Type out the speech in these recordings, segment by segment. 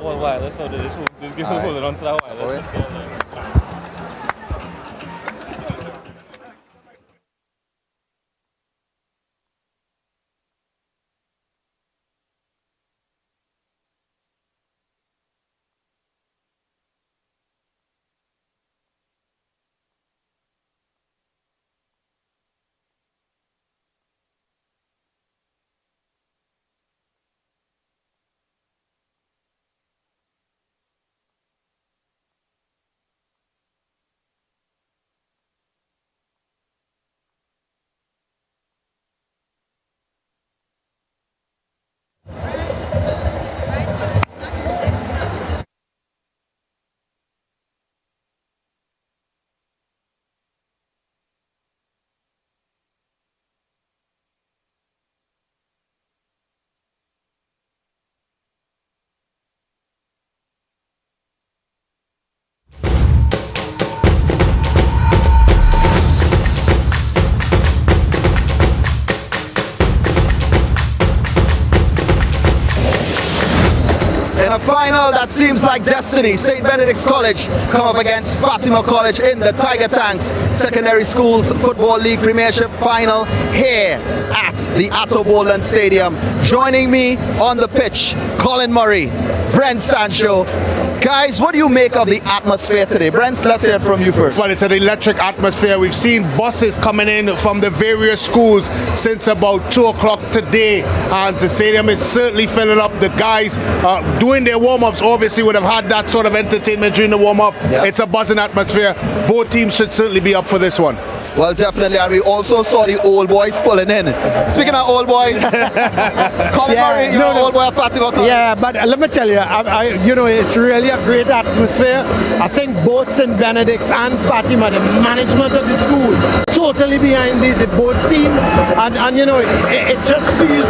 All wireless, so this game holding on to that wireless. In a final that seems like destiny, St. Benedict's College come up against Fatima College in the Tiger Tanks Secondary Schools Football League Premiership Final here at the Atto Boland Stadium. Joining me on the pitch, Colin Murray, Brent Sancho. Guys, what do you make of the atmosphere today? Brent, let's hear it from you first. Well, it's an electric atmosphere. We've seen buses coming in from the various schools since about 2 o'clock today, and the stadium is certainly filling up. The guys doing their warm-ups obviously would have had that sort of entertainment during the warm-up. Yep. It's a buzzing atmosphere. Both teams should certainly be up for this one. Well, definitely, and we also saw the old boys pulling in. Speaking of old boys, Colin Murray, you're an old boy of Fatima College. Yeah, but let me tell you, you know, it's really a great atmosphere. I think both St. Benedict's and Fatima, the management of the school, totally behind the both teams, and you know, it just feels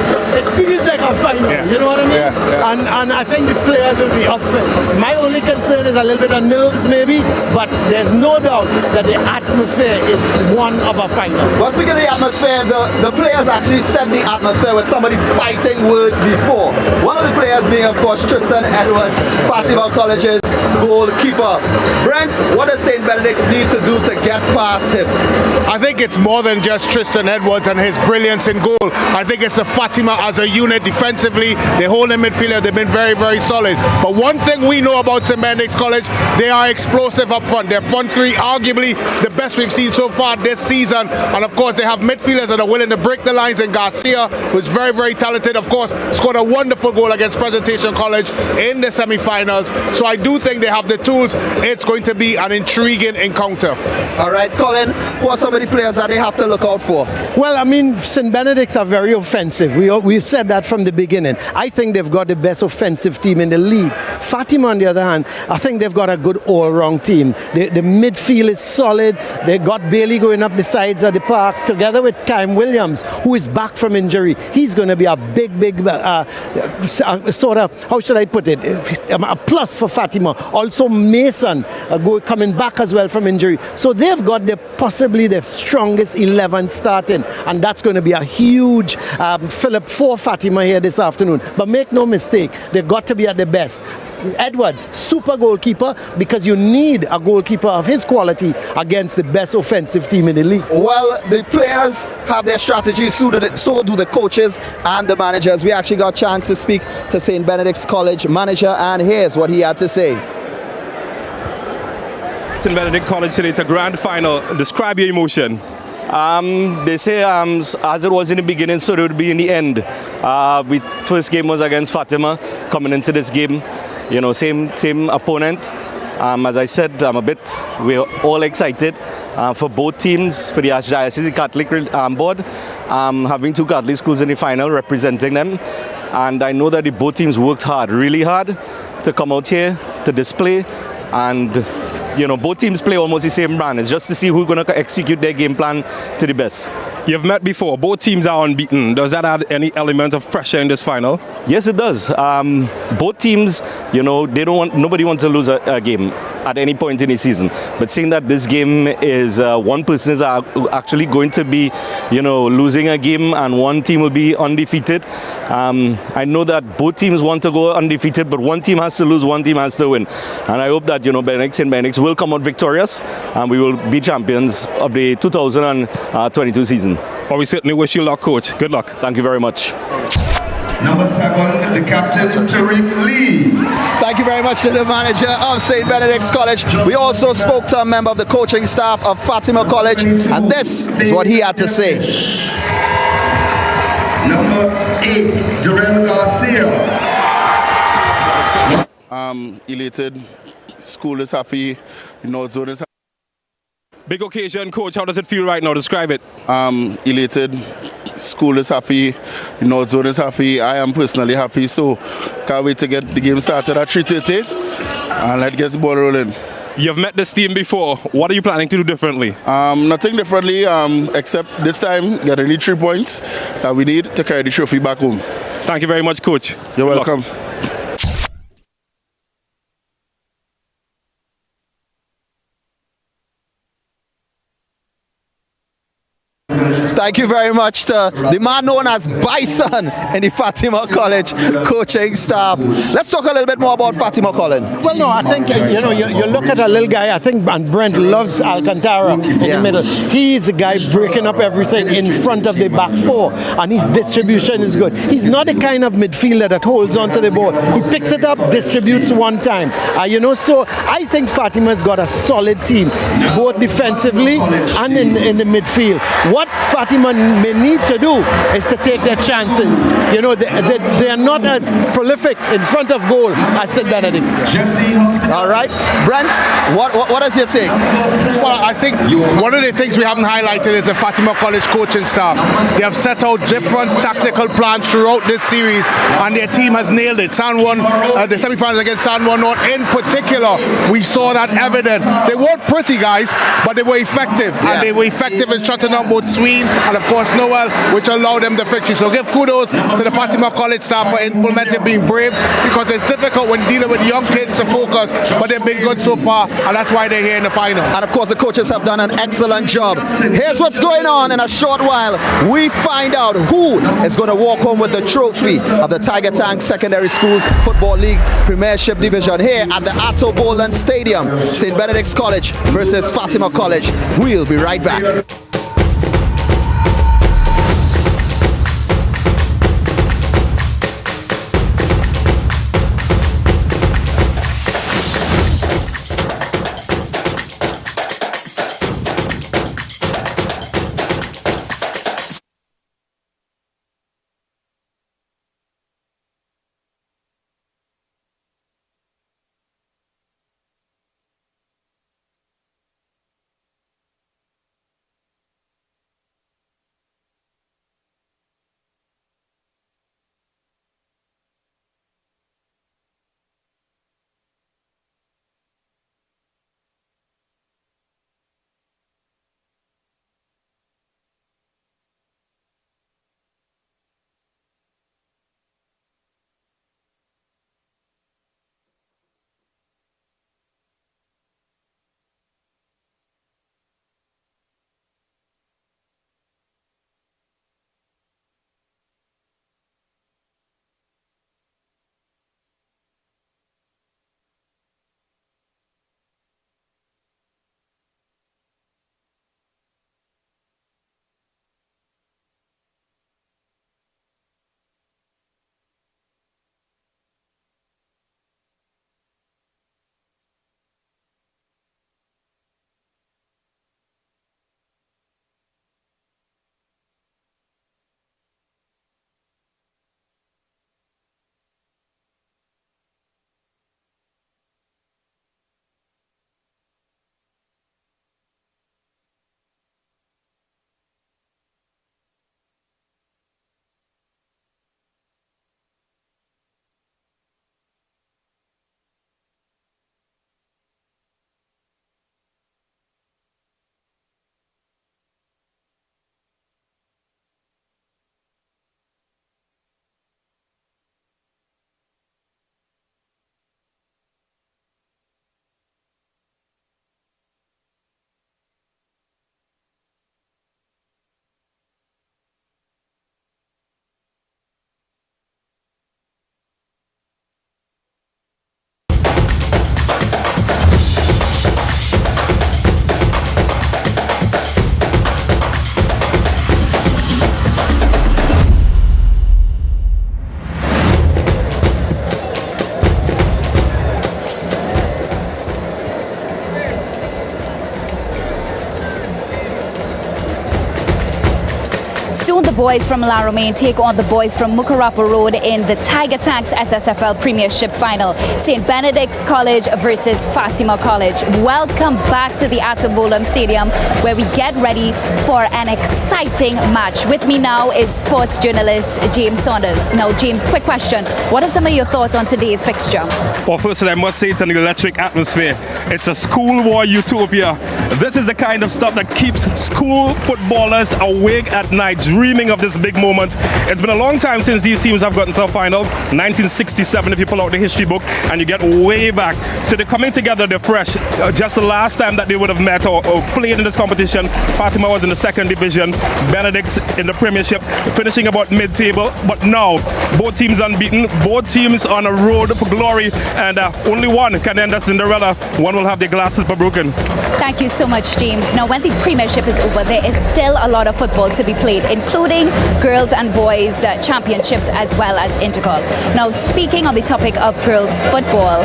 like a final. Yeah. You know what I mean? Yeah. And I think the players will be up for it. My only concern is a little bit of nerves, maybe, but there's no doubt that the atmosphere is one of a final. Well, speaking of the atmosphere, the players actually set the atmosphere with somebody fighting words before. One of the players being, of course, Tristate Edwards, Fatima College's goalkeeper. Brent, what does St. Benedict's need to do to get past him? I think it's more than just Tristate Edwards and his brilliance in goal. I think it's a Fatima as a unit defensively. They hold in midfield. They've been very, very solid. But one thing we know about St. Benedict's College, they are explosive up front. Their front three, arguably the best we've seen so far this season, and of course they have midfielders that are willing to break the lines, and Garcia, who's very, very talented, of course scored a wonderful goal against Presentation College in the semi-finals. So I do think they have the tools. It's going to be an intriguing encounter. All right, Colin, who are some of the players that they have to look out for? Well, I mean, St. Benedict's are very offensive. We've said that from the beginning. I think they've got the best offensive team in the league. Fatima, on the other hand, I think they've got a good all-round team. The midfield is solid. They got Bailey going up the sides of the park together with Kyle Williams, who is back from injury. He's going to be a big sort of, how should I put it, a plus for Fatima. Also Mason coming back as well from injury. So they've got possibly the strongest 11 starting, and that's going to be a huge fill-up for Fatima here this afternoon. But make no mistake, they've got to be at the best. Edwards, super goalkeeper, because you need a goalkeeper of his quality against the best offensive team in the league. Well, the players have their strategies, so do the coaches and the managers. We actually got a chance to speak to St. Benedict's College manager, and here's what he had to say. St. Benedict College today, it's a grand final. Describe your emotion. They say as it was in the beginning, so it would be in the end. First game was against Fatima. Coming into this game, you know, same opponent. As I said, we're all excited for both teams, for the Archdiocese Catholic board, having two Catholic schools in the final, representing them. And I know that both teams worked hard, really hard, to come out here to display and both teams play almost the same brand. It's just to see who's going to execute their game plan to the best. You've met before. Both teams are unbeaten. Does that add any element of pressure in this final? Yes, it does. Both teams, nobody wants to lose a game at any point in the season. But seeing that this game is one person is actually going to be, losing a game and one team will be undefeated. I know that both teams want to go undefeated, but one team has to lose, one team has to win. And I hope that, Benedict and Benedict will come out victorious and we will be champions of the 2022 season. Well, we certainly wish you luck, Coach. Good luck. Thank you very much. Number 7, the captain, Tariq Lee. Thank you very much to the manager of St. Benedict's College. We also spoke to a member of the coaching staff of Fatima College, and this is what he had to say. Number 8, Darrell Garcia. Elated, school is happy, North Zone is happy. Big occasion, Coach. How does it feel right now? Describe it. Elated, school is happy, North Zone is happy. I am personally happy, so can't wait to get the game started at 3:30 and let's get the ball rolling. You've met this team before. What are you planning to do differently? Nothing differently, except this time get only 3 points that we need to carry the trophy back home. Thank you very much, Coach. You're Good luck. welcome. Thank you very much to the man known as Bison in the Fatima College coaching staff. Let's talk a little bit more about Fatima College. Well, no, I think, you look at a little guy, I think, and Brent loves Alcantara in the middle. He's a guy breaking up everything in front of the back four, and his distribution is good. He's not the kind of midfielder that holds onto the ball. He picks it up, distributes one time. So I think Fatima's got a solid team, both defensively and in the midfield. What Fatima may need to do is to take their chances. They are not as prolific in front of goal as St. Benedict's. All right, Brent, what is your take? Well, I think one of the things we haven't highlighted is the Fatima College coaching staff. They have set out different tactical plans throughout this series, and their team has nailed it. San Juan, the semi-finals against San Juan North in particular, we saw that evident. They weren't pretty, guys, but they were effective, and they were effective in shutting down both SEEN and of course Noel, which allowed them the victory. So give kudos to the Fatima College staff for implementing being brave, because it's difficult when dealing with young kids to focus, but they've been good so far, and that's why they're here in the final. And of course the coaches have done an excellent job. Here's what's going on. In a short while we find out who is going to walk home with the trophy of the Tiger Tank Secondary Schools Football League Premiership Division here at the Atto Boland Stadium. St. Benedict's College versus Fatima College. We'll be right back. Soon the boys from La Romaine take on the boys from Mucurapo Road in the Tiger Tanks SSFL Premiership Final. St. Benedict's College versus Fatima College. Welcome back to the Atobulum Stadium, where we get ready for an exciting match. With me now is sports journalist James Saunders. Now, James, quick question. What are some of your thoughts on today's fixture? Well, first I must say it's an electric atmosphere. It's a school war utopia. This is the kind of stuff that keeps school footballers awake at night, dreaming of this big moment. It's been a long time since these teams have gotten to a final. 1967 if you pull out the history book, and you get way back. So they're coming together, they're fresh. Just the last time that they would have met or played in this competition, Fatima was in the second division, Benedict in the Premiership, finishing about mid-table. But now, both teams unbeaten, both teams on a road for glory, and only one can end the Cinderella. One will have their glass slipper broken. Thank you so much, James. Now, when the Premiership is over, there is still a lot of football to be played, including girls and boys championships as well as Intercol. Now, speaking on the topic of girls football,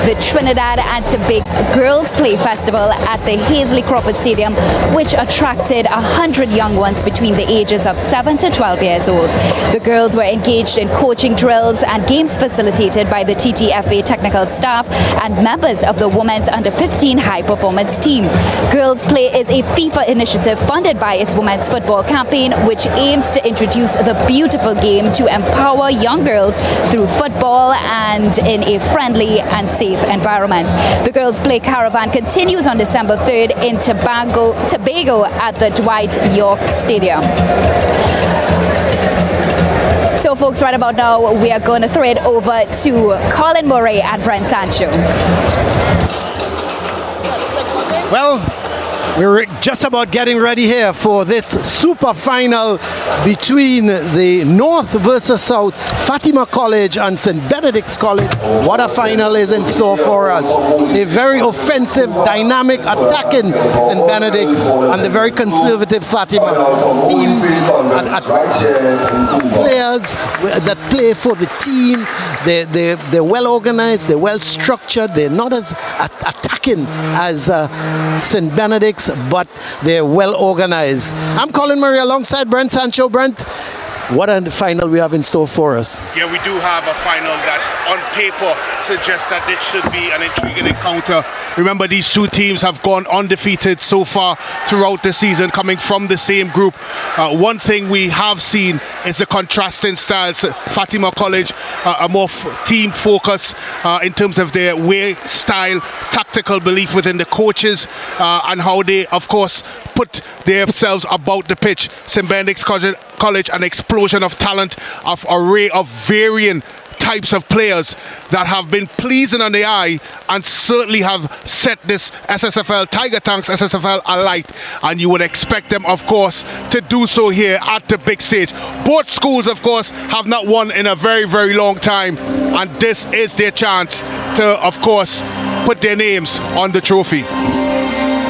the Trinidad and Tobago Girls Play Festival at the Hazley Crawford Stadium, which attracted 100 young ones between the ages of 7 to 12 years old. The girls were engaged in coaching drills and games facilitated by the TTFA technical staff and members of the Women's Under-15 High Performance Team. Girls Play is a FIFA initiative funded by its Women's Football Campaign, which aims to introduce the beautiful game to empower young girls through football and in a friendly and safe environment. The Girls Play Caravan continues on December 3rd in Tobago at the Dwight York Stadium. So, folks, right about now, we are going to throw it over to Colin Murray and Brent Sancho. Well, we're just about getting ready here for this super final between the North versus South, Fatima College and St. Benedict's College. What a final is in store for us. A very offensive, dynamic, attacking St. Benedict's and the very conservative Fatima team. Players that play for the team, they're well organized, they're well structured, they're not as attacking as St. Benedict's, but they're well organized. I'm Colin Murray alongside Brent Sancho. Brent, what a final we have in store for us. Yeah, we do have a final that on paper suggests that it should be an intriguing encounter. Remember, these two teams have gone undefeated so far throughout the season, coming from the same group. One thing we have seen is the contrasting styles. Fatima College, a more team focus in terms of their way, style, tactical belief within the coaches, and how they, of course, put themselves about the pitch. St. Benedict's College, an explosion of talent, of array of varying types of players that have been pleasing on the eye and certainly have set this SSFL Tiger Tanks SSFL alight, and you would expect them, of course, to do so here at the big stage. Both schools, of course, have not won in a very, very long time, and this is their chance to, of course, put their names on the trophy.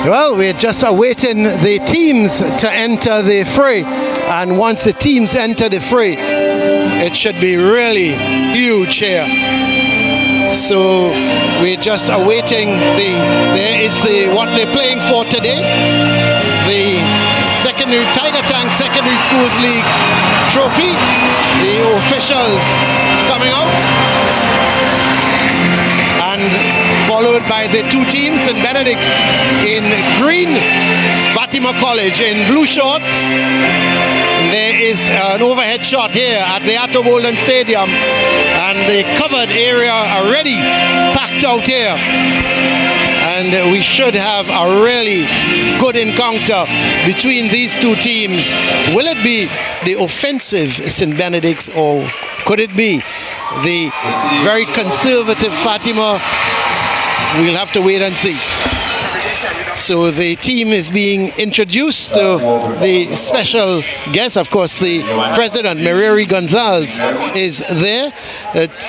Well, we're just awaiting the teams to enter the fray, and once the teams enter the fray, it should be really huge here. So we're just awaiting what they're playing for today, the Tiger Tank Secondary Schools League trophy. The officials coming out, and followed by the two teams, St. Benedict's in green, Fatima College in blue shorts. There is an overhead shot here at the Atobulum Stadium, and the covered area already packed out here. And we should have a really good encounter between these two teams. Will it be the offensive St. Benedict's, or could it be the very conservative Fatima? We'll have to wait and see. So the team is being introduced to the special guest. Of course, the president, Mereri Gonzalez, is there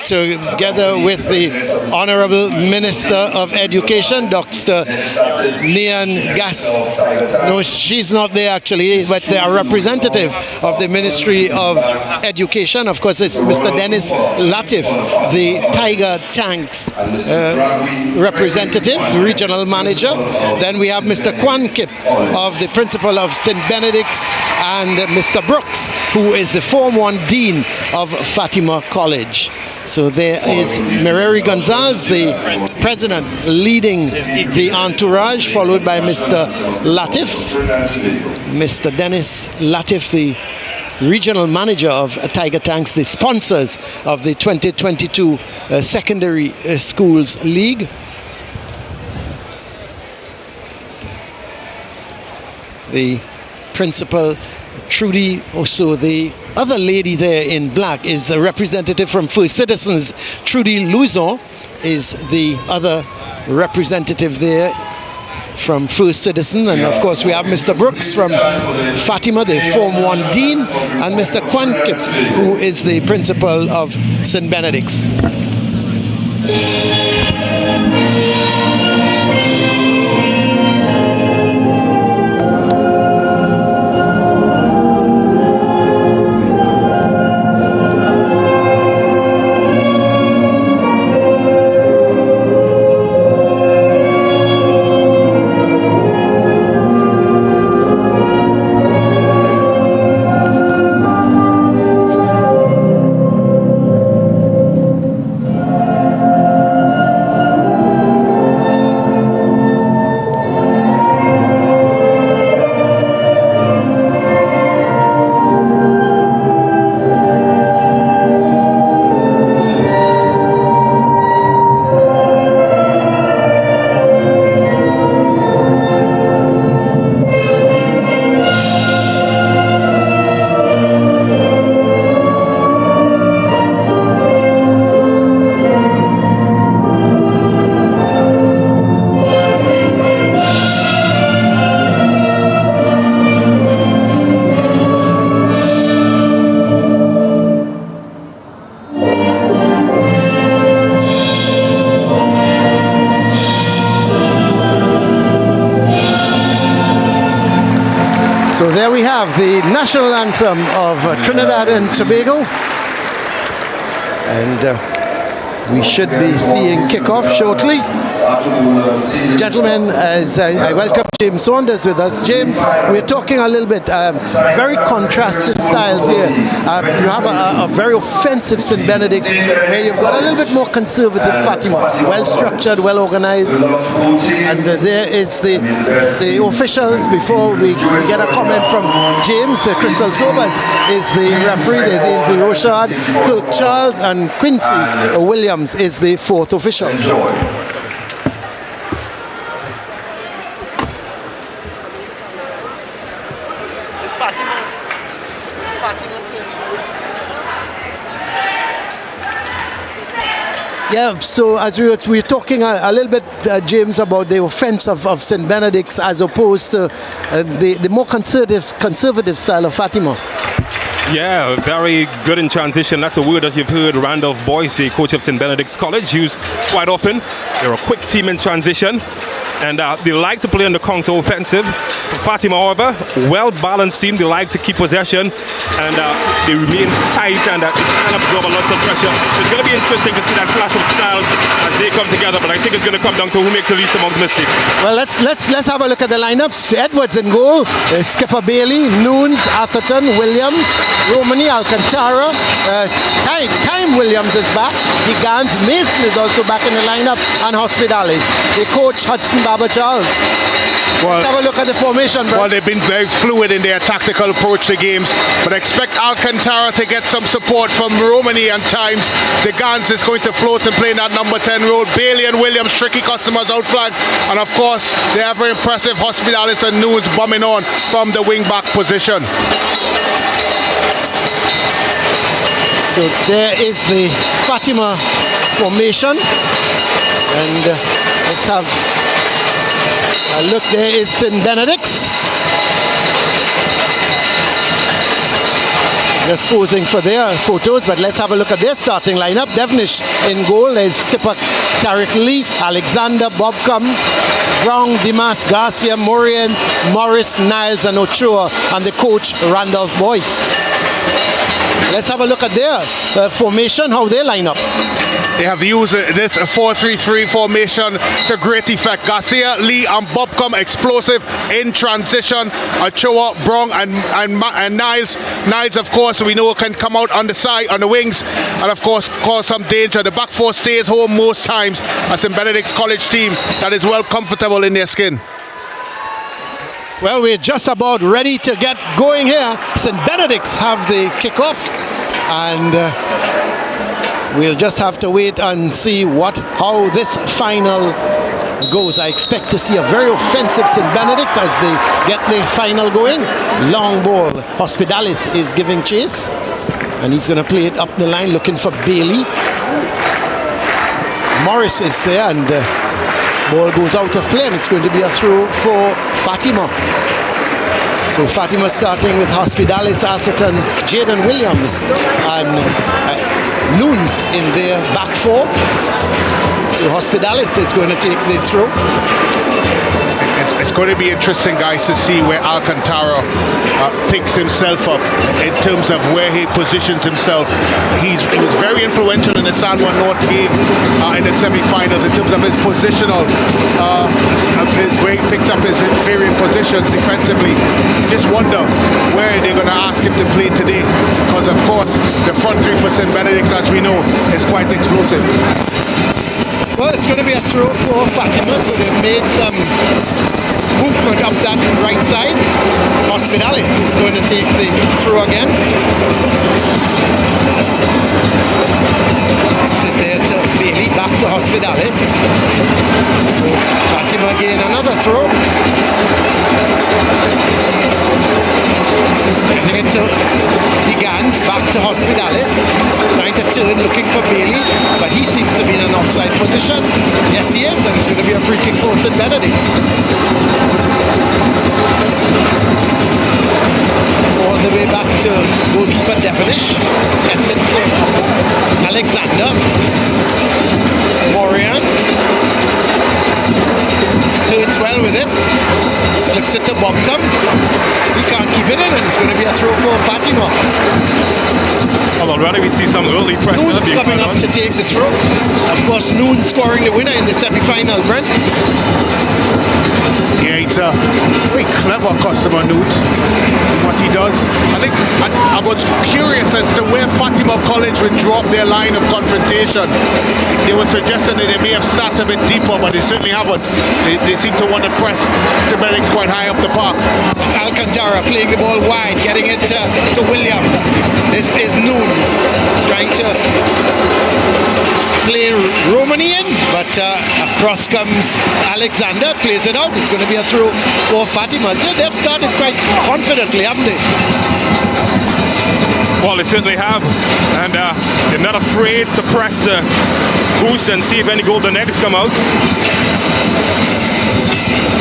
together with the Honorable Minister of Education, Dr. Nian Gas. No, she's not there actually, but they are representative of the Ministry of Education. Of course, it's Mr. Dennis Latif, the Tiger Tanks representative, regional manager. Then we we have Mr. Kwan Kip, of the principal of St. Benedict's, and Mr. Brooks, who is the Form 1 Dean of Fatima College. So there is Mereri Gonzalez, the president, leading the entourage, followed by Mr. Latif, Mr. Dennis Latif, the regional manager of Tiger Tanks, the sponsors of the 2022 Secondary Schools League. The principal, Trudy, also the other lady there in black is the representative from First Citizens. Trudy Luzon is the other representative there from First Citizen, and of course we have Mr. Brooks from Fatima, the Form 1 Dean, and Mr. Kwan Kip, who is the principal of St. Benedict's. So there we have the national anthem of Trinidad and Tobago, and we should be seeing kickoff shortly. Gentlemen, as I welcome James Saunders with us. James, we're talking a little bit, very contrasted styles here. You have a very offensive St. Benedict, where you've got a little bit more conservative Fatima, well structured, well organized. And there is the officials. Before we get a comment from James, Crystal Sobers is the referee. There's Ainsley Rochard, Kirk Charles, and Quincy Williams is the fourth official. Yeah, so as we were talking a little bit, James, about the offense of St. Benedict's as opposed to the more conservative style of Fatima. Yeah, very good in transition. That's a word that you've heard Randolph Boyce, the coach of St. Benedict's College, use quite often. They're a quick team in transition, and they like to play on the counter offensive. Fatima, however, well-balanced team. They like to keep possession, and they remain tight and can absorb a lot of pressure. So it's going to be interesting to see that clash of styles as they come together, but I think it's going to come down to who makes the least amount of mistakes. Well, let's have a look at the lineups. Edwards in goal, Skipper Bailey, Noons, Atherton, Williams, Romani, Alcantara, Time Williams is back. Gigans, Mason is also back in the lineup, and Hospitales. The coach, Hudson Baba Charles. Well, let's have a look at the formation, bro. Well, they've been very fluid in their tactical approach to games, but expect Alcantara to get some support from Romani and Times. The Gans is going to float and play in that number 10 role. Bailey and Williams, tricky customers out flank, and of course, they have very impressive Hospitales and Noons bombing on from the wing-back position. So there is the Fatima formation, and let's have look. There is St. Benedict's. Just posing for their photos, but let's have a look at their starting lineup. Devonish in goal. There's skipper Tariq Lee, Alexander, Bobcom, Brown, Dimas, Garcia, Morian, Morris, Niles, and Ochoa, and the coach Randolph Boyce. Let's have a look at their formation, how they line up. They have used this 4-3-3 formation to great effect. Garcia, Lee and Bob come explosive in transition. Ochoa, Brong and Niles. Niles, of course, we know can come out on the side, on the wings, and of course cause some danger. The back four stays home most times. As in Benedict's college team that is well comfortable in their skin. Well, we're just about ready to get going here. St. Benedict's have the kickoff, and we'll just have to wait and see how this final goes. I expect to see a very offensive St. Benedict's as they get the final going. Long ball. Hospitalis is giving chase, and he's going to play it up the line looking for Bailey. Morris is there, and the ball goes out of play, and it's going to be a throw for Fatima. So Fatima starting with Hospitalis, Atherton, Jaden Williams, and Loons in their back four. So Hospitalis is going to take this throw. It's going to be interesting, guys, to see where Alcantara picks himself up in terms of where he positions himself. He was very influential in the San Juan North game in the semi-finals in terms of his positional, where he picked up his varying positions defensively. Just wonder where they're going to ask him to play today, because of course the front three for St. Benedict's, as we know, is quite explosive. Well, it's going to be a throw for Fatima, so they've made some movement up that right side. Hospitalis is going to take the throw again. Sit there to Bailey, back to Hospitalis. So Fatima again, another throw. Getting it to Gigans, back to Hospitalis. Trying to turn, looking for Bailey, but he seems to be in an offside position. Yes, he is, and it's going to be a free kick for St. Benedict. All the way back to goalkeeper Devonish. Gets it to Alexander. Morian. Turns well with it. Slips it to Bobcom. He can't keep it in, and it's going to be a throw for Fatima. Well, already we see some early pressure. Noon's coming up to take the throw. Of course, Noon scoring the winner in the semi-final, Brent. Yeah, it's a very clever customer, Noot, what he does. I think I was curious as to where Fatima College would drop their line of confrontation. They were suggesting that they may have sat a bit deeper, but they certainly haven't. They seem to want to press St. Benedict's quite high up the park. It's Alcantara playing the ball wide, getting it to Williams. This is Noons trying to play Romanian, but across comes Alexander, plays it out. It's going to be a throw for Fatima. So they've started quite confidently, haven't they? Well, they certainly have, and they're not afraid to press the boost and see if any golden eggs come out.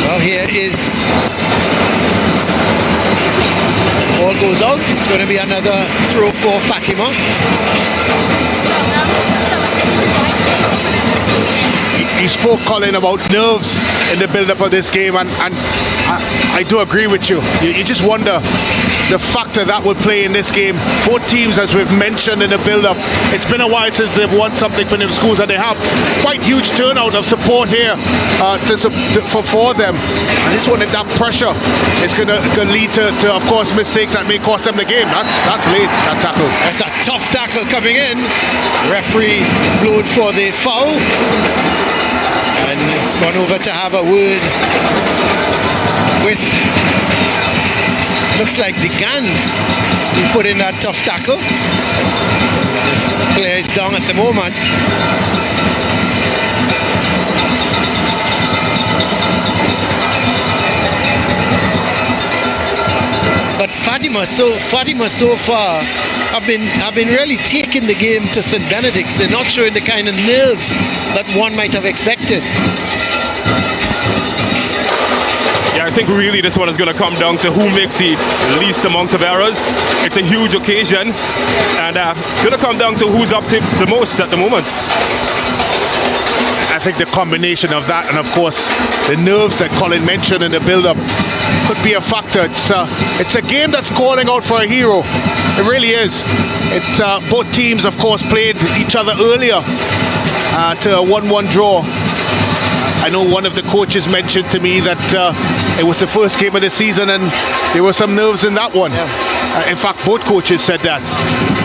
Well, here is... Ball goes out. It's going to be another throw for Fatima. You spoke, Colin, about nerves in the build-up of this game, and I do agree with you. You just wonder the factor that will play in this game. Both teams, as we've mentioned in the build-up, it's been a while since they've won something from the schools, and they have quite huge turnout of support here for them. And this one, that pressure is going to lead to, of course, mistakes that may cost them the game. That's late, that tackle. That's a tough tackle coming in. Referee blowed for the foul. And it's gone over to have a word with, looks like the Gans who put in that tough tackle. Player is down at the moment. But Fatima so far have been really taking the game to St. Benedict's. They're not showing the kind of nerves that one might have expected. Yeah, I think really this one is going to come down to who makes the least amount of errors. It's a huge occasion, and it's going to come down to who's up to the most at the moment. I think the combination of that and, of course, the nerves that Colin mentioned in the build-up could be a factor. It's a game that's calling out for a hero. It really is. It's both teams, of course, played each other earlier to a 1-1 draw. I know one of the coaches mentioned to me that it was the first game of the season and there were some nerves in that one. Yeah. In fact, both coaches said that.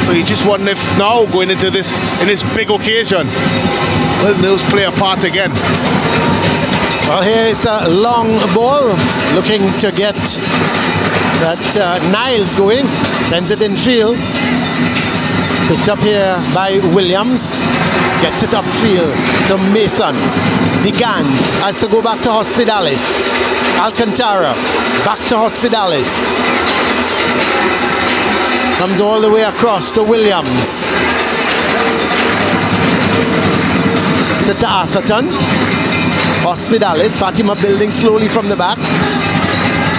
So you just wonder if now going into this big occasion, will nerves play a part again? Well, here is a long ball, looking to get that Niles going. Sends it in field. Picked up here by Williams. Gets it upfield to Mason. The Gans has to go back to Hospitalis. Alcantara back to Hospitalis. Comes all the way across to Williams. Set to Atherton. Hospitalis. Fatima building slowly from the back.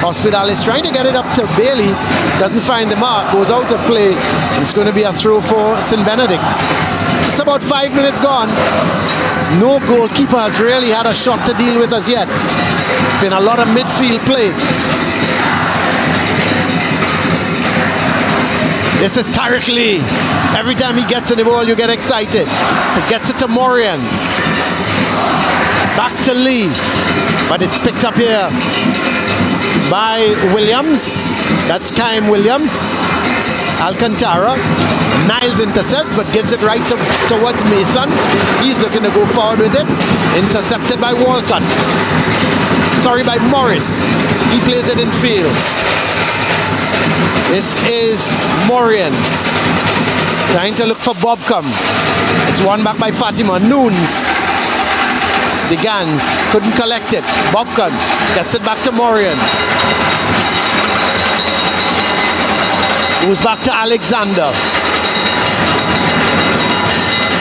Hospitalis trying to get it up to Bailey. Doesn't find the mark. Goes out of play. It's going to be a throw for St. Benedict's. It's about 5 minutes gone. No goalkeeper has really had a shot to deal with us yet. It's been a lot of midfield play. This is Tariq Lee. Every time he gets in the ball, you get excited. He gets it to Morian. Back to Lee. But it's picked up here by Williams. That's Kyle Williams. Alcantara. Niles intercepts but gives it right towards Mason. He's looking to go forward with it. Intercepted by Walcott. Sorry, by Morris. He plays it in field. This is Morian. Trying to look for Bobcom. It's won back by Fatima. Nunes. The Gans couldn't collect it. Bobcom gets it back to Morian. Moves back to Alexander.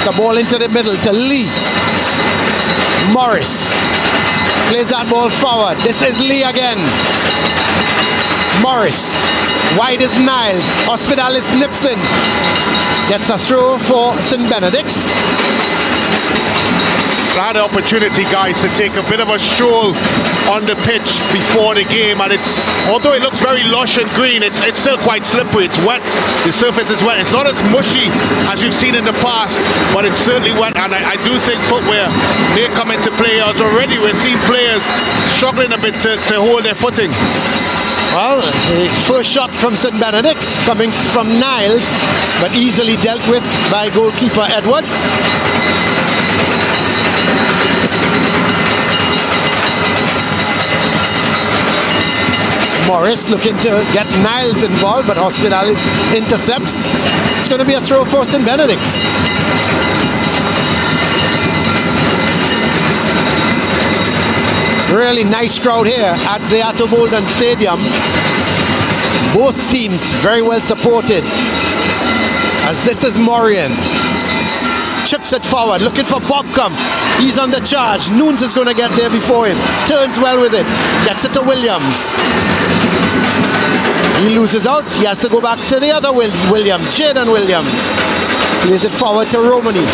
The ball into the middle to Lee. Morris plays that ball forward. This is Lee again. Morris. Wide is Niles. Hospitalis nips in. Gets a throw for St. Benedict's. I had the opportunity, guys, to take a bit of a stroll on the pitch before the game, and although it looks very lush and green, it's still quite slippery. It's wet. The surface is wet. It's not as mushy as you've seen in the past, but it's certainly wet, and I do think footwear may come into play. As already we're seeing players struggling a bit to hold their footing. Well, the first shot from St. Benedict's coming from Niles, but easily dealt with by goalkeeper Edwards. Morris looking to get Niles involved, but Hospitalis intercepts. It's going to be a throw for St. Benedict's. Really nice crowd here at the Atto Bolden Stadium. Both teams very well supported. As this is Morian. Chips it forward, looking for Bobcom. He's on the charge. Nunes is going to get there before him. Turns well with it. Gets it to Williams. He loses out. He has to go back to the other Williams. Jaden Williams. Plays it forward to Romani.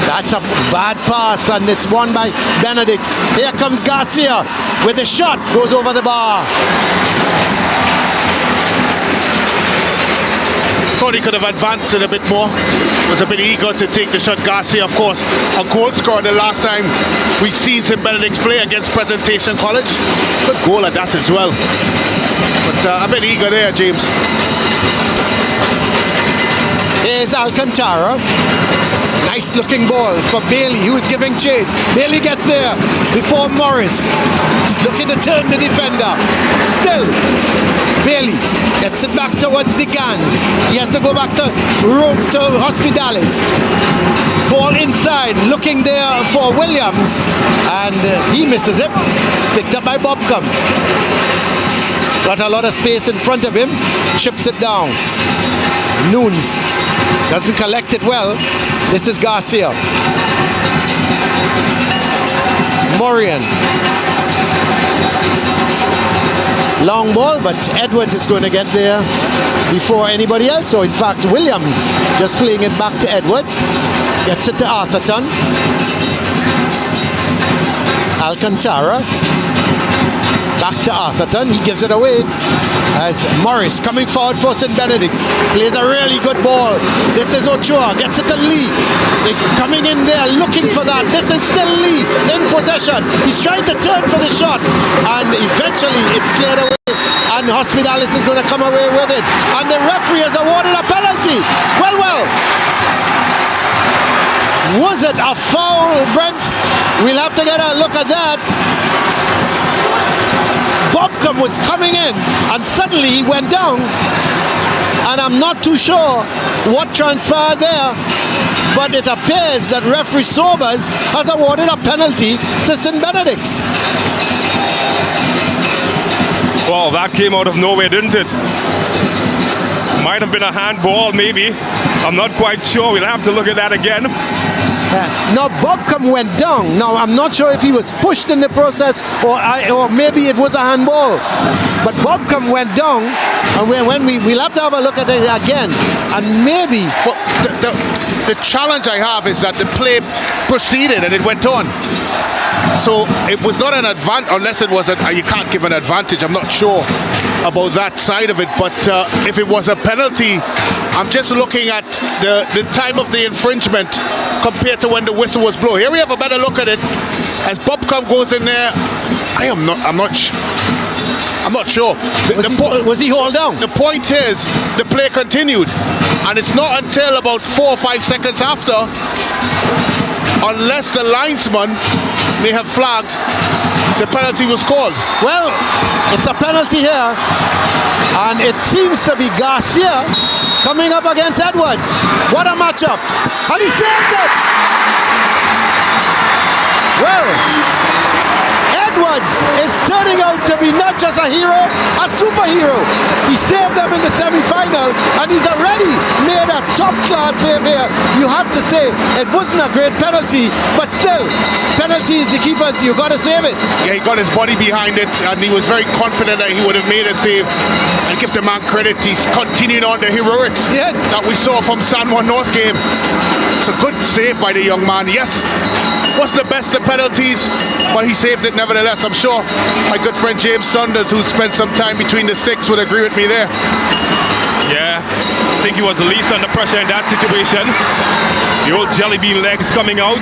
That's a bad pass, and it's won by Benedict. Here comes Garcia with a shot. Goes over the bar. Thought he could have advanced it a bit more. Was a bit eager to take the shot. Garcia, of course, a goal scorer the last time we've seen St. Benedict's play against Presentation College. Good goal at that as well. But a bit eager there, James. Here's Alcantara. Nice looking ball for Bailey, who's giving chase. Bailey gets there before Morris. He's looking to turn the defender. Still, Bailey gets it back towards the Gans. He has to go back to Hospitalis. Ball inside, looking there for Williams, and he misses it. It's picked up by Bobcom. He's got a lot of space in front of him. Chips it down. Nunes doesn't collect it well. This is Garcia. Morian. Long ball, but Edwards is going to get there before anybody else. So in fact, Williams just playing it back to Edwards. Gets it to Atherton. Alcantara. Back to Atherton. He gives it away as Morris coming forward for St. Benedict's. Plays a really good ball. This is Ochoa. Gets it to Lee. They're coming in there looking for that. This is still Lee in possession. He's trying to turn for the shot. And eventually it's cleared away. And Hospitalis is going to come away with it. And the referee has awarded a penalty. Well. Was it a foul, Brent? We'll have to get a look at that. Bobcom was coming in and suddenly he went down, and I'm not too sure what transpired there, but it appears that referee Sobers has awarded a penalty to St. Benedict's. Well, that came out of nowhere, didn't it? Might have been a handball, maybe. I'm not quite sure. We'll have to look at that again. Now Bobcom went down. Now I'm not sure if he was pushed in the process or maybe it was a handball. But Bobcom went down, and we'll have to have a look at it again. And maybe. Well, the challenge I have is that the play proceeded and it went on. So it was not an advantage, unless it was you can't give an advantage. I'm not sure about that side of it, but if it was a penalty, I'm just looking at the time of the infringement compared to when the whistle was blown. Here we have a better look at it as Bobcom goes in there. I'm not sure. Was he hauled down? The point is, the play continued, and it's not until about 4 or 5 seconds after, unless the linesman may have flagged, the penalty was called. Well, it's a penalty here, and it seems to be Garcia coming up against Edwards. What a matchup, and he saves it. Well, Edwards is turning out to be not just a hero, a superhero. He saved them in the semi-final, and he's already made a top-class save here. You have to say, it wasn't a great penalty, but still, penalties, the keepers, you got to save it. Yeah, he got his body behind it, and he was very confident that he would have made a save. And give the man credit, he's continuing on the heroics that we saw from San Juan North game. It's a good save by the young man. Yes, wasn't the best of penalties, but he saved it nevertheless. I'm sure my good friend James Saunders, who spent some time between the sticks, would agree with me there. Yeah, I think he was the least under pressure in that situation. The old jelly bean legs coming out,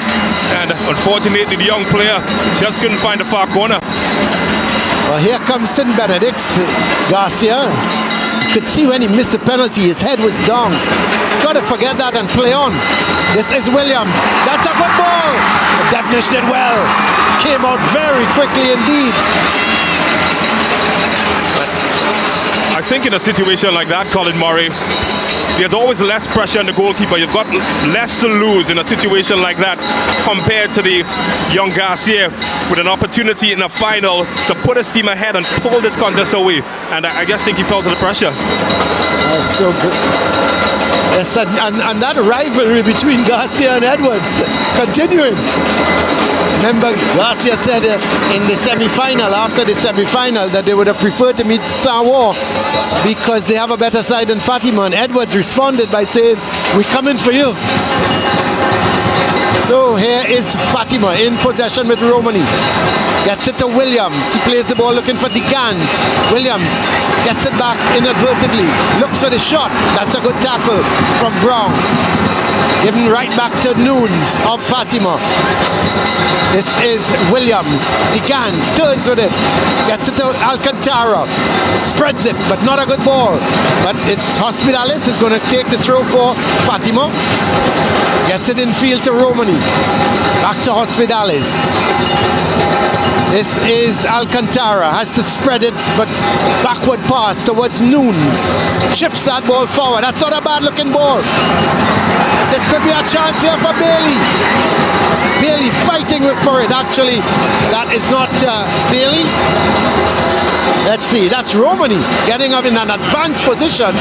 and unfortunately the young player just couldn't find the far corner. Well, here comes St. Benedict's. Garcia, you could see when he missed the penalty, his head was down. He's got to forget that and play on. This is Williams. That's a good ball. Devnish did well. Came out very quickly indeed. I think in a situation like that, Colin Murray, there's always less pressure on the goalkeeper. You've got less to lose in a situation like that compared to the young Garcia with an opportunity in a final to put his team ahead and pull this contest away. And I just think he fell to the pressure. That's so good. Yes, and that rivalry between Garcia and Edwards continuing. Remember, Garcia said in the semi-final, after the semi-final, that they would have preferred to meet Sawa because they have a better side than Fatima. And Edwards responded by saying, "We're coming for you." So here is Fatima in possession with Romani. Gets it to Williams. He plays the ball looking for Decans. Williams gets it back inadvertently. Looks for the shot. That's a good tackle from Brown. Given right back to Nunes of Fatima. This is Williams. Decans turns with it. Gets it to Alcantara. Spreads it, but not a good ball. But it's Hospitalis is going to take the throw for Fatima. Gets it in field to Romani. Back to Hospitalis. This is Alcantara. Has to spread it, but backward pass towards Nunes. Chips that ball forward. That's not a bad looking ball. This could be a chance here for Bailey. Bailey fighting for it, actually. That is not Bailey. Let's see, that's Romani getting up in an advanced position.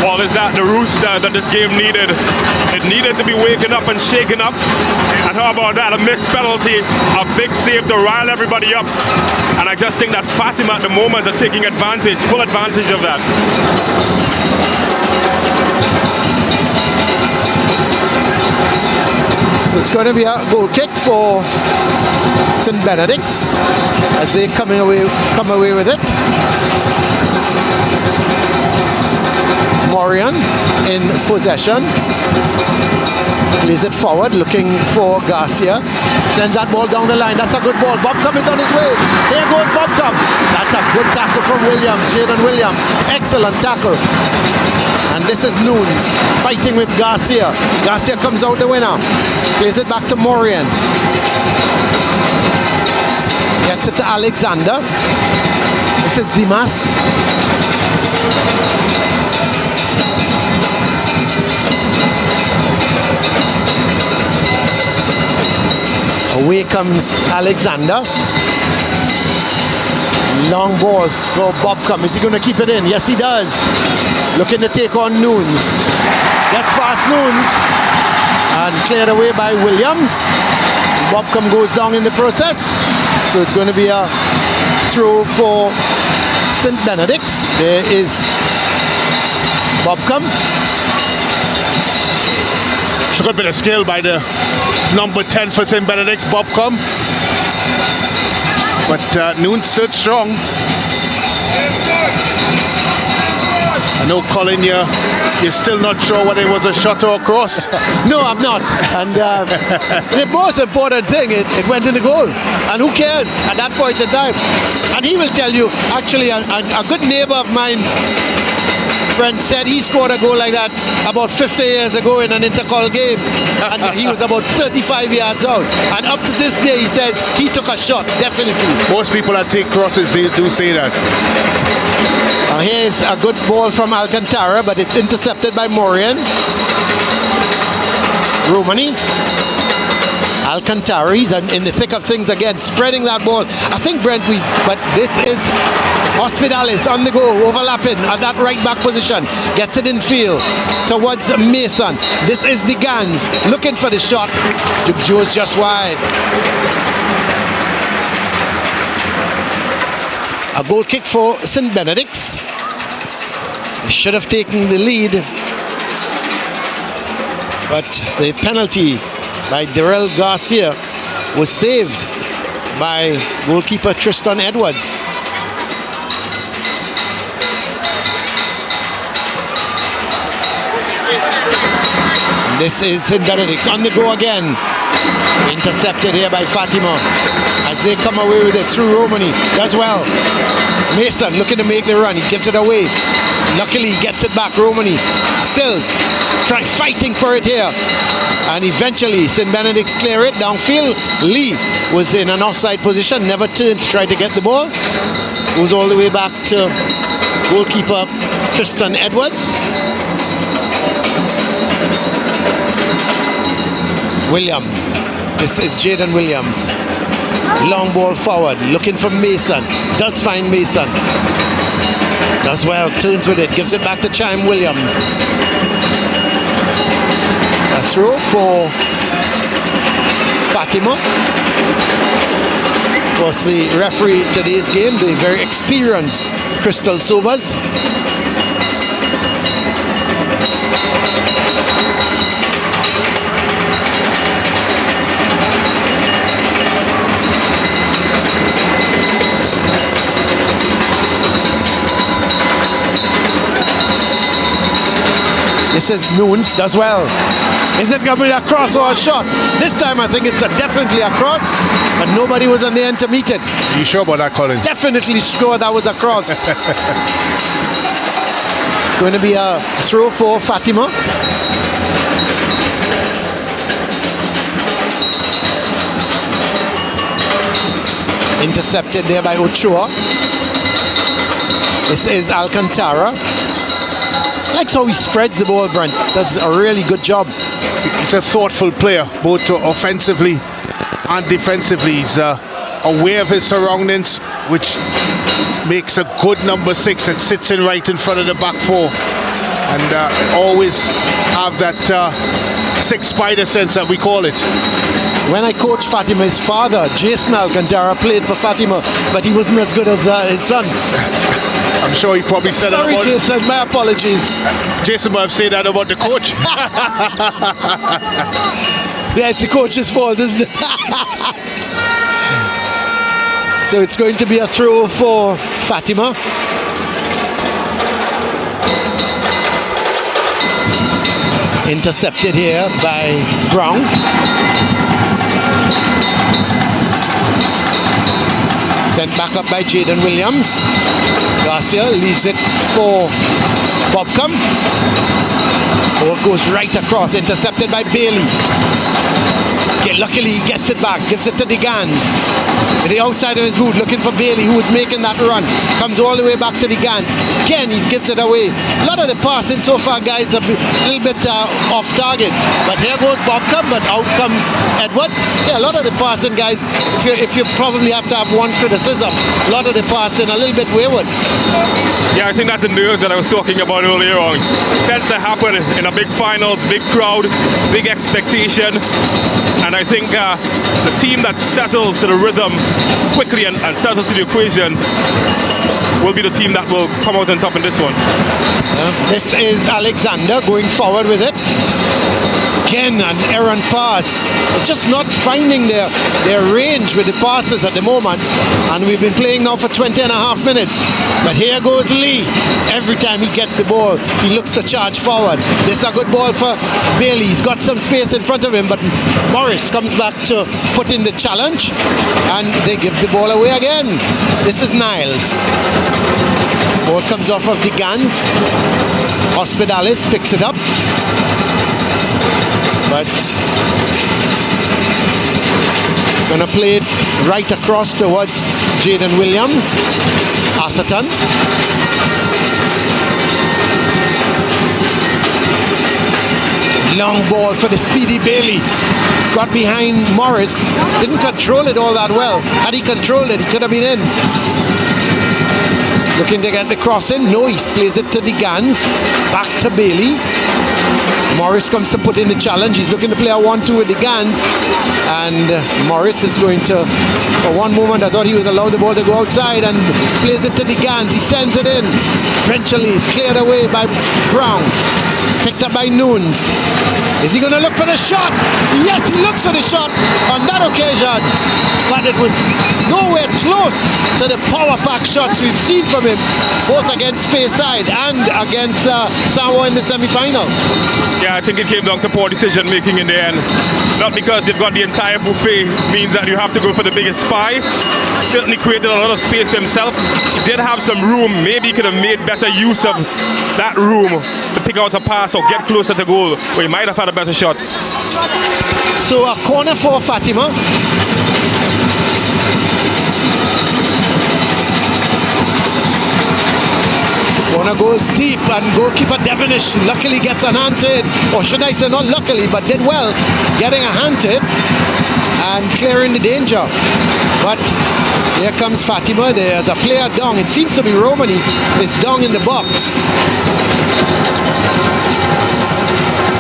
Well, is that the rooster that this game needed? It needed to be waking up and shaken up. And how about that? A missed penalty, a big save to rile everybody up. And I just think that Fatima at the moment are taking advantage, full advantage of that. So it's going to be a goal kick for St. Benedict's as they come away with it. Morian in possession. Plays it forward, looking for Garcia. Sends that ball down the line. That's a good ball. Bobcom is on his way. There goes Bobcom. That's a good tackle from Williams, Jaden Williams. Excellent tackle. And this is Nunes fighting with Garcia. Garcia comes out the winner. Plays it back to Morian. Gets it to Alexander. This is Dimas. Away comes Alexander. Long balls for Bobcom. Is he going to keep it in? Yes, he does. Looking to take on Nunes. Gets past Nunes. And cleared away by Williams. Bobcom goes down in the process. So it's going to be a throw for St. Benedict's. There is Bobcom. It's a good bit of skill by the number 10 for St. Benedict's, Bobcom. But Noon stood strong. I know, Colin, you're still not sure whether it was a shot or a cross. No, I'm not. And the most important thing, it went in the goal. And who cares at that point in time? And he will tell you, actually, a good neighbor of mine, friend, said he scored a goal like that about 50 years ago in an intercall game. And he was about 35 yards out. And up to this day, he says he took a shot, definitely. Most people that take crosses, they do say that. Here's a good ball from Alcantara, but it's intercepted by Morian. Romani. Alcantara, he's in the thick of things again, spreading that ball. I think Brentweed, but this is Hospitalis on the go, overlapping at that right back position. Gets it in field towards Mason. This is the Gans looking for the shot. Duke Joe's just wide. A goal kick for St. Benedict's. They should have taken the lead, but the penalty by Darrell Garcia was saved by goalkeeper Tristan Edwards. And this is St. Benedict's on the go again. Intercepted here by Fatima as they come away with it through Romani. Does well. Mason looking to make the run. He gives it away. Luckily he gets it back. Romani still fighting for it here. And eventually St. Benedict's clear it downfield. Lee was in an offside position, never turned to try to get the ball. Goes all the way back to goalkeeper Tristan Edwards. Williams. This is Jaden Williams. Long ball forward, looking for Mason. Does find Mason. Does well, turns with it, gives it back to Chaim Williams. A throw for Fatima. Of course, the referee today's game, the very experienced Crystal Sobers. This is Nunes, does well. Is it going to be a cross or a shot? This time I think it's definitely a cross, but nobody was on the end to meet it. You sure about that, Colin? Definitely sure that was a cross. It's going to be a throw for Fatima. Intercepted there by Ochoa. This is Alcantara. Likes how he spreads the ball, Brent. Does a really good job. He's a thoughtful player, both offensively and defensively. He's aware of his surroundings, which makes a good number 6 that sits in right in front of the back four. And always have that 6 spider sense that we call it. When I coached Fatima, his father, Jason Alcantara, played for Fatima, but he wasn't as good as his son. I'm sure he probably said Sorry, that about... Jason, my apologies. Jason might have said that about the coach. Yeah, it's the coach's fault, isn't it? So it's going to be a throw for Fatima. Intercepted here by Brown. Sent back up by Jaden Williams. Garcia leaves it for Bobcom. Ball goes right across, intercepted by Bailey. Okay, luckily he gets it back, gives it to DeGans. With the outside of his boot, looking for Bailey, who is making that run. Comes all the way back to DeGans. Again, he gives it away. A lot of the passing so far, guys, are a little bit off target. But here goes Bobcom, but out comes Edwards. Yeah, a lot of the passing, guys, if you probably have to have one criticism, a lot of the passing a little bit wayward. Yeah, I think that's the nerve that I was talking about earlier on. It tends to happen in a big finals, big crowd, big expectation. And I think the team that settles to the rhythm quickly and settles to the equation will be the team that will come out on top in this one. This is Alexander going forward with it. Again, an errant pass. They're just not finding their range with the passes at the moment. And we've been playing now for 20 and a half minutes. But here goes Lee. Every time he gets the ball, he looks to charge forward. This is a good ball for Bailey. He's got some space in front of him, but Morris comes back to put in the challenge. And they give the ball away again. This is Niles. Ball comes off of the guns. Hospitalis picks it up. But gonna play it right across towards Jaden Williams. Atherton. Long ball for the speedy Bailey. It's got behind Morris. Didn't control it all that well. Had he controlled it, he could have been in. Looking to get the cross in. No, he plays it to the guns. Back to Bailey. Morris comes to put in the challenge. He's looking to play a 1-2 with the guns. And Morris is going to, for one moment, I thought he would allow the ball to go outside and plays it to the guns. He sends it in. Eventually cleared away by Brown. Picked up by Nunes. Is he going to look for the shot? Yes, he looks for the shot on that occasion. But it was nowhere close to the power pack shots we've seen from him, both against Speyside and against Samoa in the semi-final. Yeah, I think it came down to poor decision making in the end. Not because you've got the entire buffet means that you have to go for the biggest pie. Certainly created a lot of space himself. He did have some room. Maybe he could have made better use of that room to pick out a pass or get closer to goal, where he might have had a better shot. So a corner for Fatima. Corner goes deep and goalkeeper Devonish luckily gets an hand to it, or should I say not luckily, but did well getting a hand to it and clearing the danger. But here comes Fatima. There's a player down. It seems to be Romani is down in the box.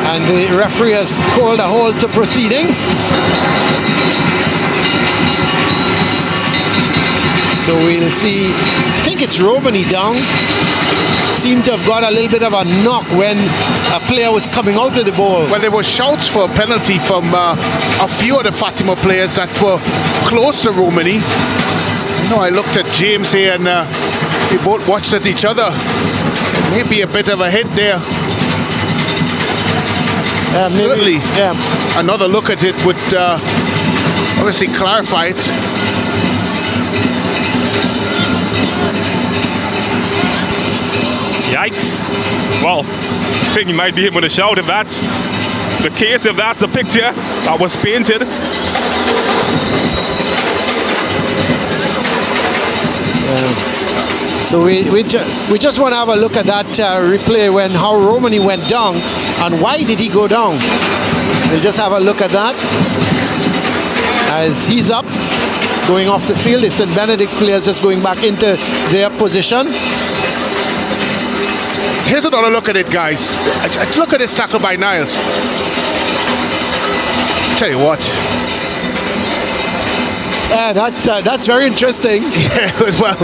And the referee has called a halt to proceedings. So we'll see. I think it's Romani down. Seemed to have got a little bit of a knock when a player was coming out of the ball. Well, there were shouts for a penalty from a few of the Fatima players that were close to Romani. You know, I looked at James here and we both watched at each other. Maybe a bit of a hit there. Certainly, another look at it would obviously clarify it. Yikes. Well, I think he might be able to shout if that's the case, if that's the picture that was painted. So we just want to have a look at that replay when how Romani went down and why did he go down. We'll just have a look at that as he's up going off the field. It's St. Benedict's players just going back into their position. Here's another look at it, guys. Let's look at this tackle by Niles. Tell you what. Yeah, that's very interesting. Yeah, well.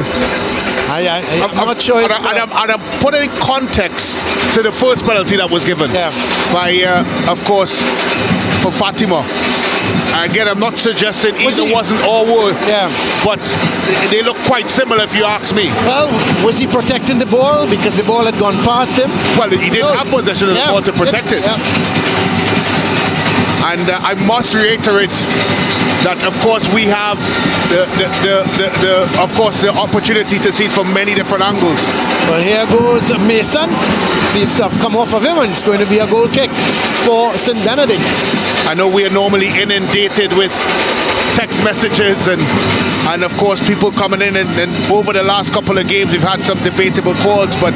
I'm not sure. And I'm putting in context to the first penalty that was given by, of course, for Fatima. Again, I'm not suggesting either wasn't all were, but they look quite similar if you ask me. Well, was he protecting the ball because the ball had gone past him? Well, he didn't have possession of the ball to protect it. And I must reiterate that, of course, we have the opportunity to see it from many different angles. Well, here goes Mason. Seems to have come off of him, and it's going to be a goal kick for St. Benedict's. I know we are normally inundated with text messages and of course people coming in and over the last couple of games we've had some debatable calls, but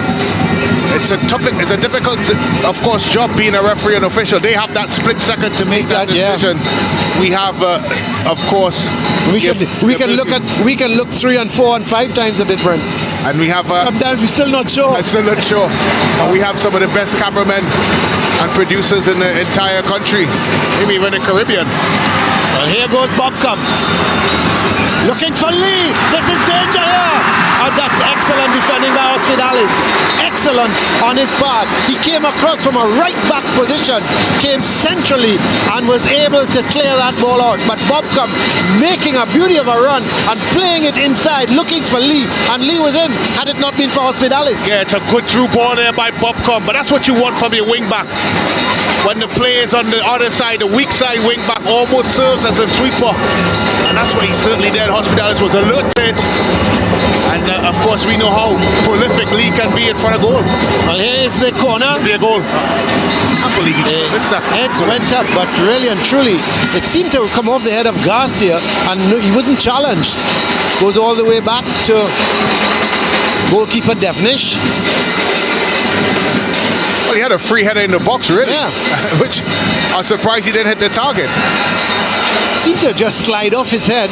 it's a difficult, of course, job being a referee and official. They have that split second to make that decision. We have, of course, we can look 3 and 4 and 5 times a different. And we have sometimes we're still not sure. And we have some of the best cameramen and producers in the entire country, maybe even the Caribbean. Well, here goes Bobcom. Looking for Lee. This is danger here. Oh, that's excellent defending by Hospitalis. Excellent on his part. He came across from a right back position, came centrally and was able to clear that ball out. But Bobcom making a beauty of a run and playing it inside, looking for Lee. And Lee was in had it not been for Hospitalis. Yeah, it's a good through ball there by Bobcom. But that's what you want from your wing back. When the players on the other side, the weak side wing back almost serves as a sweeper. And that's what he certainly did. Hospitalis was alert to it. And of course we know how prolific Lee can be in front of goal. Well, here is the corner. Be a goal. I can't believe heads went up, but really and truly it seemed to come off the head of Garcia and he wasn't challenged. Goes all the way back to goalkeeper Devnish. Well, he had a free header in the box, really. Yeah. Which I'm surprised he didn't hit the target. Seemed to just slide off his head.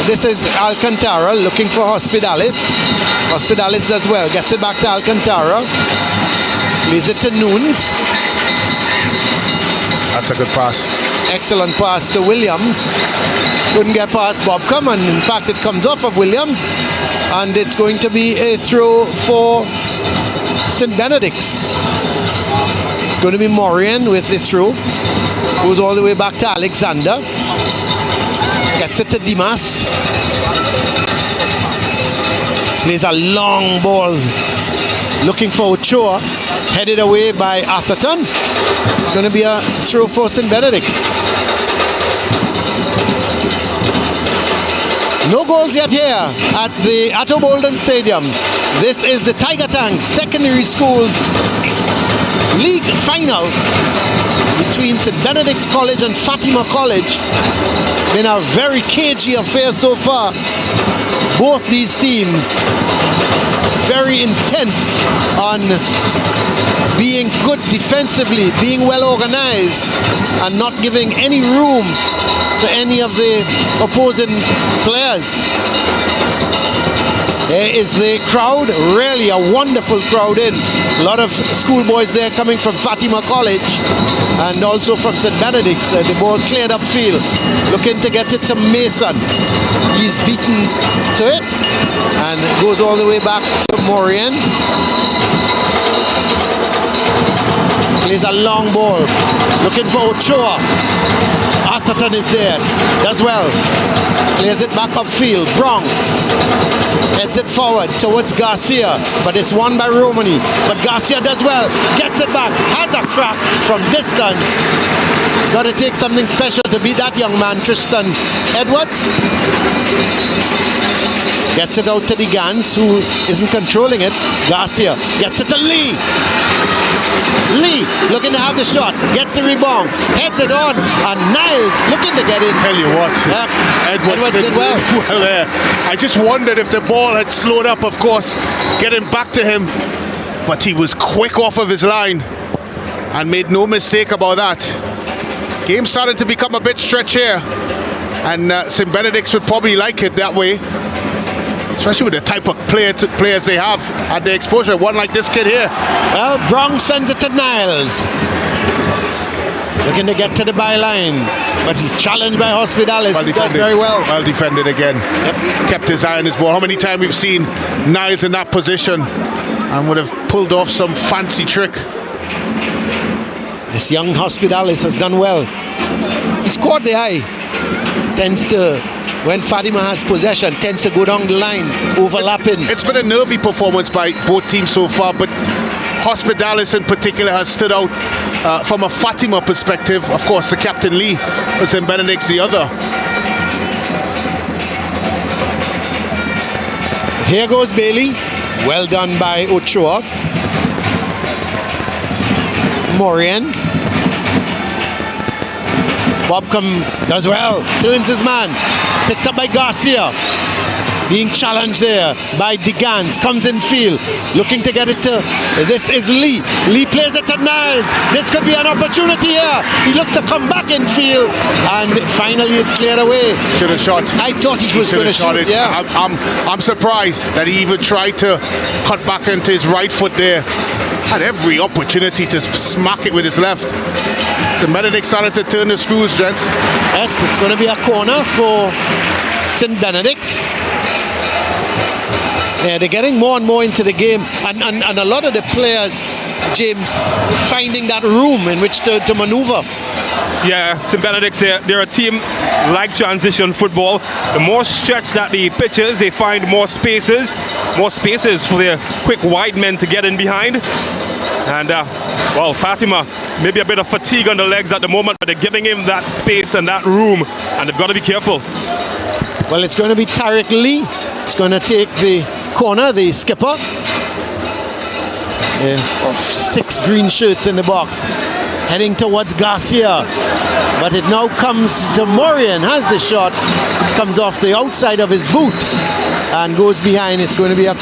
This is Alcantara looking for Hospitalis. Hospitalis does well. Gets it back to Alcantara. Plays it to Nunes. That's a good pass. Excellent pass to Williams. Couldn't get past Bobcom, and in fact it comes off of Williams. And it's going to be a throw for St. Benedict's. It's going to be Morian with the throw. Goes all the way back to Alexander. Gets it to Dimas. Plays a long ball. Looking for Ochoa. Headed away by Atherton. It's going to be a throw for St. Benedict's. No goals yet here at the Atto Bolden Stadium. This is the Tiger Tank Secondary Schools League Final between St. Benedict's College and Fatima College. Been a very cagey affair so far. Both these teams very intent on being good defensively, being well organized, and not giving any room to any of the opposing players. There is the crowd, really a wonderful crowd in. A lot of schoolboys there coming from Fatima College and also from St. Benedict's. The ball cleared up field, looking to get it to Mason. He's beaten to it and goes all the way back to Morian. Plays a long ball, looking for Ochoa. Atherton is there, does well. Plays it back upfield. Brong heads it forward towards Garcia, but it's won by Romani. But Garcia does well, gets it back, has a crack from distance. Got to take something special to beat that young man, Tristan Edwards. Gets it out to the Gans, who isn't controlling it. Garcia gets it to Lee. Lee looking to have the shot, gets the rebound, heads it on, and Niles looking to get in. Tell you what, Edwards did well there. I just wondered if the ball had slowed up, of course, getting back to him, but he was quick off of his line and made no mistake about that. Game started to become a bit stretched here, and St. Benedict's would probably like it that way, especially with the type of players they have at their exposure. One like this kid here. Well, Brong sends it to Niles. Looking to get to the byline, but he's challenged by Hospitalis. He does very well. Well defended again. Yep. Kept his eye on his ball. How many times we've seen Niles in that position and would have pulled off some fancy trick. This young Hospitalis has done well. He's caught the eye. Tends to, when Fatima has possession, tends to go down the line, overlapping. It's been a nervy performance by both teams so far, but Hospitalis in particular has stood out from a Fatima perspective. Of course, the captain Lee, but St. Benedict's the other. Here goes Bailey. Well done by Ochoa. Morian. Bobcom does well. Turns his man. Picked up by Garcia. Being challenged there by DeGans. Comes in field. Looking to get it to... This is Lee. Lee plays it to Niles. This could be an opportunity here. He looks to come back in field. And finally it's cleared away. Should have shot. I thought he was going to shoot it. Yeah. I'm surprised that he even tried to cut back into his right foot there. Had every opportunity to smack it with his left. So Benedict started to turn the screws, gents. Yes, it's going to be a corner for St. Benedict's. Yeah, they're getting more and more into the game, and a lot of the players, James, finding that room in which to maneuver. Yeah, St. Benedict's, they're a team like transition football. The more stretched that the pitch is, they find more spaces for their quick wide men to get in behind. And, well, Fatima, maybe a bit of fatigue on the legs at the moment, but they're giving him that space and that room, and they've got to be careful. Well, it's going to be Tariq Lee. It's going to take the corner, the skipper. Of 6 green shirts in the box. Heading towards Garcia. But it now comes to Morian. Has the shot. It comes off the outside of his boot. And goes behind. It's going to be a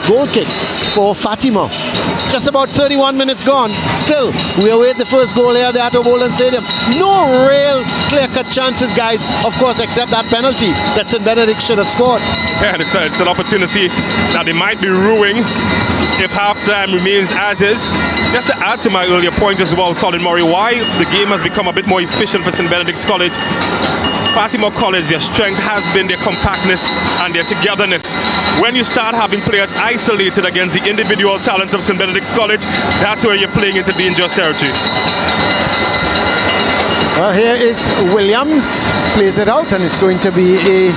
goal kick for Fatima. Just about 31 minutes gone. Still, we await the first goal here at Bolden Stadium. No real clear-cut chances, guys. Of course, except that penalty that St. Benedict should have scored. Yeah, it's an opportunity that they might be ruining if halftime remains as is. Just to add to my earlier point as well, Colin Murray, why the game has become a bit more efficient for St. Benedict's College. Fatima College, their strength has been their compactness and their togetherness. When you start having players isolated against the individual talent of St. Benedict's College, that's where you're playing into dangerous territory. Here is Williams, plays it out, and it's going to be a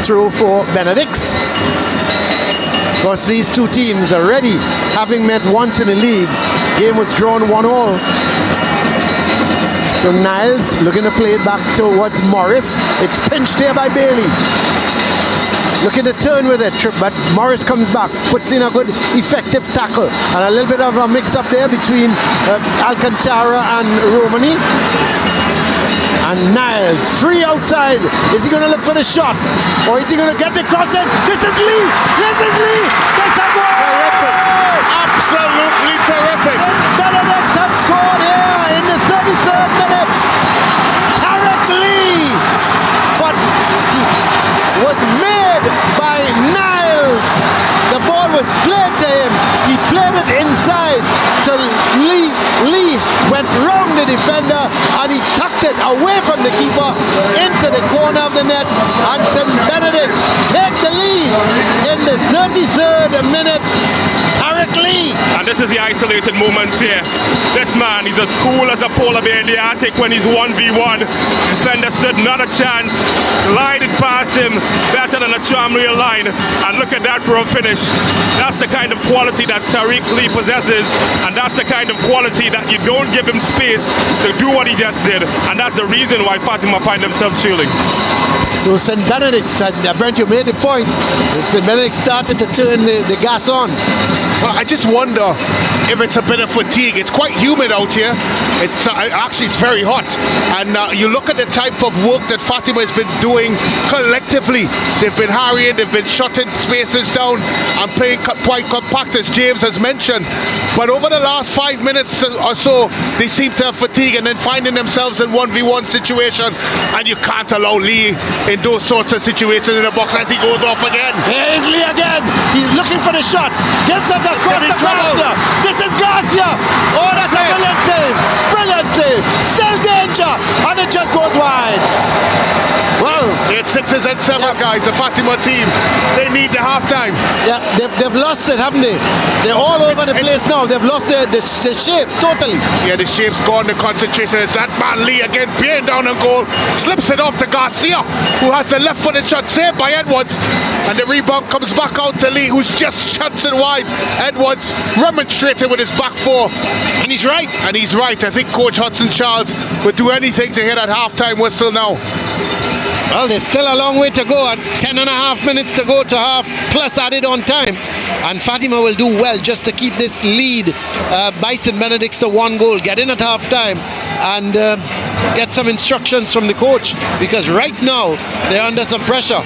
throw for Benedict's. Of course, these two teams already having met once in the league. Game was drawn 1-1. So Niles looking to play it back towards Morris. It's pinched here by Bailey. Looking to turn with it, but Morris comes back, puts in a good effective tackle. And a little bit of a mix-up there between Alcantara and Romani. And Niles, free outside. Is he going to look for the shot? Or is he going to get the cross in? This is Lee! This is Lee! That's a goal! Terrific! Absolutely terrific! Benedicts have scored here in the 33rd minute. Tariq Lee! But he was made by Niles. The ball was played to him. He played it inside to Lee. Lee went round the defender and he tucked it away from the keeper into the corner of the net. And St. Benedict's take the lead in the 33rd minute. Tariq Lee. And this is the isolated moments here. This man, he's as cool as a polar bear in the Arctic when he's 1v1. Defender stood not a chance. Glided past him better than a tram rail line. And look at that for a finish. That's the kind of quality that Tariq Lee possesses. And that's the kind of quality that you don't give him space to do what he just did. And that's the reason why Fatima find themselves shielding. So St. Benedict's, Brent, you made the point. St. Benedict started to turn the gas on. Well, I just wonder if it's a bit of fatigue. It's quite humid out here. It's actually it's very hot. And you look at the type of work that Fatima has been doing collectively. They've been harrying, they've been shutting spaces down and playing quite compact, as James has mentioned. But over the last 5 minutes or so, they seem to have fatigue and then finding themselves in 1v1 situation. And you can't allow Lee in those sorts of situations in the box as he goes off again. Here's Lee again. He's looking for the shot. Gives it across to Garcia. This is Garcia. Oh, that's a brilliant save. Brilliant save. Still danger, and it just goes wide. Well, it's 6s and 7, guys. The Fatima team, they need the halftime. Yeah, they've lost it, haven't they? They're all over the place now. They've lost the shape totally. Yeah, the shape's gone, the concentration. It's that man Lee again, being down on goal, slips it off to Garcia, who has the left-footed shot saved by Edwards, and the rebound comes back out to Lee, who's just shuts it wide. Edwards remonstrated with his back four, and he's right. And he's right. I think Coach Hudson Charles would do anything to hear that halftime whistle now. Well, there's still a long way to go. 10.5 minutes to go to half, plus added on time. And Fatima will do well just to keep this lead by St. Benedict's to 1 goal. Get in at half time and get some instructions from the coach, because right now they're under some pressure.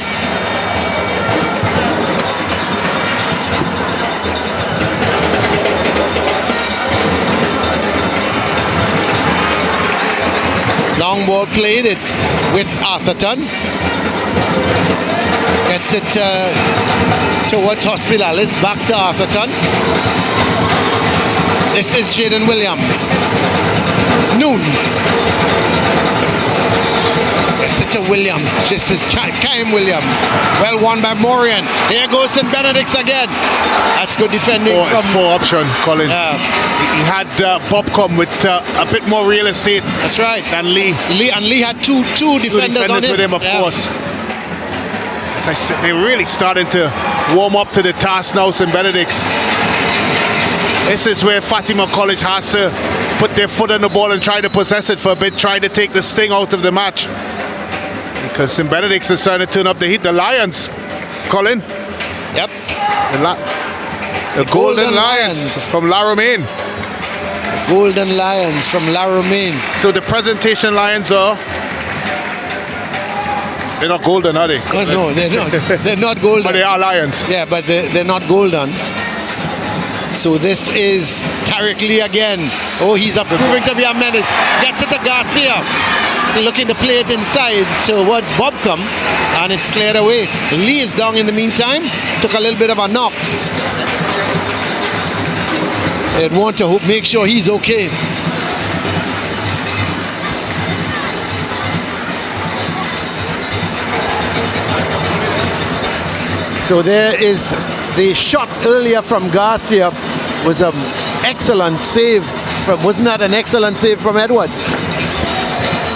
Long ball played, it's with Atherton. Gets it towards Hospitalis, back to Atherton. This is Jaden Williams. Nunes. Gets it to Williams, this is Kaim Williams. Well won by Morian. Here goes St. Benedict's again. That's good defending. Poor option, Colin. He had Bob come with a bit more real estate. That's right. Than Lee. Lee had two defenders on him. With him, of course. As I said, they're really starting to warm up to the task now, St. Benedict's. This is where Fatima College has to put their foot on the ball and try to possess it for a bit, try to take the sting out of the match. Because St. Benedict's is starting to turn up the heat. The Lions, Colin. Yep. The Golden Lions from La Romaine. Golden Lions from La Romaine. So the presentation Lions are... They're not golden, are they? No, they're not. They're not golden. But they are Lions. Yeah, but they're not golden. So this is Tariq Lee again. Oh, he's up, proving to be a menace. Gets it to Garcia. Looking to play it inside towards Bobcom, and it's cleared away. Lee is down in the meantime. Took a little bit of a knock. They'd want to make sure he's okay. So there is the shot earlier from Garcia. Was an excellent save. Wasn't that an excellent save from Edwards?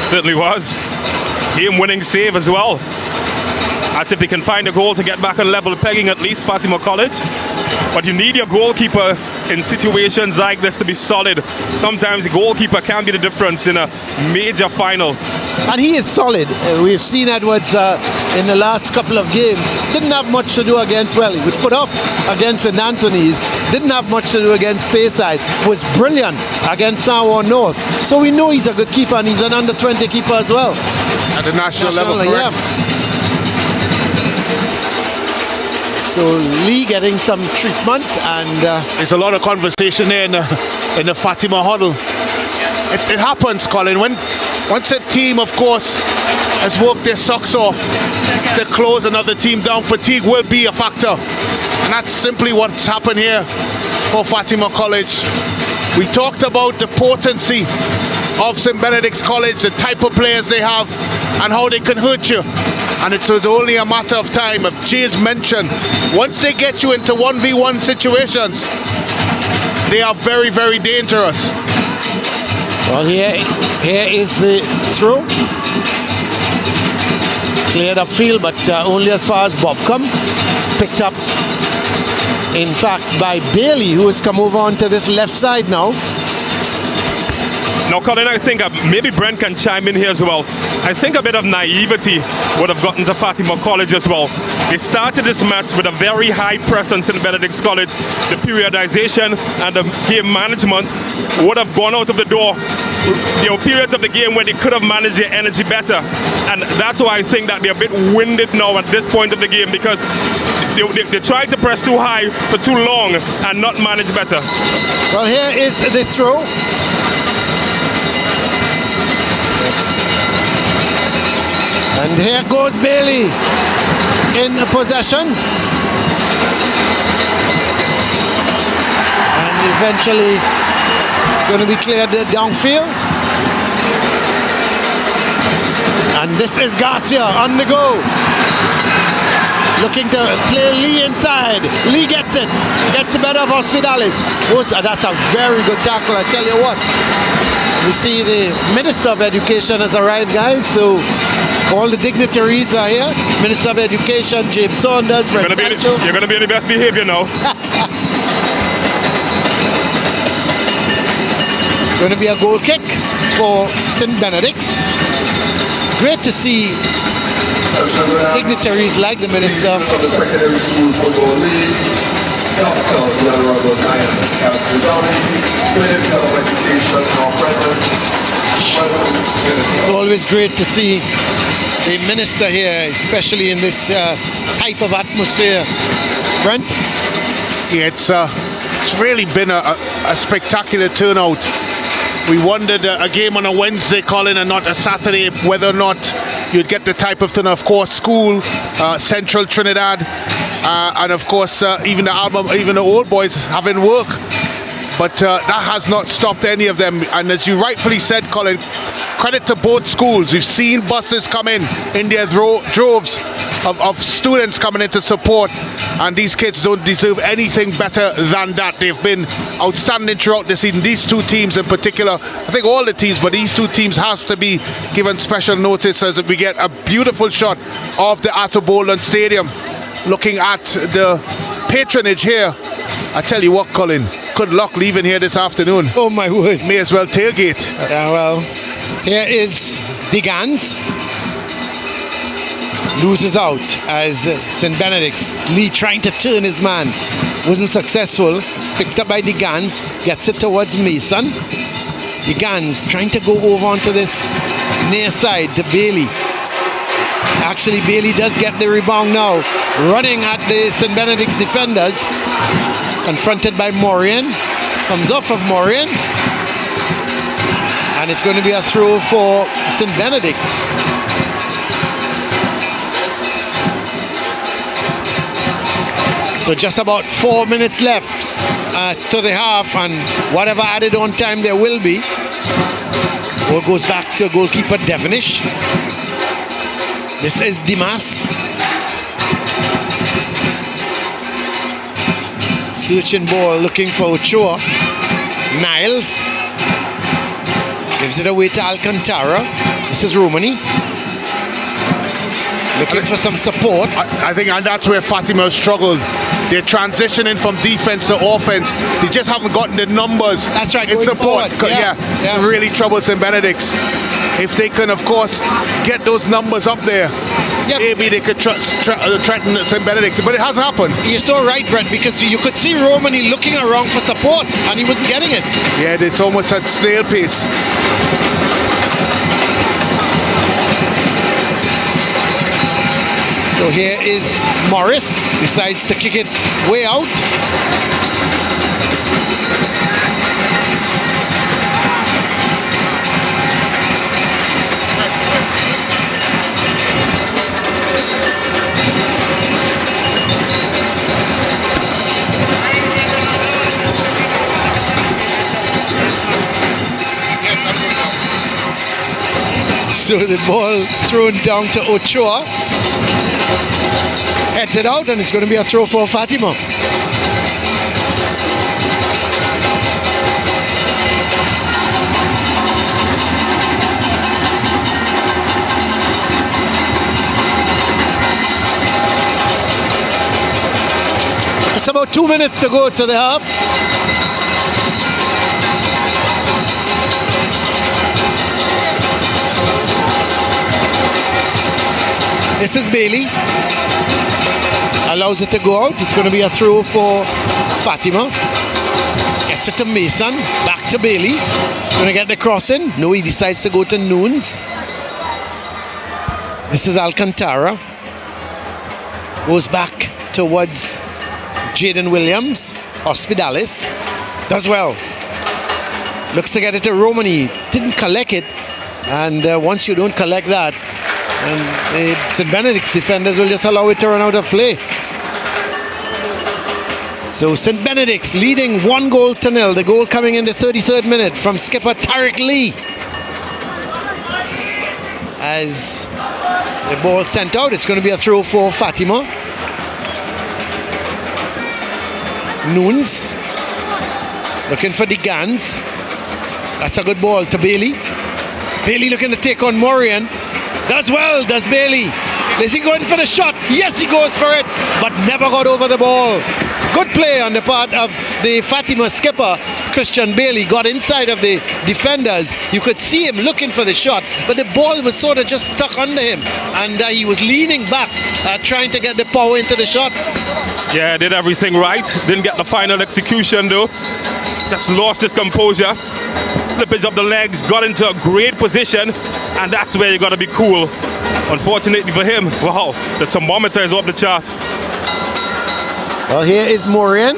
Certainly was. Game-winning save as well. As if they can find a goal to get back on level pegging, at least Fatima College. But you need your goalkeeper in situations like this to be solid. Sometimes the goalkeeper can be the difference in a major final. And he is solid. We've seen Edwards in the last couple of games. Didn't have much to do against, well, he was put off against St. Anthony's. Didn't have much to do against Speyside. Was brilliant against Sanborn North. So we know he's a good keeper, and he's an under-20 keeper as well. At the national level, yeah. So Lee getting some treatment, and there's a lot of conversation there in the Fatima huddle. It happens, Colin. Once a team, of course, has worked their socks off to close another team down, fatigue will be a factor. And that's simply what's happened here for Fatima College. We talked about the potency of St. Benedict's College, the type of players they have, and how they can hurt you. And it's only a matter of time. As James mentioned, once they get you into 1v1 situations, they are very, very dangerous. Well, here is the throw. Cleared upfield, but only as far as Bobcom. Picked up, in fact, by Bailey, who has come over onto this left side now. Now, Colin, I think maybe Brent can chime in here as well. I think a bit of naivety would have gotten to Fatima College as well. They started this match with a very high presence in Benedict's College. The periodization and the game management would have gone out of the door. There were periods of the game where they could have managed their energy better. And that's why I think that they're a bit winded now at this point of the game, because they tried to press too high for too long and not manage better. Well, here is the throw. And here goes Bailey in possession. And eventually it's going to be cleared downfield. And this is Garcia on the go. Looking to play Lee inside. Lee gets it. Gets the better of Hospitalis. That's a very good tackle, I tell you what. We see the Minister of Education has arrived, guys. So all the dignitaries are here. Minister of Education, James Saunders, You're going to be on the best behavior now. It's going to be a goal kick for St. Benedict's. It's great to see dignitaries like the Minister of the Secondary School Football League, Dr. the Honorable Diane Minister of Education, now present. It's always great to see the Minister here, especially in this type of atmosphere. Brent? Yeah, it's really been a spectacular turnout. We wondered a game on a Wednesday, Colin, and not a Saturday, whether or not you'd get the type of turnout. Of course, school, Central Trinidad, and of course, even the old boys having work. But that has not stopped any of them. And as you rightfully said, Colin, credit to both schools. We've seen buses come in their droves of students coming in to support, and these kids don't deserve anything better than that. They've been outstanding throughout the season. These two teams in particular, I think all the teams, but these two teams have to be given special notice as we get a beautiful shot of the Atto Boldon Stadium. Looking at the patronage here, I tell you what, Colin, good luck leaving here this afternoon. Oh my word. May as well tailgate. Yeah, well, here is Digans. Loses out as St. Benedict's. Lee trying to turn his man. Wasn't successful. Picked up by Digans. Gets it towards Mason. Digans trying to go over onto this near side to Bailey. Actually, Bailey does get the rebound now. Running at the St. Benedict's defenders. Confronted by Morian. Comes off of Morian. And it's going to be a throw for St. Benedict's. So just about 4 minutes left to the half, and whatever added on time there will be. Ball goes back to goalkeeper Devonish. This is Dimas. Searching ball, looking for Ochoa. Niles. Gives it away to Alcantara. This is Romani. Looking for some support. I think, and that's where Fatima struggled. They're transitioning from defense to offense. They just haven't gotten the numbers. That's right. It's support. Yeah. Really troubles St. Benedict's. If they can, of course, get those numbers up there, maybe they could threaten St. Benedict's. But it hasn't happened. You're still right, Brent, because you could see Romani looking around for support, and he wasn't getting it. Yeah, it's almost at snail pace. So here is Morris, decides to kick it way out. So the ball thrown down to Ochoa. Heads it out, and it's going to be a throw for Fatima. Just about 2 minutes to go to the half. This is Bailey. Allows it to go out. It's going to be a throw for Fatima. Gets it to Mason. Back to Bailey. Going to get the cross in. No, he decides to go to Nunes. This is Alcantara. Goes back towards Jaden Williams. Hospitalis. Does well. Looks to get it to Romani. Didn't collect it. And once you don't collect that, and the St. Benedict's defenders will just allow it to run out of play. So St. Benedict's leading 1-0. The goal coming in the 33rd minute from skipper Tariq Lee. as the ball sent out. It's going to be a throw for Fatima. Nunes looking for the Gans. That's a good ball to Bailey. Bailey looking to take on Morian. Does well, does Bailey. Is he going for the shot? Yes, he goes for it, but never got over the ball. Good play on the part of the Fatima skipper, Christian Bailey. Got inside of the defenders. You could see him looking for the shot, but the ball was sort of just stuck under him, and he was leaning back, trying to get the power into the shot. Yeah, did everything right. Didn't get the final execution though. Just lost his composure. Slippage of the legs, got into a great position, and that's where you got to be cool. Unfortunately for him, wow, the thermometer is off the chart. Well, here is Morian.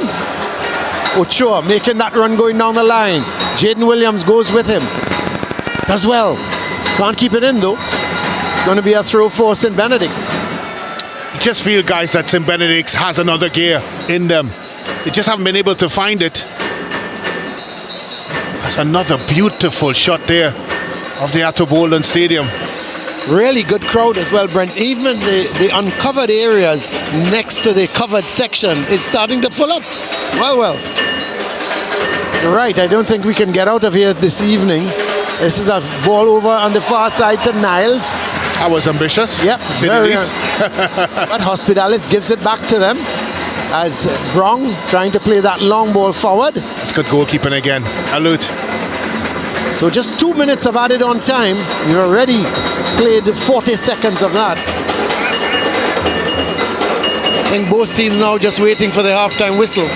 Ochoa making that run going down the line. Jaden Williams goes with him. Does well. Can't keep it in though. It's going to be a throw for St. Benedict's. You just feel, guys, that St. Benedict's has another gear in them. They just haven't been able to find it. That's another beautiful shot there of the Atto Boldon Stadium. Really good crowd as well, Brent. Even the uncovered areas next to the covered section is starting to fill up. Well. You're right, I don't think we can get out of here this evening. This is a ball over on the far side to Niles. That was ambitious. Yep, very but Hospitalis gives it back to them as Brong trying to play that long ball forward. It's good goalkeeping again. Alert. So just 2 minutes of added on time. You've already played 40 seconds of that. I think both teams now just waiting for the halftime whistle.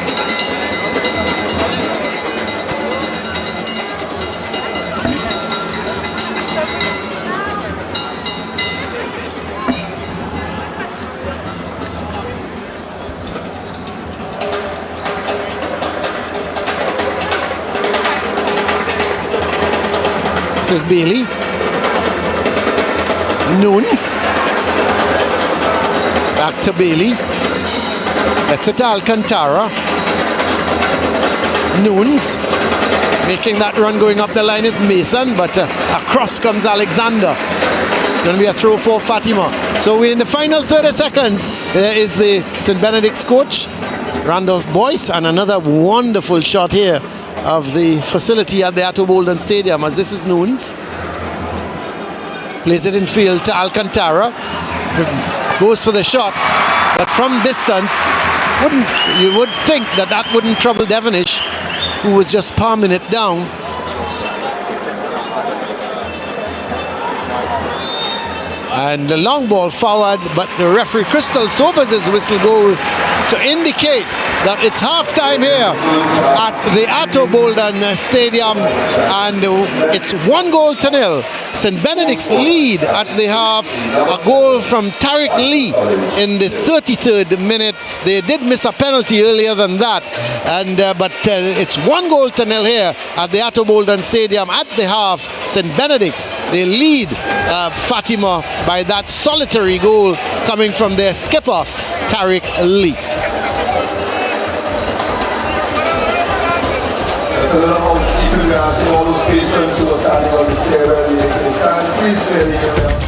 This is Bailey. Nunes. Back to Bailey. That's it to Alcantara. Nunes. Making that run going up the line is Mason, but across comes Alexander. It's going to be a throw for Fatima. So we're in the final 30 seconds. There is the St. Benedict's coach, Randolph Boyce, and another wonderful shot here of the facility at the Atto Boldon Stadium, as this is Nunes. Plays it in field to Alcantara. Goes for the shot, but from distance, you would think that wouldn't trouble Devonish, who was just palming it down. And the long ball forward, but the referee Crystal sobers his whistle goal to indicate that it's half-time here at the Atto Boldon Stadium, and it's 1-0. St. Benedict's lead at the half, a goal from Tariq Lee in the 33rd minute. They did miss a penalty earlier than that, but it's 1-0 here at the Atto Boldon Stadium at the half. St. Benedict's, they lead Fatima by that solitary goal coming from their skipper, Tariq Lee. It's a little housekeeping. We are seeing all those patrons who are standing on the stairwell. You can stand, please, clear the area.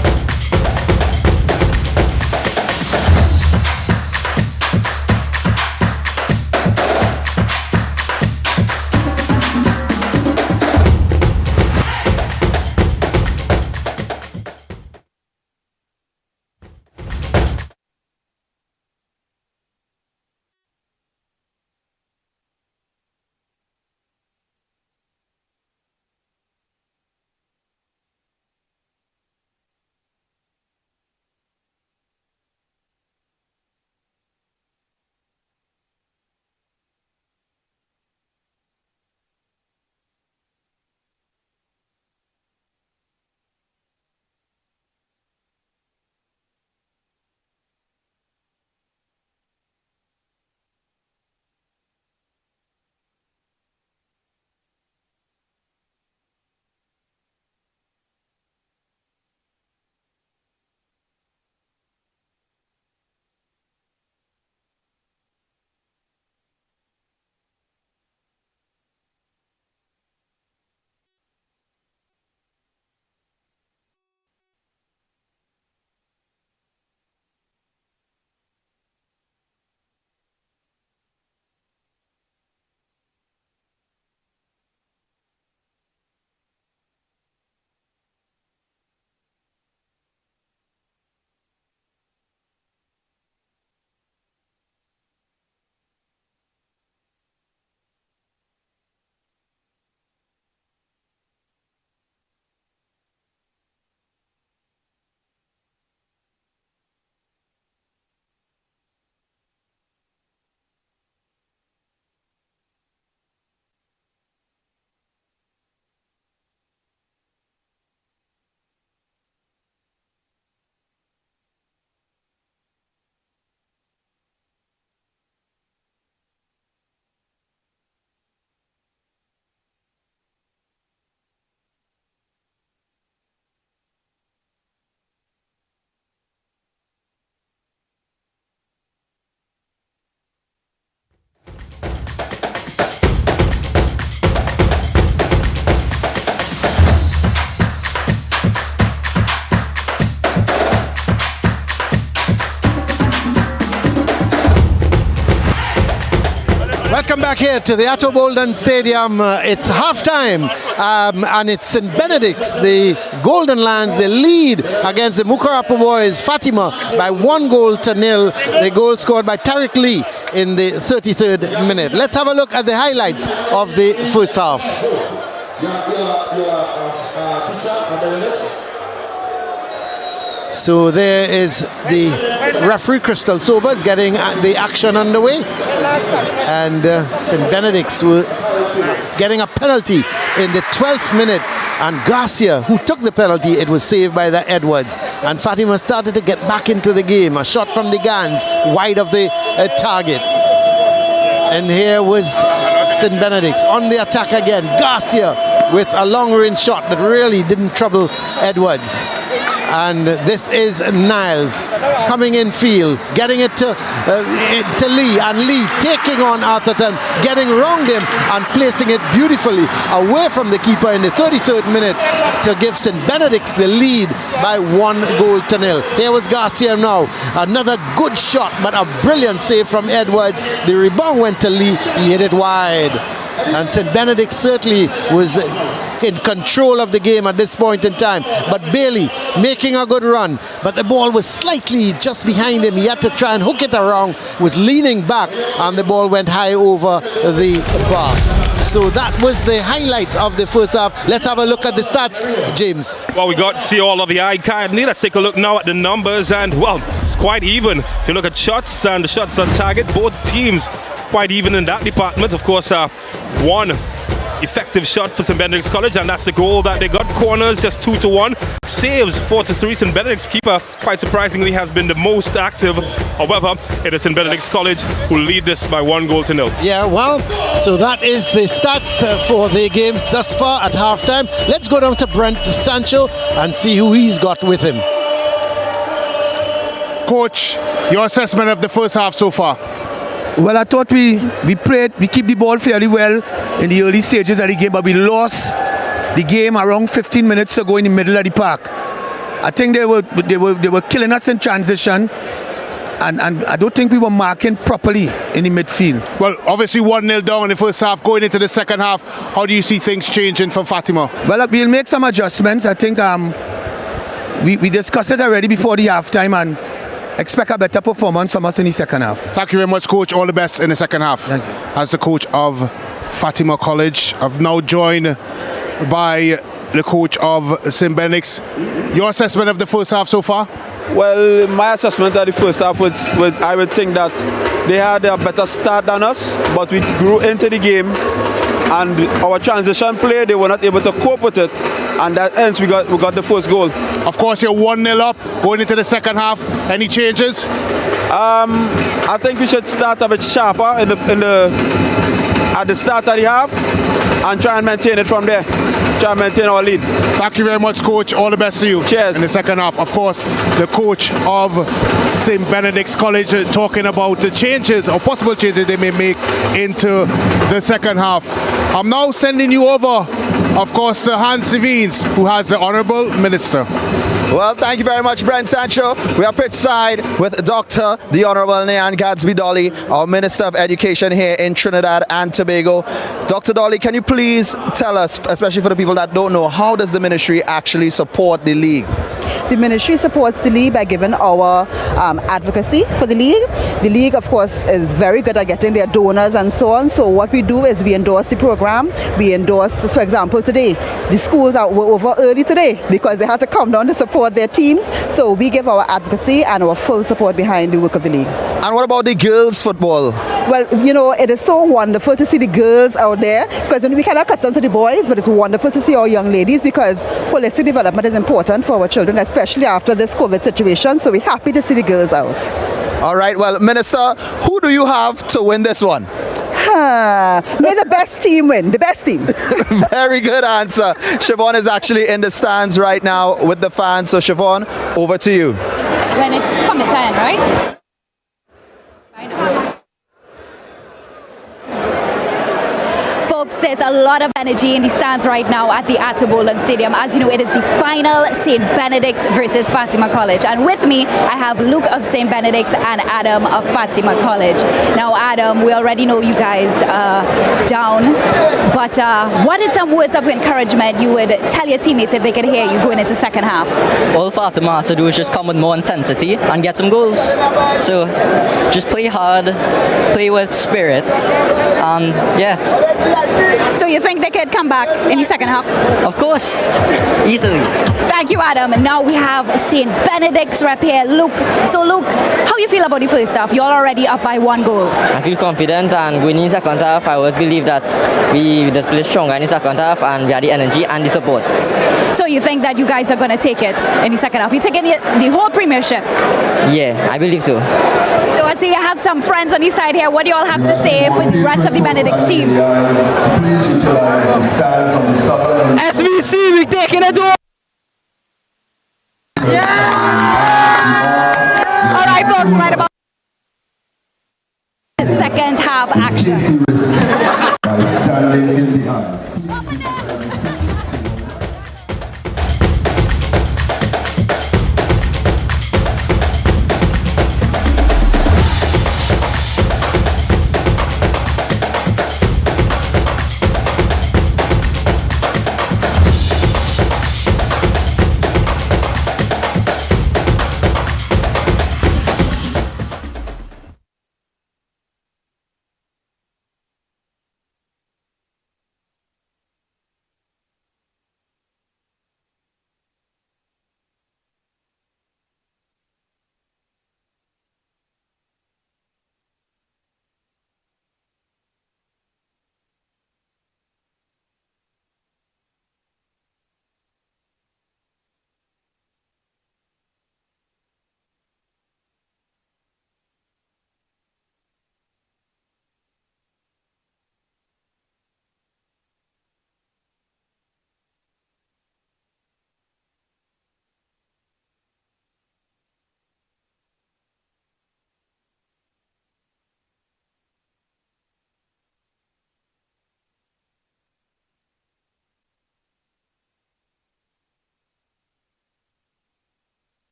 Welcome back here to the Atto Boldon Stadium. It's halftime, and it's St. Benedict's, the Golden Lands, the lead against the Mukarapa boys, Fatima, by 1-0. The goal scored by Tariq Lee in the 33rd minute. Let's have a look at the highlights of the first half. So there is the referee, Crystal Sobers, getting the action underway. And St. Benedict's were getting a penalty in the 12th minute. And Garcia, who took the penalty, it was saved by the Edwards. And Fatima started to get back into the game. A shot from the Gans, wide of the target. And here was St. Benedict's on the attack again. Garcia with a long-range shot that really didn't trouble Edwards. And this is Niles coming in field, getting it to Lee, and Lee taking on Atherton, getting around him and placing it beautifully away from the keeper in the 33rd minute to give St. Benedict's the lead by 1-0. Here was Garcia now, another good shot, but a brilliant save from Edwards. The rebound went to Lee, he hit it wide. And St. Benedict certainly was in control of the game at this point in time. But Bailey making a good run, but the ball was slightly just behind him. He had to try and hook it around, was leaning back, and the ball went high over the bar. So that was the highlights of the first half. Let's have a look at the stats, James. Well, we got to see all of the eye kindly. Let's take a look now at the numbers, and well, it's quite even. If you look at shots and the shots on target, both teams quite even in that department. Of course, one effective shot for St. Benedict's College, and that's the goal that they got. Corners just 2-1, saves 4-3. St. Benedict's keeper, quite surprisingly, has been the most active. However, it is St. Benedict's College who lead this by 1-0. Yeah, well, so that is the stats for the games thus far at halftime. Let's go down to Brent Sancho and see who he's got with him. Coach, your assessment of the first half so far? Well, I thought we keep the ball fairly well in the early stages of the game, but we lost the game around 15 minutes ago in the middle of the park. I think they were killing us in transition, and I don't think we were marking properly in the midfield. Well, obviously 1-0 down in the first half. Going into the second half, how do you see things changing for Fatima? Well, we'll make some adjustments. I think we discussed it already before the halftime, and expect a better performance from us in the second half. Thank you very much, Coach. All the best in the second half. Thank you. As the coach of Fatima College, I've now joined by the coach of St. Benedict's. Your assessment of the first half so far? Well, my assessment of the first half was I would think that they had a better start than us, but we grew into the game, and our transition play, they were not able to cope with it, and that ends we got the first goal. Of course, you're 1-0 up going into the second half. Any changes? I think we should start a bit sharper at the start of the half and try and maintain it from there. Try and maintain our lead. Thank you very much, Coach. All the best to you. Cheers. In the second half. Of course, the coach of St. Benedict's College talking about the changes or possible changes they may make into the second half. I'm now sending you over, of course, Sir Hans Savines, who has the Honourable Minister. Well, thank you very much, Brent Sancho. We are pitch side with Dr. the Honourable Nyan Gadsby Dolly, our Minister of Education here in Trinidad and Tobago. Dr. Dolly, can you please tell us, especially for the people that don't know, how does the ministry actually support the league? The ministry supports the league by giving our advocacy for the league. The league, of course, is very good at getting their donors and so on. So what we do is we endorse the program. We endorse, for example, today, the schools were over early today because they had to come down to support their teams. So we give our advocacy and our full support behind the work of the league. And what about the girls' football? Well, you know, it is so wonderful to see the girls out there because we kind of accustomed to the boys, but it's wonderful to see our young ladies because holistic development is important for our children, especially after this COVID situation. So we're happy to see the girls out. All right, well, Minister, who do you have to win this one? May the best team win, the best team. Very good answer. Siobhan is actually in the stands right now with the fans. So Siobhan, over to you. When it comes to time, right? There's a lot of energy in the stands right now at the Atabolan Stadium. As you know, it is the final St. Benedict's versus Fatima College. And with me, I have Luke of St. Benedict's and Adam of Fatima College. Now, Adam, we already know you guys down, but what is some words of encouragement you would tell your teammates if they could hear you going into second half? All Fatima has to do is just come with more intensity and get some goals. So just play hard, play with spirit, and yeah. So you think they could come back in the second half? Of course, easily. Thank you, Adam. And now we have St. Benedict's rep here, Luke. So Luke, how you feel about the first half? You're already up by 1 goal. I feel confident, and going in the second half, I always believe that we just play stronger in the second half, and we have the energy and the support. So you think that you guys are going to take it in the second half? You're taking the whole premiership? Yeah, I believe so. So I see you have some friends on the side here. What do you all have to say for the rest of the Benedict's team? Please utilize the stands on the southern and SBC, we taking it all! All right, folks, right about second half action. by standing in the aisles.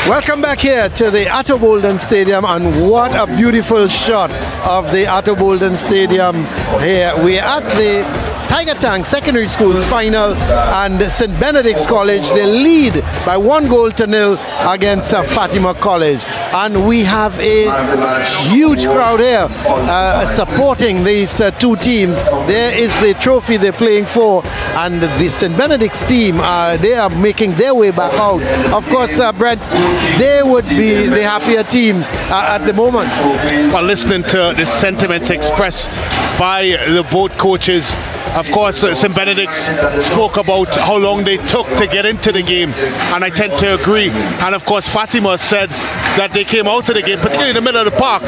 Welcome back here to the Atto Bolden Stadium, and what a beautiful shot of the Atto Bolden Stadium here. We're at the Tiger Tank Secondary School's final, and St. Benedict's College, they lead by 1-0 against Fatima College. And we have a huge crowd here supporting these two teams. There is the trophy they're playing for, and the St. Benedict's team, they are making their way back out. Of course, Brent, they would be the happier team at the moment. Well, listening to the sentiments expressed by the both coaches, of course, St. Benedict's spoke about how long they took to get into the game, and I tend to agree. And of course, Fatima said that they came out of the game, particularly in the middle of the park,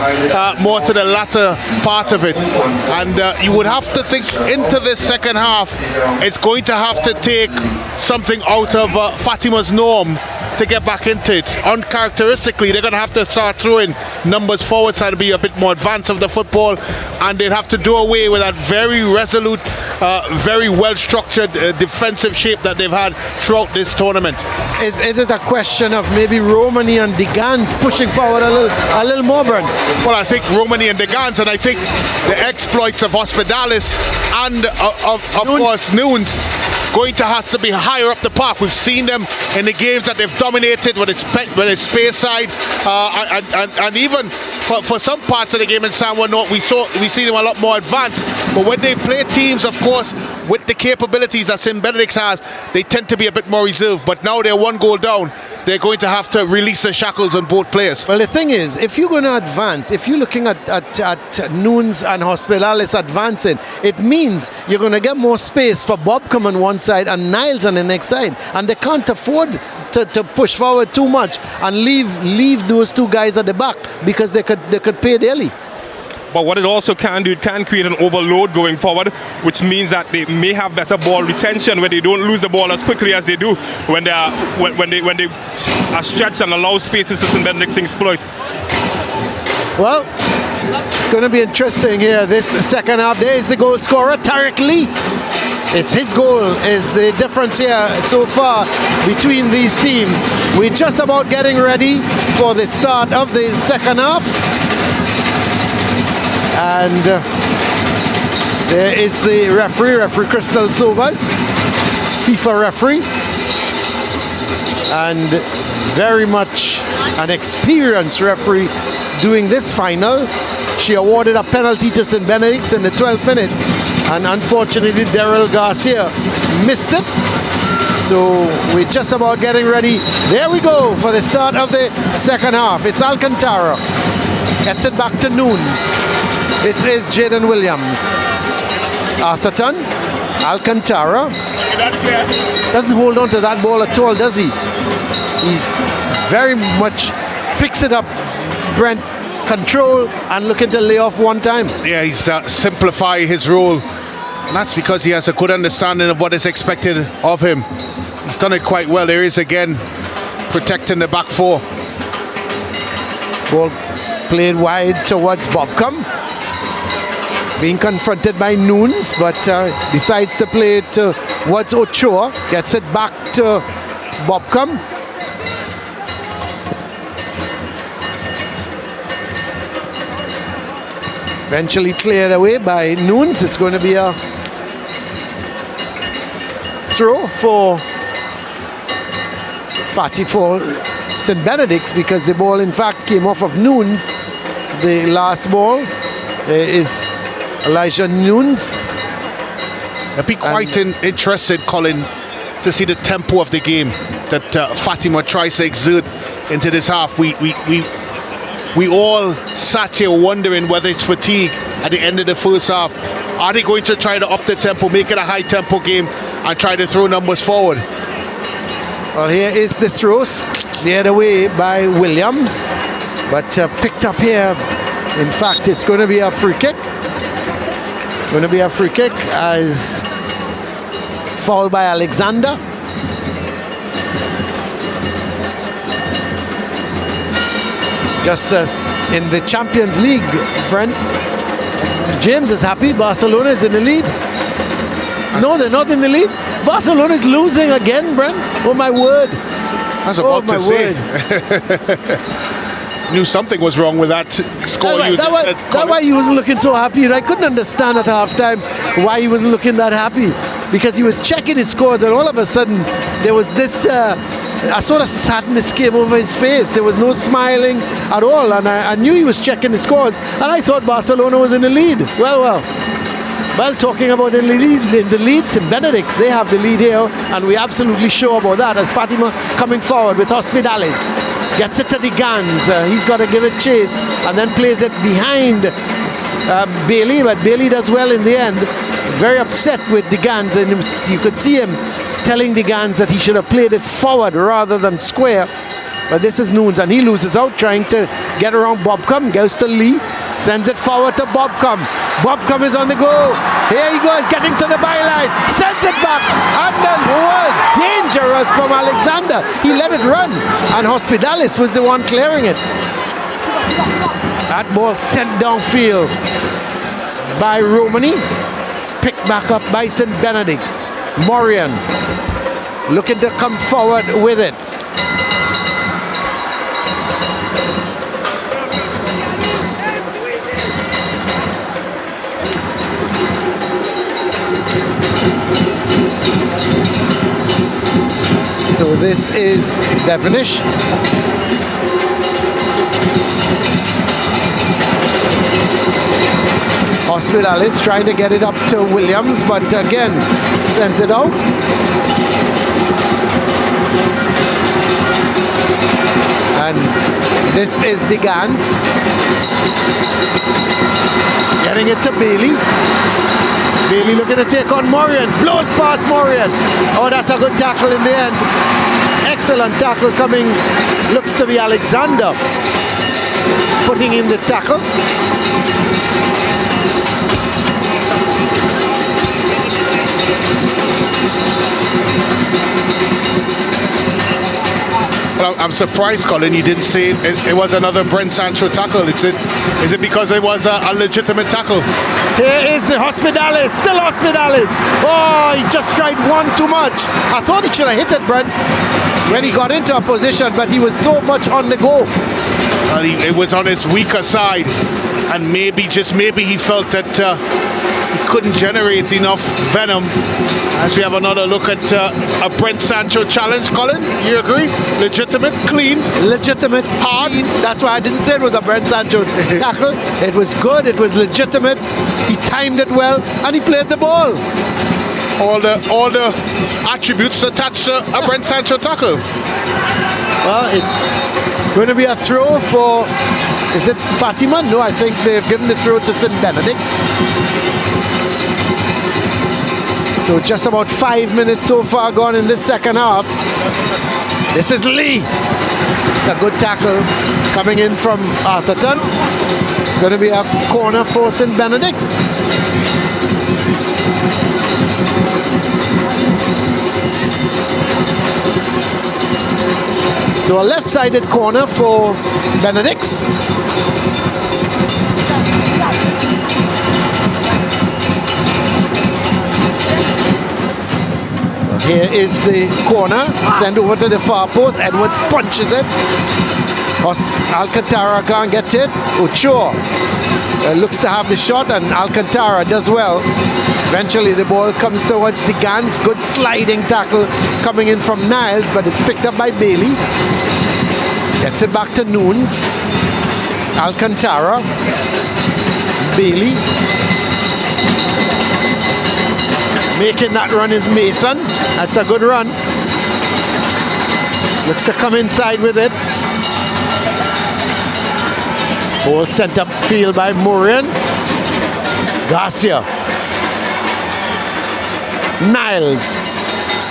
more to the latter part of it. And you would have to think into this second half, it's going to have to take something out of Fatima's norm to get back into it. Uncharacteristically, they're going to have to start throwing numbers forward side to be a bit more advanced of the football, and they'd have to do away with that very resolute, very well-structured defensive shape that they've had throughout this tournament. Is it a question of maybe Romani and Digans pushing forward a little more, Brent? Well, I think Romani and Digans, and I think the exploits of Hospitalis and of course Nunes going to have to be higher up the park. We've seen them in the games that they've dominated with its space side, and even for some parts of the game in San Juan North, we see them a lot more advanced. But when they play teams, of course, with the capabilities that St. Benedict's has, they tend to be a bit more reserved. But now they're 1 goal down, they're going to have to release the shackles on both players. Well, the thing is, if you're going to advance, if you're looking at Nunes and Hospitalis advancing, it means you're going to get more space for Bobcom on one side and Niles on the next side, and they can't afford to push forward too much and leave those two guys at the back, because they could pay dearly. But what it also can do, it can create an overload going forward, which means that they may have better ball retention, where they don't lose the ball as quickly as they do when they are stretched and allow spaces to St. Benedict's to exploit. Well, it's going to be interesting here this second half. There is the goal scorer, Tariq Lee. It's his goal is the difference here so far between these teams. We're just about getting ready for the start of the second half. And there is the referee Crystal Sovas, FIFA referee, and very much an experienced referee doing this final. She awarded a penalty to St. Benedict's in the 12th minute, and unfortunately Daryl Garcia missed it. So we're just about getting ready. There we go for the start of the second half. It's Alcantara, gets it back to Nunes. This is Jaden Williams. Atherton, Alcantara. Doesn't hold on to that ball at all, does he? He's very much picks it up, Brent, control, and looking to lay off one time. Yeah, he's simplifying his role. And that's because he has a good understanding of what is expected of him. He's done it quite well. There he is again, protecting the back four. Ball played wide towards Bobcom. Being confronted by Nunes, but decides to play it towards Ochoa. Gets it back to Bobcom. Eventually cleared away by Nunes. It's going to be a throw for St. Benedict's, because the ball in fact came off of Nunes. The last ball is Elijah Nunes. I'd be quite interested, Colin, to see the tempo of the game that Fatima tries to exert into this half. We all sat here wondering whether it's fatigue at the end of the first half. Are they going to try to up the tempo, make it a high tempo game, and try to throw numbers forward? Well, here is the throws, the other way by Williams, but picked up here. In fact, it's going to be a free kick. Going to be a free kick as fouled by Alexander. Just in the Champions League, Brent, James is happy. Barcelona is in the lead. No, they're not in the lead. Barcelona is losing again, Brent. Oh my word. I was Oh, about my to say. Knew something was wrong with that score. That's why he wasn't looking so happy. I couldn't understand at halftime why he wasn't looking that happy, because he was checking his scores, and all of a sudden there was this a sort of sadness came over his face. There was no smiling at all, and I knew he was checking the scores, and I thought Barcelona was in the lead. Well, talking about the lead, St. Benedict's, they have the lead here, and we're absolutely sure about that, as Fatima coming forward with Hospitales. Gets it to the Gans. He's got to give it chase, and then plays it behind Bailey, but Bailey does well in the end. Very upset with the Gans, and you could see him telling the Gans that he should have played it forward rather than square. But this is Nunes, and he loses out trying to get around Bobcom. Goes to Lee, sends it forward to Bobcom. Bobcom is on the go. Here he goes, getting to the byline, sends it back, and then was dangerous from Alexander. He let it run, and Hospitales was the one clearing it. That ball sent downfield by Romani, picked back up by St. Benedict's. Morian looking to come forward with it. So this is Devonish. Hospitales trying to get it up to Williams, but again sends it out. And this is the Gans. Getting it to Bailey. Bailey looking to take on Morian. Blows past Morian. Oh, that's a good tackle in the end. Excellent tackle coming. Looks to be Alexander putting in the tackle. Well, I'm surprised, Colin, you didn't say it was another Brent Sancho tackle. Is it because it was a legitimate tackle? Here is the Hospitales, still Hospitales. Oh, he just tried one too much. I thought he should have hit it, Brent, when he got into a position, but he was so much on the go. Well, it was on his weaker side, and maybe, just maybe, he felt that he couldn't generate enough venom. As we have another look at a Brent Sancho challenge, Colin, you agree? Legitimate, clean, legitimate, hard. Clean. That's why I didn't say it was a Brent Sancho tackle. It was good, it was legitimate. He timed it well, and he played the ball. All the attributes attached to a Brent Sancho tackle. Well, it's going to be a throw for, is it Fatima? No, I think they've given the throw to St. Benedict's. So just about 5 minutes so far gone in this second half. This is Lee. It's a good tackle coming in from Atherton. It's going to be a corner for St. Benedict's. So a left-sided corner for Benedict's. Here is the corner, sent over to the far post. Edwards punches it. Alcantara can't get it. Ochoa looks to have the shot, and Alcantara does well. Eventually the ball comes towards the Gans. Good sliding tackle coming in from Niles, but it's picked up by Bailey. Gets it back to Nunes. Alcantara. Bailey. Making that run is Mason. That's a good run. Looks to come inside with it. Ball sent upfield by Morian. Garcia. Niles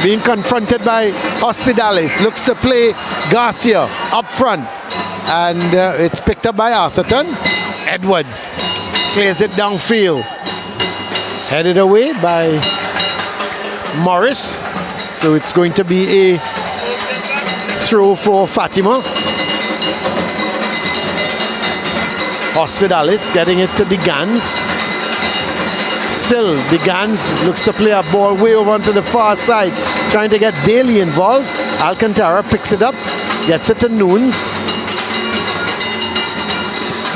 being confronted by Hospitales. Looks to play Garcia up front. And it's picked up by Atherton. Edwards clears it downfield. Headed away by Morris. So it's going to be a throw for Fatima. Hospitales getting it to the Gans. still, the Gans looks to play a ball way over onto the far side, trying to get Bailey involved. Alcantara picks it up, gets it to Nunes.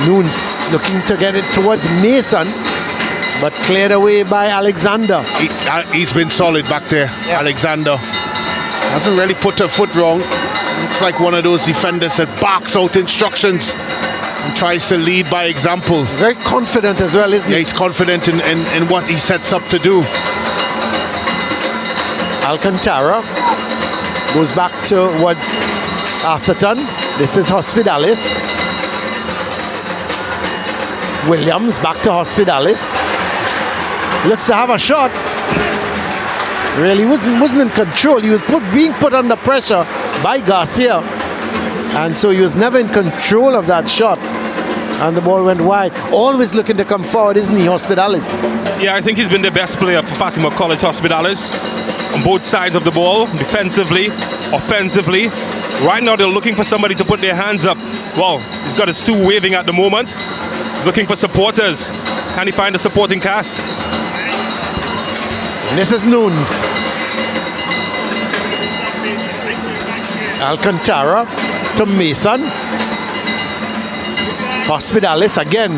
Nunes looking to get it towards Mason, but cleared away by Alexander. He's been solid back there, yeah. Alexander. Hasn't really put a foot wrong. Looks like one of those defenders that barks out instructions and tries to lead by example. Very confident as well, isn't he? Yeah, he's confident in what he sets up to do. Alcantara goes back towards Atherton. This is Hospitalis. Williams back to Hospitalis. Looks to have a shot. Really wasn't in control. He was being put under pressure by Garcia, and so he was never in control of that shot, and the ball went wide. Always looking to come forward, isn't he, Hospitalis? Yeah, I think he's been the best player for Fatima College, Hospitalis, on both sides of the ball, defensively, offensively. Right now they're looking for somebody to put their hands up. Well, he's got his two waving at the moment, looking for supporters. Can he find a supporting cast? This is Nunes. Alcantara to Mason. Hospitalis again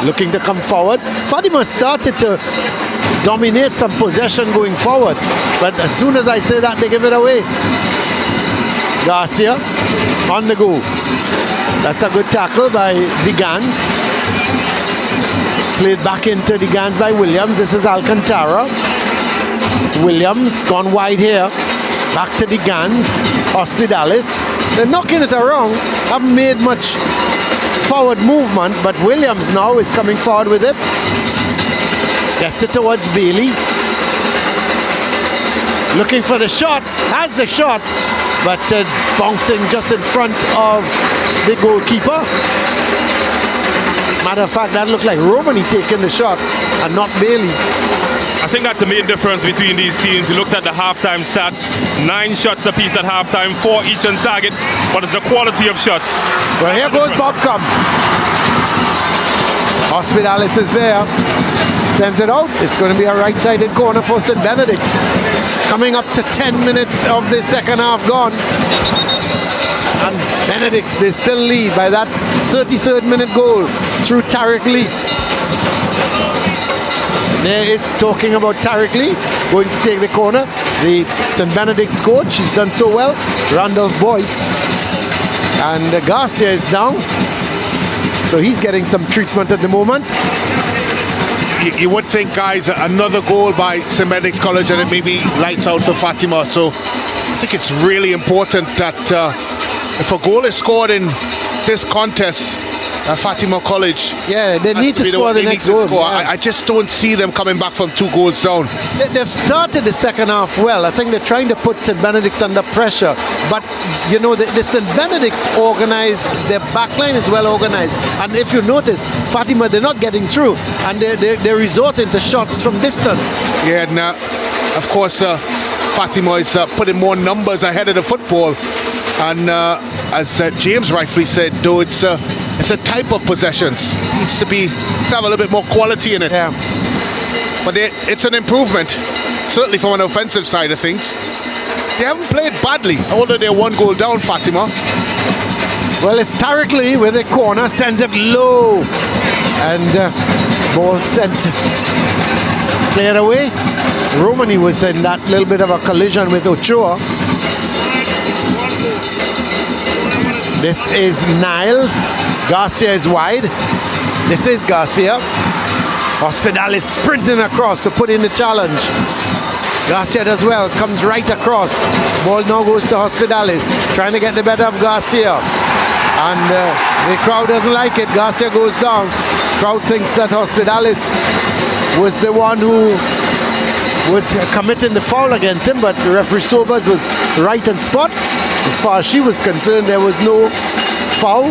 looking to come forward. Fatima started to dominate some possession going forward, but as soon as I say that, they give it away. Garcia on the go. That's a good tackle by the Gans. Played back into the Gans by Williams. This is Alcantara. Williams gone wide here. Back to the Gans. Hospitalis. They're knocking it around. Haven't made much forward movement, but Williams now is coming forward with it. Gets it towards Bailey. Looking for the shot. Has the shot, but bouncing just in front of the goalkeeper. Matter of fact, that looked like Romani taking the shot and not Bailey. I think that's the main difference between these teams. We looked at the halftime stats. 9 shots apiece at halftime, 4 each on target, but it's the quality of shots. Well, here goes Bobcom. Hospitalis is there. Sends it out. It's going to be a right-sided corner for St. Benedict. Coming up to 10 minutes of the second half gone. And Benedicts, they still lead by that 33rd minute goal through Tariq Lee. There is talking about Tariq Lee going to take the corner. The St. Benedict's coach, he's done so well. Randolph Boyce. And Garcia is down. So he's getting some treatment at the moment. You would think, guys, another goal by St. Benedict's College and it may be lights out for Fatima. So I think it's really important that if a goal is scored in this contest, Fatima College, yeah, they need to score the next goal. Yeah. I just don't see them coming back from 2 goals down. They've started the second half well. I think they're trying to put St. Benedict's under pressure. But, you know, the St. Benedict's organized, their backline is well organized. And if you notice, Fatima, they're not getting through. And they're resorting to shots from distance. Yeah, now, of course, Fatima is putting more numbers ahead of the football. And as James rightfully said, though, it's a type of possessions. It needs to have a little bit more quality in it. Yeah. But it's an improvement, certainly from an offensive side of things. They haven't played badly, although they're 1 goal down, Fatima. Well, it's Tariq Lee with a corner, sends it low. And ball sent, played away. Romani was in that little bit of a collision with Ochoa. This is Niles. Garcia is wide. This is Garcia. Hospitalis sprinting across to put in the challenge. Garcia does well, comes right across. Ball now goes to Hospitalis, trying to get the better of Garcia. And the crowd doesn't like it. Garcia goes down. Crowd thinks that Hospitalis was the one who was committing the foul against him, but referee Sobers was right on spot. As far as she was concerned, there was no foul.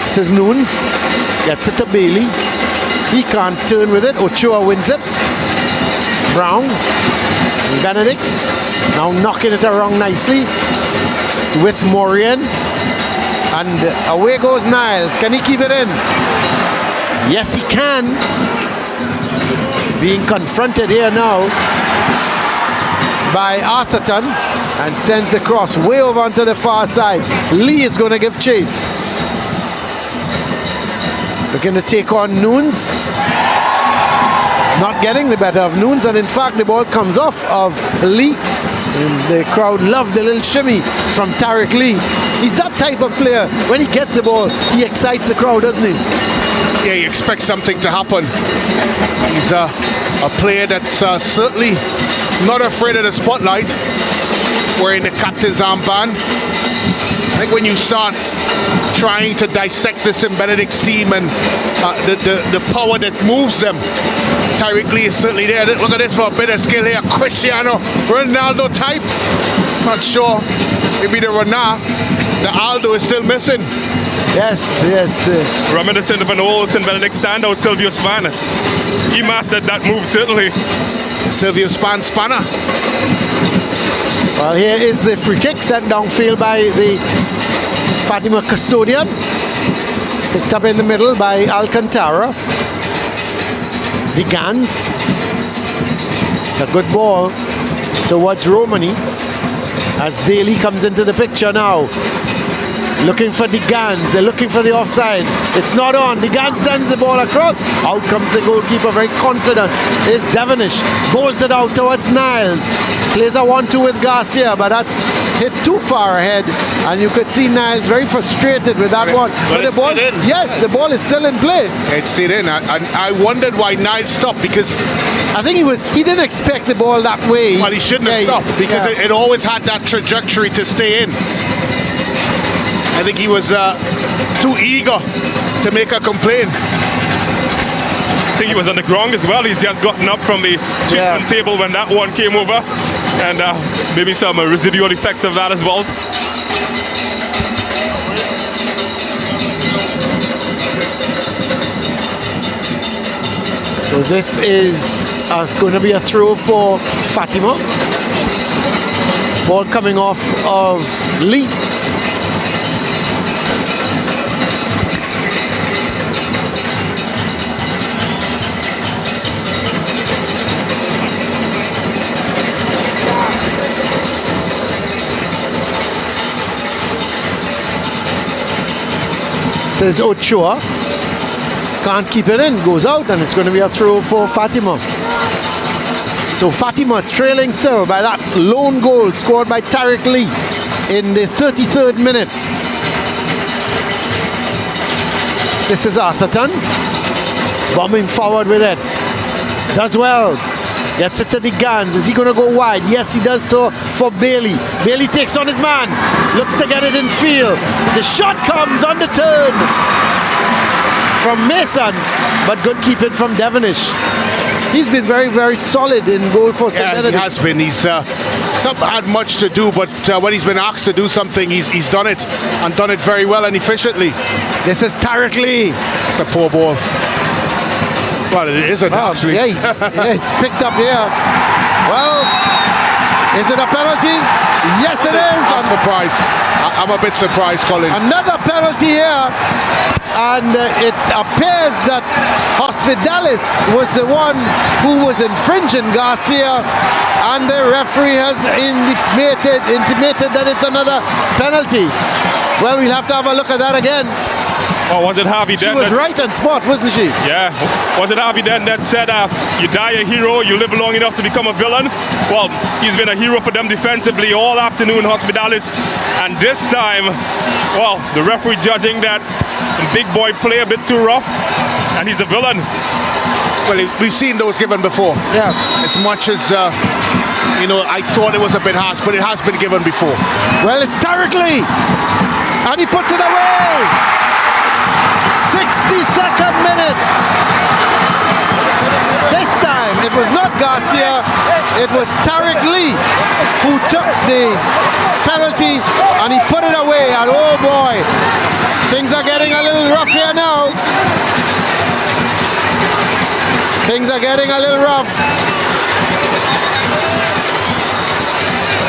This is Nunes. Gets it to Bailey. He can't turn with it. Ochoa wins it. Brown. Benedicts. Now knocking it around nicely. It's with Morian. And away goes Niles. Can he keep it in? Yes, he can. being confronted here now by Atherton and sends the cross way over onto the far side. Lee is going to give chase. Looking to take on Nunes. It's not getting the better of Nunes, and in fact the ball comes off of Lee. And the crowd loved the little shimmy from Tariq Lee. He's that type of player. When he gets the ball, he excites the crowd, doesn't he? Yeah, you expect something to happen. He's a player that's certainly not afraid of the spotlight, wearing the captain's armband. I think when you start trying to dissect this in Benedict's team and the power that moves them, Tariq Lee is certainly there. Look at this for a bit of skill here. Cristiano Ronaldo type. Not sure. Maybe the Ronaldo, the Aldo is still missing. Yes. Reminiscent of an old St. Benedict standout, Silvio Span. He mastered that move, certainly. Silvio Spanner. Well, here is the free kick sent downfield by the Fatima custodian. Picked up in the middle by Alcantara. The Gans. It's a good ball towards Romani as Bailey comes into the picture now. Looking for the Gans. They're looking for the offside. It's not on. The Gans sends the ball across. Out comes the goalkeeper, very confident. It's Devonish. Bowls it out towards Niles. Plays a 1-2 with Garcia, but that's hit too far ahead. And you could see Niles very frustrated with that one. But the ball, yes, the ball is still in play. It stayed in. I wondered why Niles stopped, because I think he didn't expect the ball that way. Well, he shouldn't have stopped, because it always had that trajectory to stay in. I think he was too eager to make a complaint. I think he was on the ground as well. He's just gotten up from the treatment table when that one came over. And maybe some residual effects of that as well. So this is going to be a throw for Fatima. Ball coming off of Lee. Says Ochoa. Can't keep it in. Goes out, and it's going to be a throw for Fatima. So Fatima trailing still by that lone goal scored by Tariq Lee in the 33rd minute. This is Atherton. Bombing forward with it. Does well. Gets it to the Gans. Is he going to go wide? Yes, he does for Bailey. Bailey takes on his man. Looks to get it in field. The shot comes on the turn from Mason, but good keeping from Devonish. He's been very, very solid in goal for St. Benedict. He has been. He's not had much to do, but when he's been asked to do something, he's done it, and done it very well and efficiently. This is Tariq Lee. It's a poor ball. Well, it isn't actually. Yeah, it's picked up here. Well, is it a penalty? Yes, it is. I'm surprised. I'm a bit surprised, Colin. Another penalty here. And it appears that Hospitalis was the one who was infringing Garcia, and the referee has intimated that it's another penalty. Well, we'll have to have a look at that again. Or was it Harvey Dent? She was right on spot, wasn't she? Yeah. Was it Harvey Dent that said, you die a hero, you live long enough to become a villain? Well, he's been a hero for them defensively all afternoon, Hospitalis. And this time, well, the referee judging that big boy play a bit too rough, and he's the villain. Well, we've seen those given before. Yeah. As much as, I thought it was a bit harsh, but it has been given before. Well, it's Tariq Lee, and he puts it away. 62nd minute. This time it was not Garcia, it was Tariq Lee who took the penalty and he put it away, and oh boy, things are getting a little rough here now. Things are getting a little rough.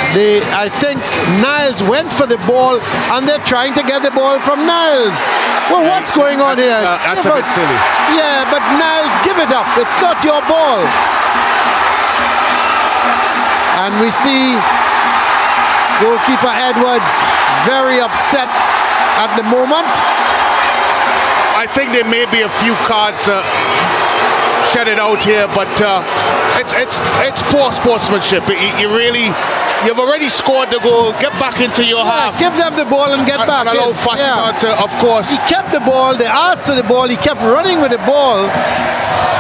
I think Niles went for the ball and they're trying to get the ball from Niles. Well, what's going on here? That's a bit silly. Yeah, but Niles, give it up. It's not your ball. And we see goalkeeper Edwards very upset at the moment. I think there may be a few cards shedded out here, but it's poor sportsmanship. You've already scored the goal. Get back into your half. Give them the ball and get back. And allow Fatima to, of course. He kept the ball. They asked for the ball. He kept running with the ball.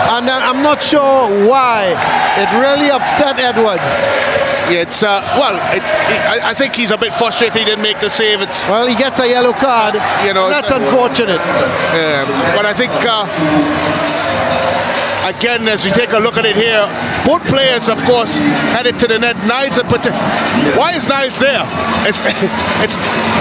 And I'm not sure why. It really upset Edwards. Yeah, it's I think he's a bit frustrated he didn't make the save. Well, he gets a yellow card. That's unfortunate. But I think again, as we take a look at it here, both players, of course, headed to the net. Niles, why is Niles there?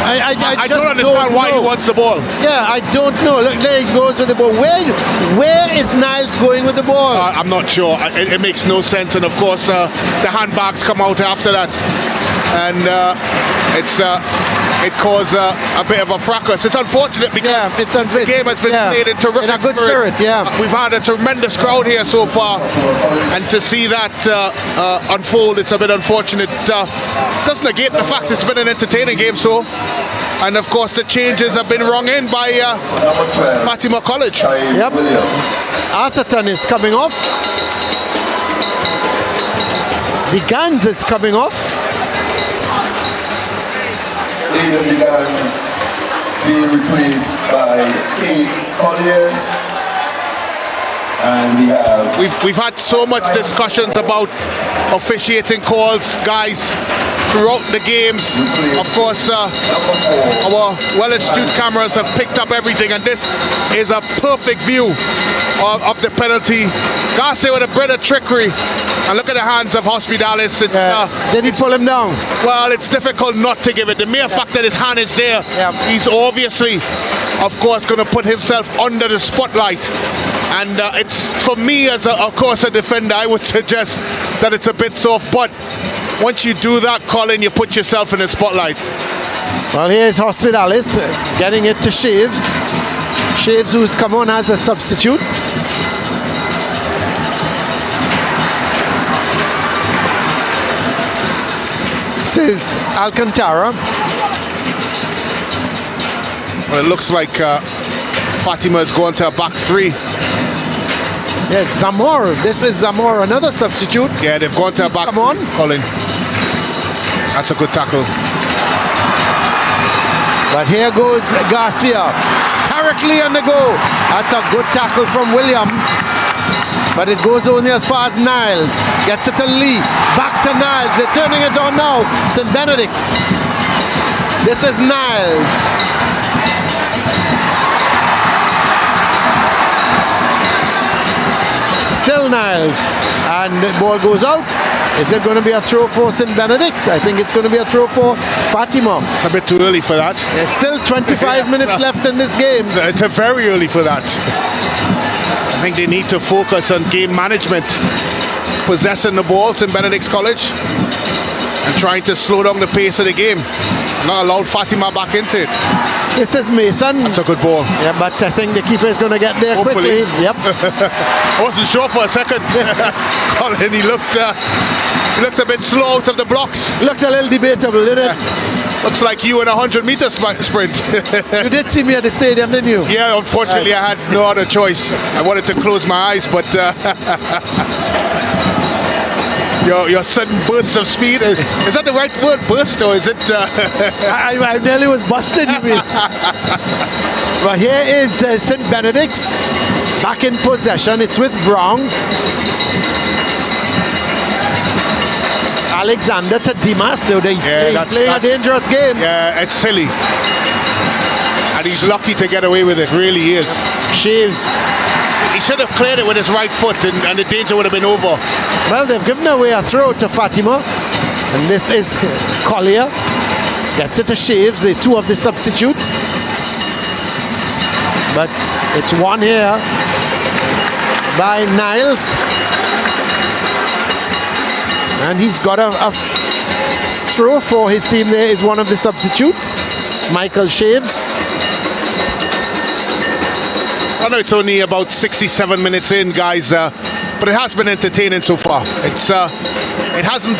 I don't understand why he wants the ball. Yeah, I don't know. Look, there he goes with the ball. Where is Niles going with the ball? I'm not sure. It makes no sense. And of course, the handbags come out after that, and it caused a bit of a fracas. It's unfortunate because the game has been played in terrific good spirit. We've had a tremendous crowd here so far, and to see that unfold, it's a bit unfortunate. Doesn't negate the fact it's been an entertaining game. So, and of course the changes have been rung in by Fatima College. Yep. Atherton is coming off. The Guns is coming off. Leader the Guns being replaced by Kate Collier. And we have... We've had so much discussions about officiating calls, guys, throughout the games. Of course, our well-astute cameras have picked up everything, and this is a perfect view of the penalty. Garcia with a bit of trickery. And look at the hands of Hospitalis. Did he pull him down? Well, it's difficult not to give it. The mere fact that his hand is there, he's obviously, of course, going to put himself under the spotlight. And it's, for me, as of course a defender, I would suggest that it's a bit soft. But once you do that, Colin, you put yourself in the spotlight. Well, here's Hospitalis getting it to Shaves. Shaves, who's come on as a substitute. This is Alcantara. Well, it looks like Fatima is going to a back three. Yes, Zamor. This is Zamor, another substitute. Yeah, they've gone to a back come on. three, Colin. That's a good tackle. But here goes Garcia. Tariq Lee on the go. That's a good tackle from Williams. But it goes only as far as Niles. Gets it to Lee. Back to Niles. They're turning it on now. St. Benedict's. This is Niles. Still Niles. And the ball goes out. Is it going to be a throw for St. Benedict's? I think it's going to be a throw for Fatima. A bit too early for that. There's still 25 minutes left in this game. It's very early for that. I think they need to focus on game management, possessing the ball in Benedict's College, and trying to slow down the pace of the game. Not allow Fatima back into it. This is Mason. That's a good ball. Yeah, but I think the keeper is going to get there Hopefully. quickly. Yep. I wasn't sure for a second. Colin, he looked a bit slow out of the blocks. Looked a little debatable, didn't it? Looks like you in a 100-meter sprint. You did see me at the stadium, didn't you? Yeah, unfortunately, I had no other choice. I wanted to close my eyes, but your sudden bursts of speed, is that the right word, burst, or is it... I nearly was busted, you mean. But here is St. Benedict's back in possession. It's with Brown. Alexander to Dimas, so he's playing a dangerous game. Yeah, it's silly. And he's lucky to get away with it, really he is. Shaves. He should have cleared it with his right foot and the danger would have been over. Well, they've given away a throw to Fatima. And this is Collier. Gets it to Shaves, the two of the substitutes. But it's one here by Niles. And he's got a Castro for his team there is one of the substitutes. Michael Shaves. I know it's only about 67 minutes in, guys, but it has been entertaining so far. It hasn't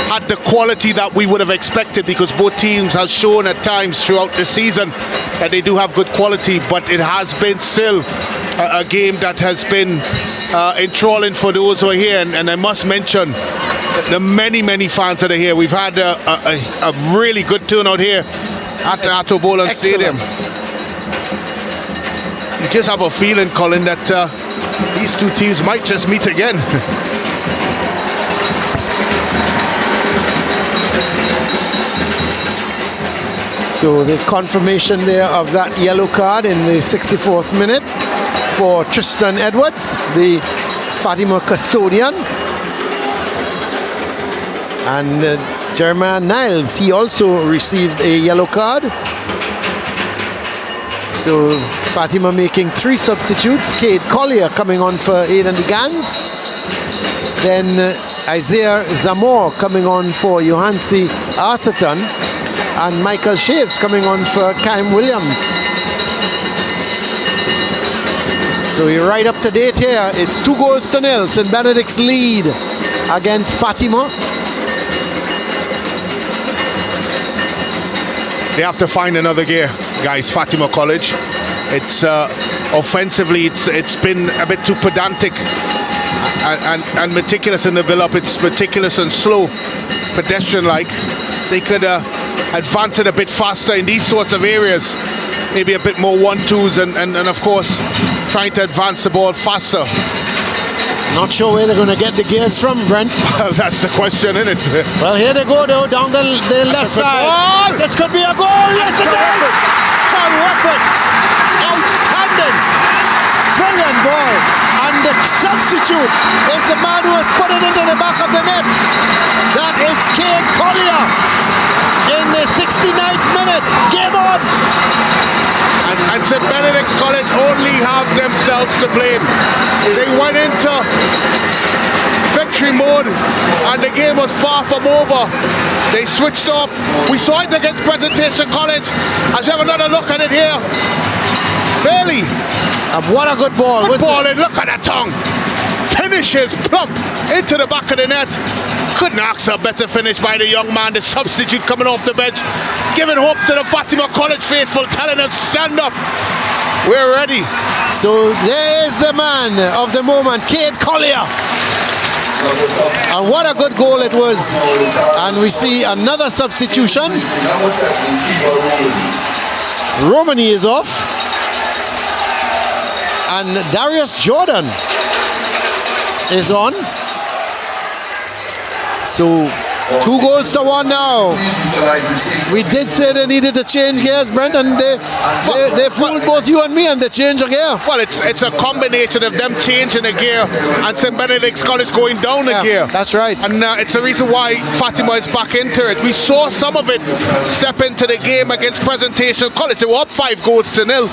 had the quality that we would have expected, because both teams have shown at times throughout the season that they do have good quality, but it has been still a game that has been enthralling for those who are here, and I must mention the many fans that are here. We've had a really good turnout here at the Atto Boland Stadium. You just have a feeling, Colin, that these two teams might just meet again. So the confirmation there of that yellow card in the 64th minute for Tristan Edwards, the Fatima custodian. And Jeremiah Niles, he also received a yellow card. So Fatima making 3 substitutes. Cade Collier coming on for Aidan DeGans. Then Isaiah Zamor coming on for Johansi Arthurton. And Michael Shaves coming on for Cam Williams. So you're right up to date here. It's 2-0 St. Benedict's lead against Fatima. They have to find another gear, guys. Fatima College. It's offensively, it's been a bit too pedantic and meticulous in the build-up. It's meticulous and slow, pedestrian-like. They could advance it a bit faster in these sorts of areas. Maybe a bit more 1-2s and of course trying to advance the ball faster. Not sure where they're going to get the gears from, Brent. Well, that's the question, isn't it? Well, here they go, though, down the left side. Ball. This could be a goal. Yes, it is. Terrific. Outstanding. Brilliant ball. And the substitute is the man who has put it into the back of the net. That is Cade Collier in the 69th minute. Game on. And St. Benedict's College only have themselves to blame. They went into victory mode and the game was far from over. They switched off. We saw it against Presentation College. As you have another look at it here. Bailey. What a good ball. Good ball, and look at that tongue. Finishes plump into the back of the net. Couldn't ask a better finish by the young man, the substitute coming off the bench, giving hope to the Fatima College faithful, telling them stand up, we're ready. So there's the man of the moment, Cade Collier. And what a good goal it was. And we see another substitution. Romani is off. And Darius Jordan is on. So 2-1 now. We did say they needed to change gears, Brent, and they fooled both you and me, and they changed a gear. Well, it's a combination of them changing a gear and St. Benedict's College going down a gear. That's right. And it's the reason why Fatima is back into it. We saw some of it step into the game against Presentation College. They were up 5-0.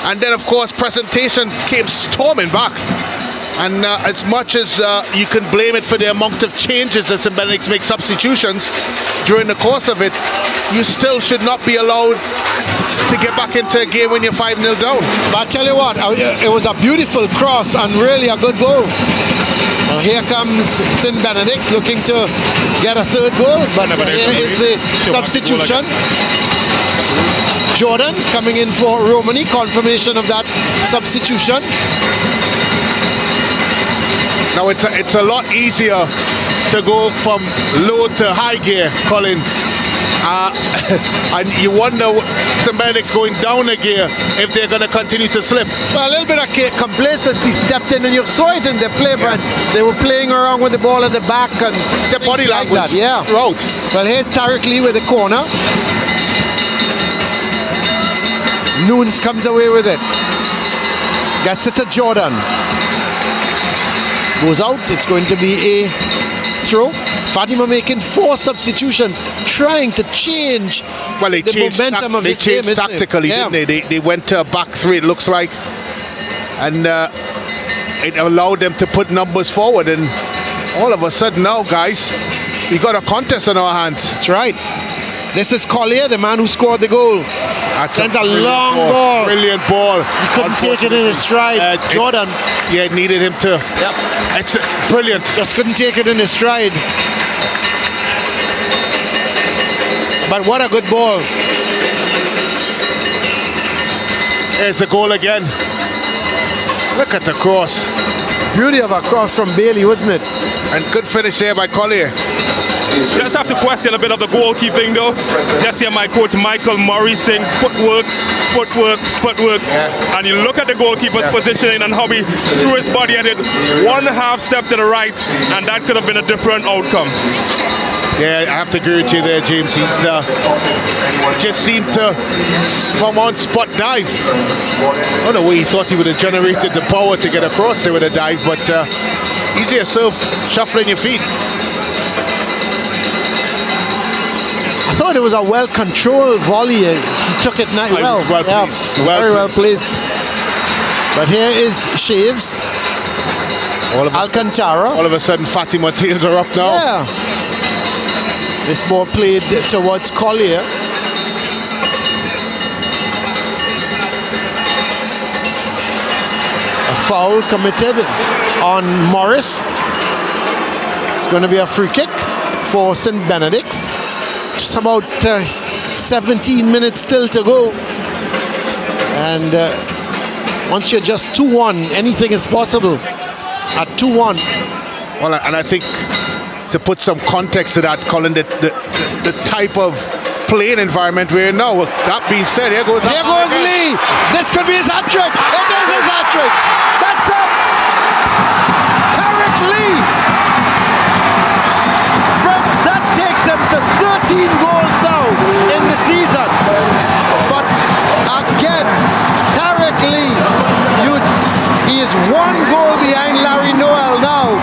And then, of course, Presentation came storming back. And as much as you can blame it for the amount of changes that St. Benedict's make substitutions during the course of it, you still should not be allowed to get back into a game when you're 5-0 down. But I tell you what, it was a beautiful cross and really a good goal. Now here comes St. Benedict's looking to get a third goal, but here is the substitution. Jordan coming in for Romani, confirmation of that substitution. Now it's a lot easier to go from low to high gear, Colin. And you wonder St. Benedict's going down a gear if they're going to continue to slip. Well, a little bit of complacency stepped in, and you saw it in their play, Brent. They were playing around with the ball at the back and their body language. Like that. Yeah. Throughout. Well, here's Tariq Lee with the corner. Nunes comes away with it. Gets it to Jordan. Goes out. It's going to be a throw. Fatima making 4 substitutions, trying to change the momentum of this game. They changed tactically, didn't they? They went to a back 3, it looks like. And it allowed them to put numbers forward. And all of a sudden now, guys, we got a contest on our hands. That's right. This is Collier, the man who scored the goal. Sends a long ball. Brilliant ball. He couldn't take it in his stride. Jordan. It needed him to. Yep. It's brilliant. Just couldn't take it in his stride. But what a good ball. There's the goal again. Look at the cross. Beauty of a cross from Bailey, wasn't it? And good finish here by Collier. Just have to question a bit of the goalkeeping though. Just hear my coach Michael Murray saying footwork. Yes. And you look at the goalkeeper's positioning and how he threw his body at it. 1.5 step to the right, and that could have been a different outcome. Yeah, I have to agree with you there, James. He's just seemed to, from on spot dive. I don't know where he thought he would have generated the power to get across there with a dive, but easier serve, shuffling your feet. I thought it was a well-controlled volley. He took it very well placed. But here is Shaves. Alcantara. All of a sudden, Fatima tails are up now. Yeah. This ball played towards Collier. A foul committed on Morris. It's going to be a free kick for St. Benedict's. Just about 17 minutes still to go. And once you're just 2-1, anything is possible at 2-1. Well, and I think to put some context to that, Colin, the type of playing environment we're in now. That being said, here goes Lee. This could be his hat-trick. It is his hat-trick. That's it. Tariq Lee. That takes him to 13 goals now in the season. But again, Tariq Lee, he is 1 goal behind Larry Noel now.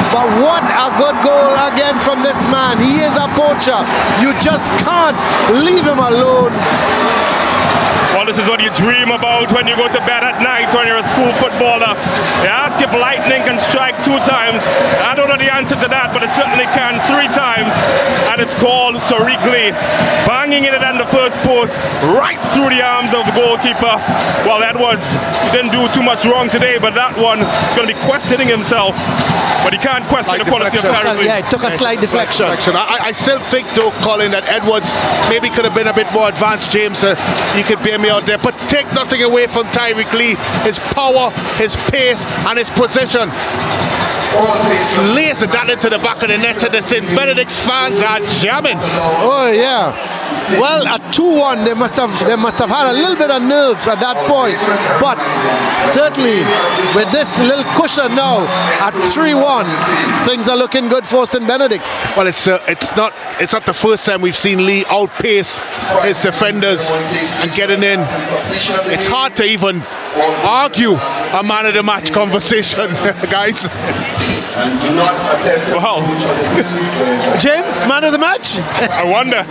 But what a good goal again from this man. He is a poacher. You just can't leave him alone. Well, this is what you dream about when you go to bed at night when you're a school footballer. They ask if lightning can strike 2 times. I don't know the answer to that, but it certainly can 3 times. And it's called Tariq Lee, banging it in the first post, right through the arms of the goalkeeper. Well, Edwards didn't do too much wrong today, but that one is going to be questioning himself. But he can't question the quality of Tariq Lee. Yeah, it took a slight deflection. I still think, though, Colin, that Edwards maybe could have been a bit more advanced, James. You could bear me out there. But take nothing away from Tariq Lee. His power, his pace, and his precision. Lays that into the back of the net, and the St. Benedict's fans are jamming. Oh, yeah. Well, at 2-1, they must have had a little bit of nerves at that point. But certainly, with this little cushion now, at 3-1, things are looking good for St. Benedict's. Well, it's not the first time we've seen Lee outpace his defenders and getting in. It's hard to even argue a man of the match conversation, guys. And do not attempt to James, man of the match? I wonder.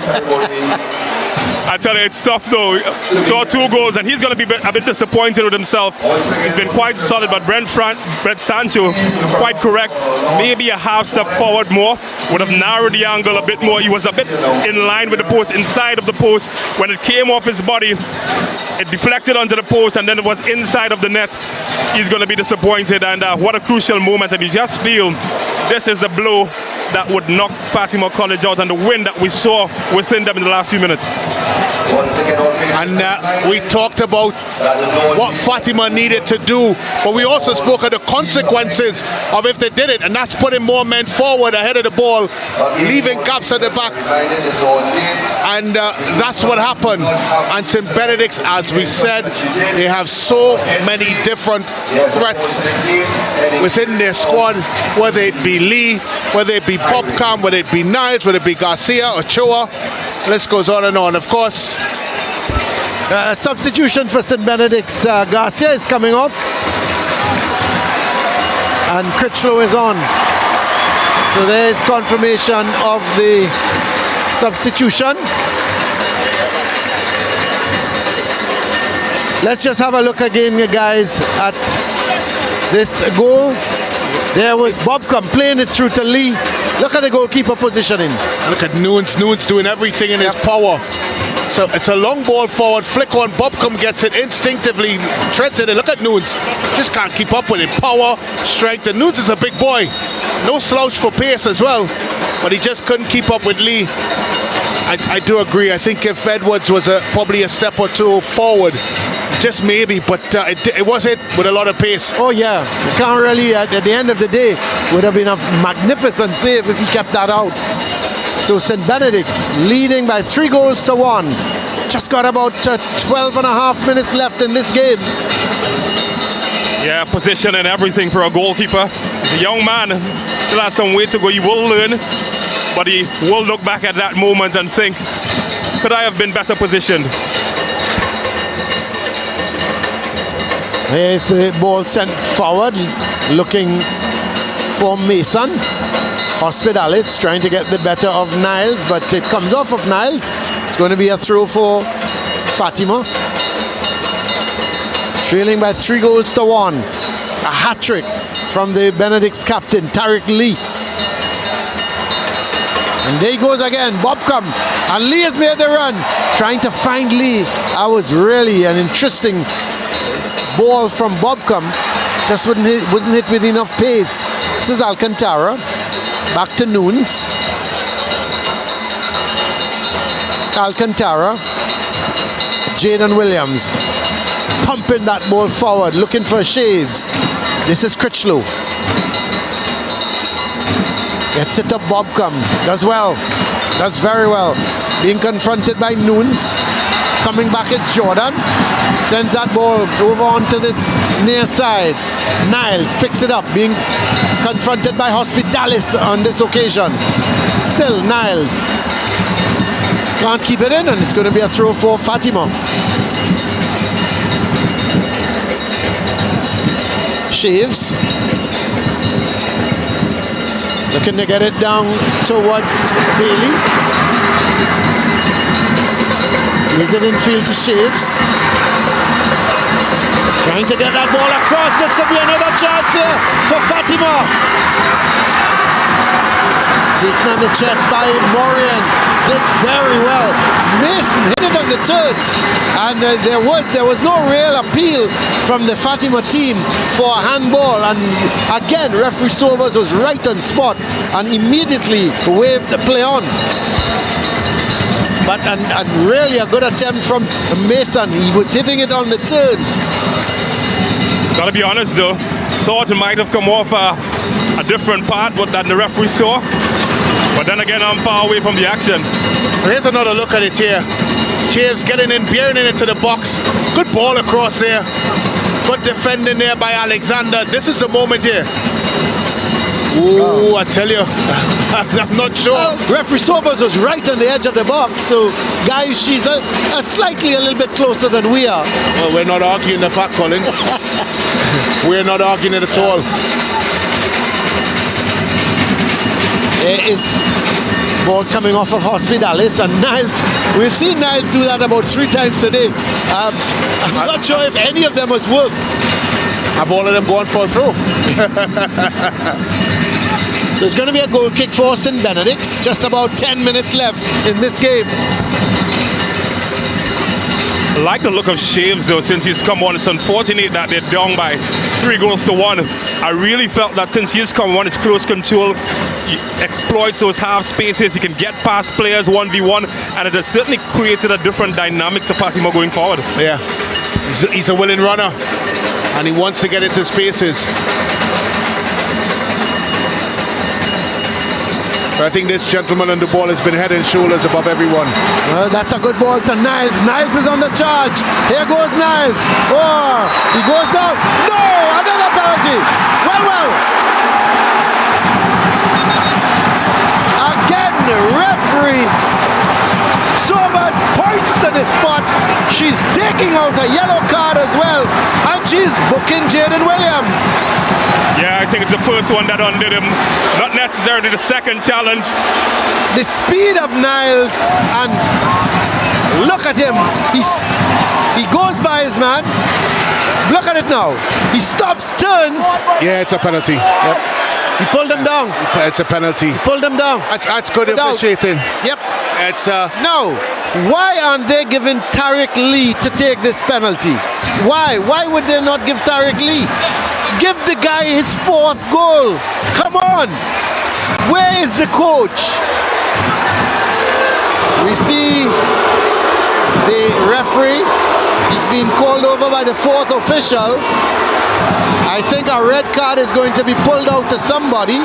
I tell you, it's tough though. Saw 2 goals, and he's going to be a bit disappointed with himself. He's been quite solid, but Brent Sancho, quite correct. Maybe a half step forward more would have narrowed the angle a bit more. He was a bit in line with the post, inside of the post. When it came off his body, it deflected onto the post, and then it was inside of the net. He's going to be disappointed, and what a crucial moment. And you just feel this is the blow that would knock Fatima College out, and the win that we saw within them in the last few minutes. And we talked about what Fatima needed to do, but we also spoke of the consequences of if they did it, and that's putting more men forward ahead of the ball, leaving gaps at the back, and that's what happened. And St. Benedict's, as we said, they have so many different threats within their squad, whether it be Lee, whether it be Popcom, whether it be Niles, whether it be Garcia, Ochoa. List goes on and on. Of course, substitution for St. Benedict's. Garcia is coming off, and Critchlow is on. So there is confirmation of the substitution. Let's just have a look again, guys, at this goal. There was Bobcom playing it through to Lee. Look at the goalkeeper positioning. Look at Nunes doing everything in his power. So it's a long ball forward, flick on, Bobcom gets it instinctively, threads it, and look at Nunes. Just can't keep up with it. Power, strength, and Nunes is a big boy. No slouch for pace as well, but he just couldn't keep up with Lee. I do agree. I think if Edwards was probably a step or two forward, just maybe, but it was hit with a lot of pace. Oh yeah, you can't really, at the end of the day, would have been a magnificent save if he kept that out. So St. Benedict's leading by 3 goals to 1. Just got about 12 and a half minutes left in this game. Yeah, position and everything for a goalkeeper. The young man still has some way to go. He will learn, but he will look back at that moment and think, could I have been better positioned? Here's the ball sent forward, looking for Mason. Hospitalis trying to get the better of Niles, but it comes off of Niles. It's going to be a throw for Fatima. Trailing by 3 goals to 1. A hat-trick from the Benedict's captain, Tariq Lee. And there he goes again, Bobcom. And Lee has made the run, trying to find Lee. That was really an interesting ball from Bobcom. Just wasn't hit with enough pace. This is Alcantara. Back to Nunes. Alcantara. Jaden Williams. Pumping that ball forward, looking for Shaves. This is Critchlow. Gets it to Bobcom. Does well. Does very well. Being confronted by Nunes. Coming back is Jordan. Sends that ball over onto this near side. Niles picks it up, being confronted by Hospitalis on this occasion. Still Niles can't keep it in, and it's going to be a throw for Fatima. Shaves looking to get it down towards Bailey. Is it infield to Shaves? Trying to get that ball across. This could be another chance here for Fatima. Beaten on the chest by Morian. Did very well. Mason hit it on the turn. And there was no real appeal from the Fatima team for a handball. And again, referee Sobers was right on spot and immediately waved the play on. But and really a good attempt from Mason. He was hitting it on the turn. Gotta be honest though, thought it might have come off a different part than the referee saw. But then again, I'm far away from the action. Here's another look at it here. Chaves getting in, bearing it into the box. Good ball across there. Good defending there by Alexander. This is the moment here. Ooh, I tell you, I'm not sure. Well, referee Sobers was right on the edge of the box, so guys, she's a little bit closer than we are. Well, we're not arguing the fact, Colin. We're not arguing it at all. There is ball coming off of Hospitalis, and Niles, we've seen Niles do that about 3 times today. I'm not sure if any of them has worked. Have all of them gone for a throw? So it's going to be a goal kick for St. Benedict's. Just about 10 minutes left in this game. I like the look of Shaves though, since he's come on. It's unfortunate that they're down by 3 goals to 1. I really felt that since he's come on, his close control, he exploits those half spaces, he can get past players 1v1, and it has certainly created a different dynamics of Fatima going forward. Yeah, he's a willing runner, and he wants to get into spaces. But I think this gentleman on the ball has been head and shoulders above everyone. Well, that's a good ball to Niles. Niles is on the charge. Here goes Niles. Oh, he goes down. No, another penalty. Well. Again, referee Sobers points to the spot. She's taking out a yellow card as well, and she's booking Jaden Williams. Yeah, I think it's the first one that undid him. Not necessarily the second challenge. The speed of Niles, and look at him. He goes by his man. Look at it now. He stops, turns. Yeah, it's a penalty. Yep. He pulled him down. It's a penalty. He pulled him down. That's good officiating. Yep. It's Now, why aren't they giving Tariq Lee to take this penalty? Why? Why would they not give Tariq Lee? Give the guy his 4th goal. Come on. Where is the coach? We see the referee. He's been called over by the 4th official. I think a red card is going to be pulled out to somebody.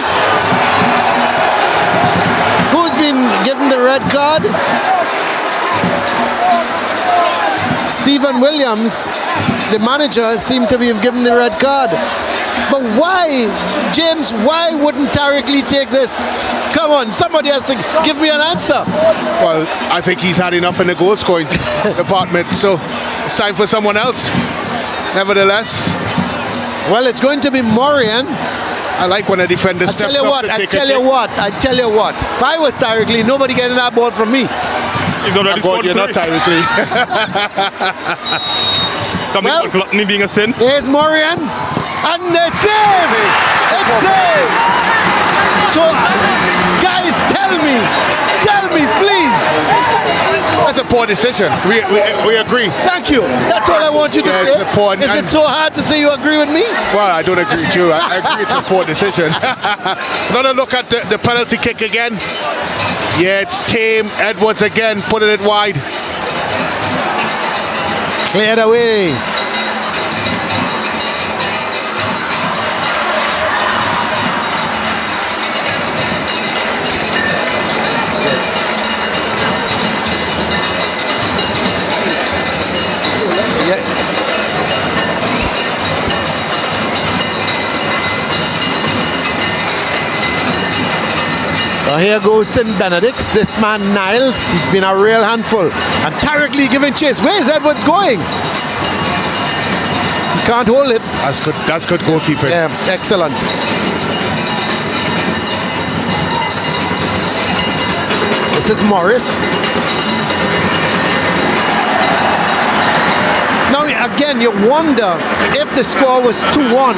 Who's been given the red card? Stephen Williams, the manager, seemed to be given the red card. But why, James, why wouldn't Tariq Lee take this? Come on, somebody has to give me an answer. Well, I think he's had enough in the goal scoring department, so it's time for someone else. Nevertheless, well, it's going to be Morian. I like when a defender steps up I tell you what. If I was Tariq Lee, nobody getting that ball from me. He's already scored. You're not Tariq Lee. Something about gluttony being a sin. Here's Morian. And it's save! It's save! So, guys, tell me, please. That's a poor decision. We agree. Thank you. That's all I want you to say. It's a poor, Is it so hard to say you agree with me? Well, I don't agree with you. I agree it's a poor decision. Another look at the penalty kick again. Yeah, it's tame. Edwards again putting it wide. Cleared away. Here goes St. Benedict's. This man Niles, he's been a real handful. And Tariq Lee giving chase. Where is Edwards going? He can't hold it. That's good goalkeeping. Yeah, excellent. This is Morris. Now again, you wonder if the score was 2-1.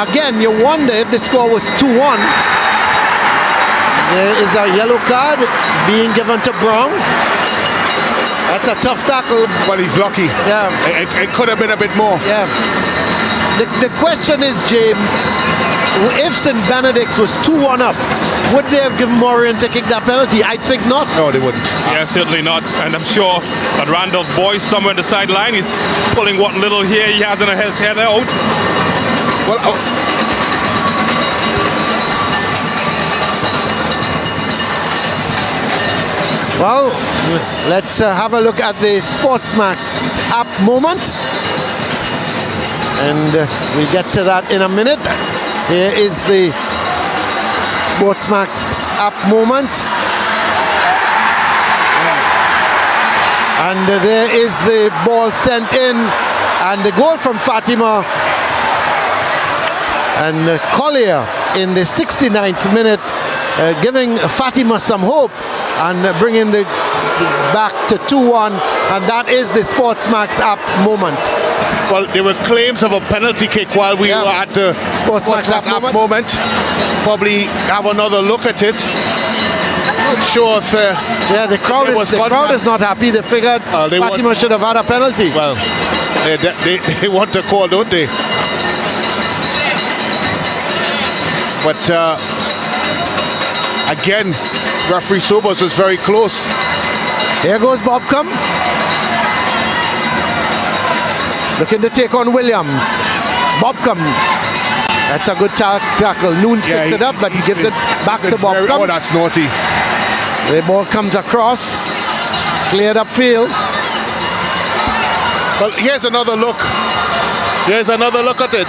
Again, you wonder if the score was 2-1. There is a yellow card being given to Brown. That's a tough tackle. Well, he's lucky. Yeah. It could have been a bit more. Yeah. The question is, James, if St. Benedict's was 2-1 up, would they have given Morian to kick that penalty? I think not. No, they wouldn't. Yeah, certainly not. And I'm sure that Randolph Boyce somewhere on the sideline is pulling what little hair he has in his head out. Well, Well, let's have a look at the SportsMax app moment. And we'll get to that in a minute. Here is the SportsMax app moment. And there is the ball sent in. And the goal from Fatima. And Collier in the 69th minute, giving Fatima some hope and bringing the back to 2-1, and that is the SportsMax app moment. Well, there were claims of a penalty kick while we were at the SportsMax app moment. Probably have another look at it. Not sure if the crowd is not happy. They figured Fatima should have had a penalty. Well, they want a call, don't they? But again, referee Sobers was very close. Here goes Bobcom. Looking to take on Williams. Bobcom. That's a good tackle. Noons picks it up, but he gives it back to Bobcom. Oh, that's naughty. The ball comes across. Cleared up field. Well, here's another look. Here's another look at it.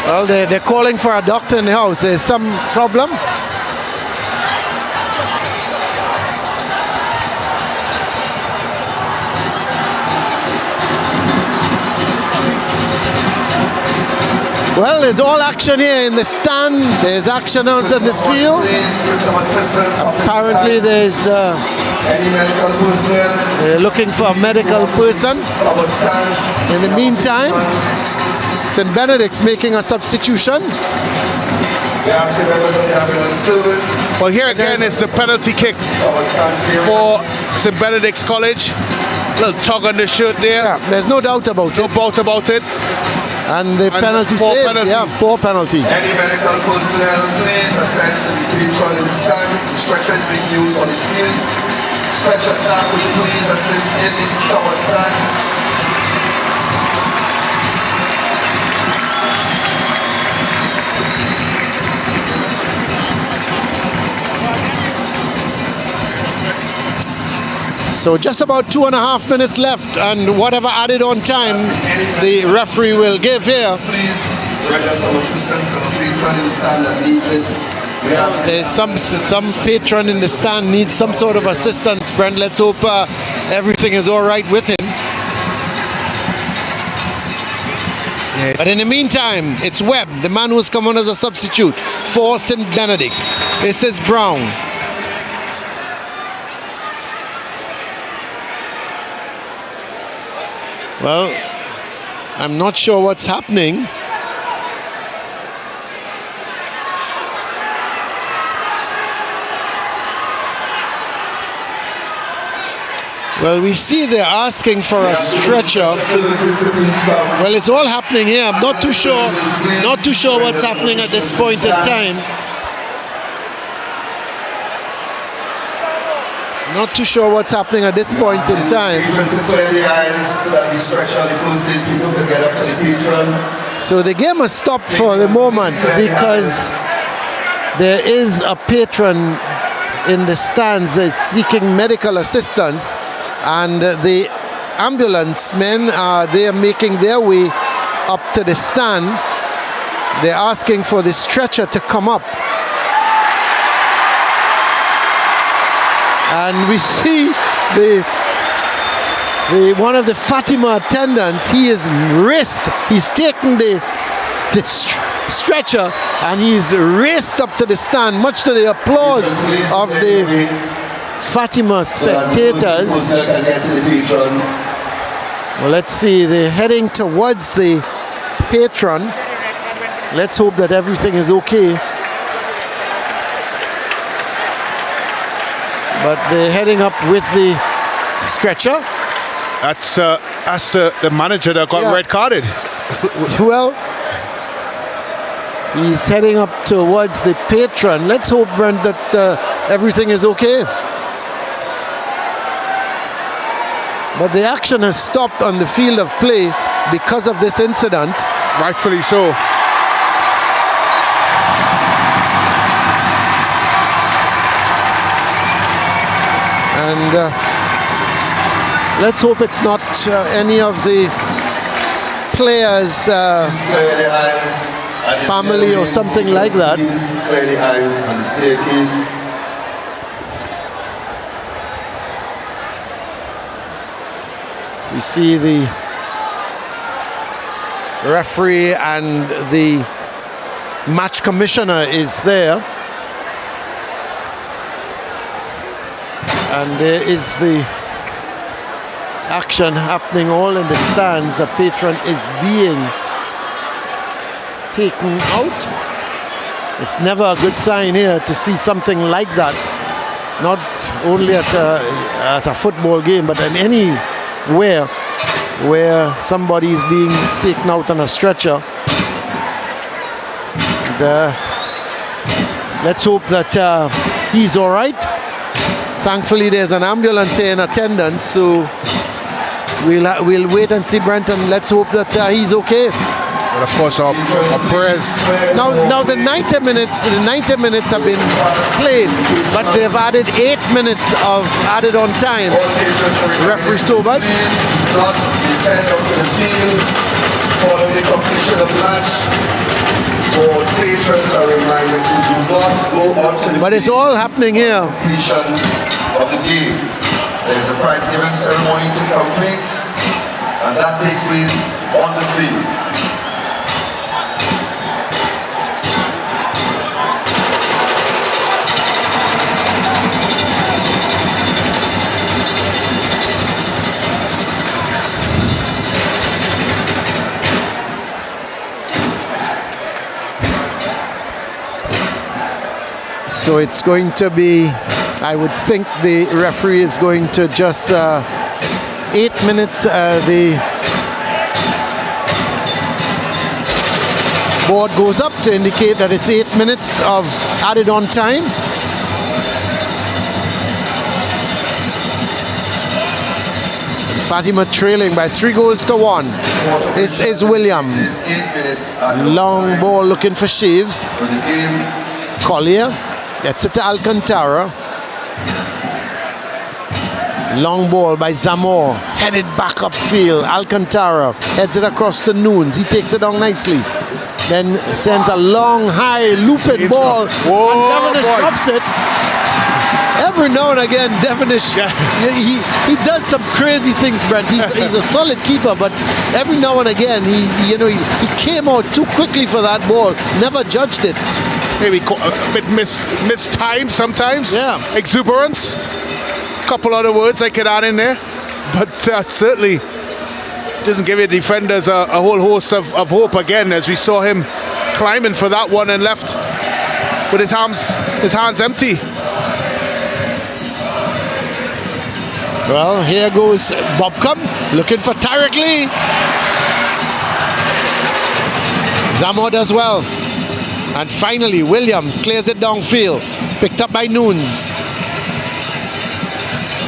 Well, they're calling for a doctor in the house. There's some problem. Well, there's all action here in the stand. There's action out on the field. Apparently there's they're looking for a medical person. In the meantime, St. Benedict's making a substitution. Well, here again is the penalty kick for St. Benedict's College. A little tug on the shirt there. Yeah, there's no doubt about it. No doubt about it. And the penalty poor saved. penalty. Yeah, poor penalty. Any medical personnel, please attend to the patron in the stands. The stretcher is being used on the field. Stretcher staff will please assist in the tower stands. So just about 2.5 minutes left, and whatever added on time the referee will give here. Please render some assistance to the patron in the stand that needs it. There's some patron in the stand needs some sort of assistance. Brent, let's hope everything is all right with him. But in the meantime, it's Webb, the man who's come on as a substitute for St. Benedict's. This is Brown. Well, I'm not sure what's happening. Well, we see they're asking for a stretcher. Well, it's all happening here. I'm not too sure what's happening at this point in time. Not too sure what's happening at this point in time. So the game has stopped for the moment because there is a patron in the stands seeking medical assistance, and the ambulance men they are making their way up to the stand. They're asking for the stretcher to come up. And we see the one of the Fatima attendants, he's taking the stretcher and he's raced up to the stand, much to the applause of the Fatima spectators. Well, let's see, they're heading towards the patron. Let's hope that everything is okay. But they're heading up with the stretcher. That's the manager that got red carded. Well, he's heading up towards the patron. Let's hope, Brent, that everything is okay. But the action has stopped on the field of play because of this incident. Rightfully so. And let's hope it's not any of the players' family or something like that. Clear the eyes on the staircase. We see the referee and the match commissioner is there. And there is the action happening all in the stands. The patron is being taken out. It's never a good sign here to see something like that. Not only at a football game, but in anywhere where somebody is being taken out on a stretcher. And, let's hope that he's all right. Thankfully, there's an ambulance here in attendance, so we'll wait and see, Brent, and let's hope that he's okay. But of course, our prayers. Now the 90 minutes have been played, but they've added 8 minutes of added on time. Referee Sobers. Not descend onto the field following the completion of the match. All patrons are reminded to do not go onto the But it's all happening here. completion of the game. There is a prize giving ceremony to complete, and that takes place on the field. So it's going to be, I would think the referee is going to just 8 minutes. The board goes up to indicate that it's 8 minutes of added on time. Fatima trailing by 3-1. This is Williams. Long ball looking for Shaves. Collier gets it to Alcantara. Long ball by Zamor, headed back upfield. Alcantara heads it across to Nunes. He takes it down nicely. Then sends a long, high, looping ball. Whoa, and Devonish drops it. Every now and again, Devonish, he does some crazy things, Brent. He's a solid keeper, but every now and again, he came out too quickly for that ball. Never judged it. Maybe a bit mistimed sometimes. Yeah. Exuberance. Couple other words I could add in there, but certainly doesn't give your defenders a whole host of hope again, as we saw him climbing for that one and left with his hands empty. Well, here goes Bobcom looking for Tariq Lee. Zamor does well. And finally, Williams clears it downfield. Picked up by Nunes.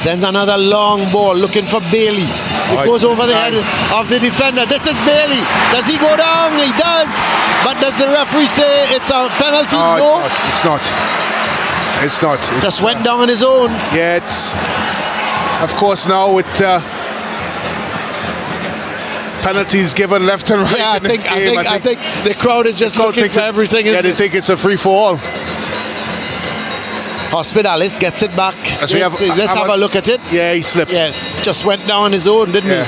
Sends another long ball looking for Bailey. It goes over the head of the defender. This is Bailey. Does he go down? He does. But does the referee say it's a penalty? No. It's not. It's not. Just went down on his own. Yeah, it's... Of course, now with penalties given left and right. Yeah, I think the crowd is just looking for everything. Yeah, they think it's a free-for-all. Hospitalis gets it back. Let's have a look at it. Yeah, he slipped. Yes, just went down on his own, didn't he?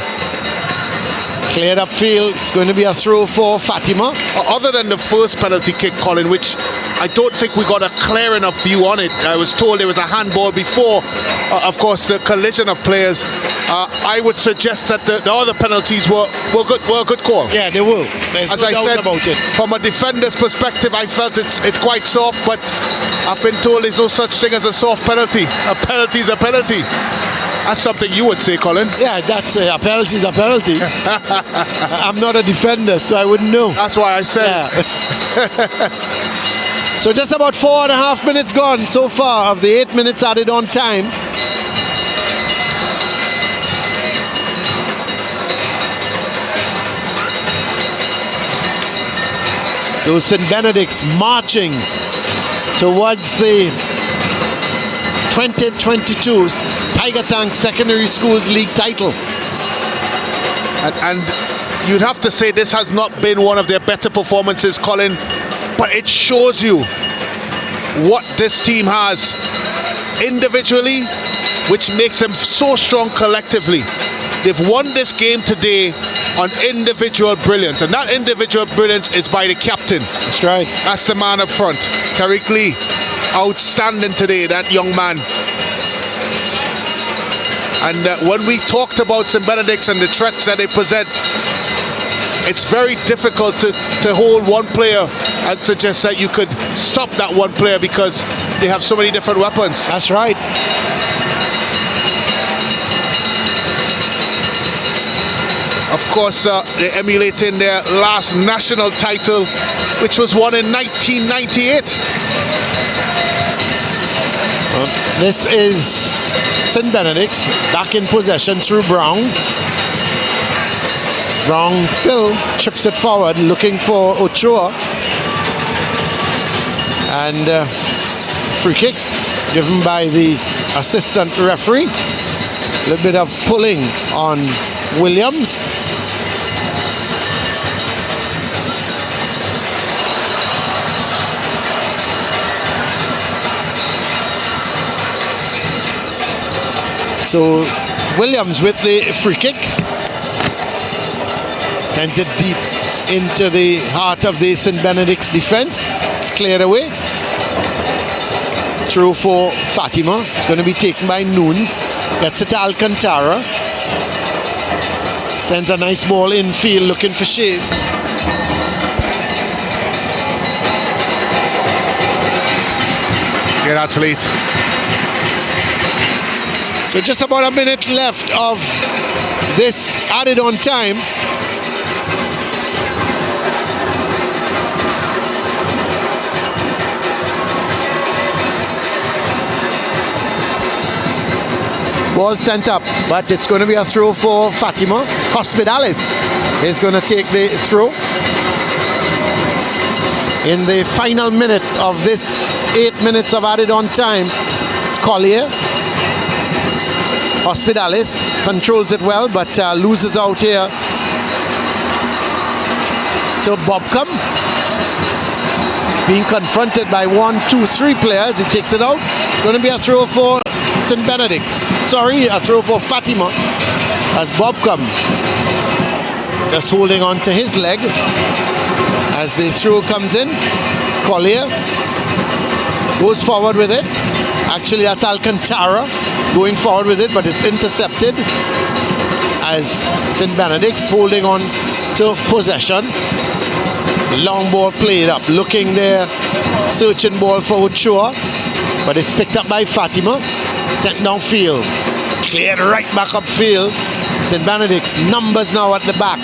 Cleared up field. It's going to be a throw for Fatima. Other than the first penalty kick, Colin, which I don't think we got a clear enough view on it. I was told there was a handball before, of course, the collision of players. I would suggest that the other penalties were a good call. Yeah, they will. There's no doubt about it. From a defender's perspective, I felt it's quite soft, but I've been told there's no such thing as a soft penalty. A penalty is a penalty. That's something you would say, Colin. Yeah, that's a penalty is a penalty. I'm not a defender, so I wouldn't know. That's why I said. Yeah. So just about 4.5 minutes gone so far of the 8 minutes added on time. So St. Benedict's marching towards the 2022 Tiger Tank Secondary Schools League title. And you'd have to say this has not been one of their better performances, Colin, but it shows you what this team has individually, which makes them so strong collectively. They've won this game today on individual brilliance, and that individual brilliance is by the captain. That's right. That's the man up front. Tariq Lee, outstanding today, that young man. And when we talked about St. Benedict's and the threats that they present, it's very difficult to hold one player and suggest that you could stop that one player because they have so many different weapons. That's right. Of course, they're emulating their last national title, which was won in 1998. This is St. Benedict's back in possession through Brown. Brown still chips it forward, looking for Ochoa. And free kick given by the assistant referee. A little bit of pulling on Williams. So Williams with the free kick. Sends it deep into the heart of the St. Benedict's defense. It's cleared away. Through for Fatima. It's going to be taken by Nunes. Gets it to Alcantara. Sends a nice ball infield looking for Shea. Great athlete. So just about a minute left of this added on time. Ball sent up, but it's going to be a throw for Fatima. Hospitalis is going to take the throw. In the final minute of this 8 minutes of added on time, it's Collier. Hospitalis controls it well, but loses out here to Bobcom. Being confronted by 1, 2, 3 players, he takes it out. It's going to be a throw for St. Benedict's. Sorry, a throw for Fatima as Bobcom just holding on to his leg as the throw comes in. Collier goes forward with it. Actually, that's Alcantara going forward with it, but it's intercepted as St. Benedict's holding on to possession. Long ball played up, looking there, searching ball for Ochoa, but it's picked up by Fatima. Sent downfield. It's cleared right back upfield. St. Benedict's numbers now at the back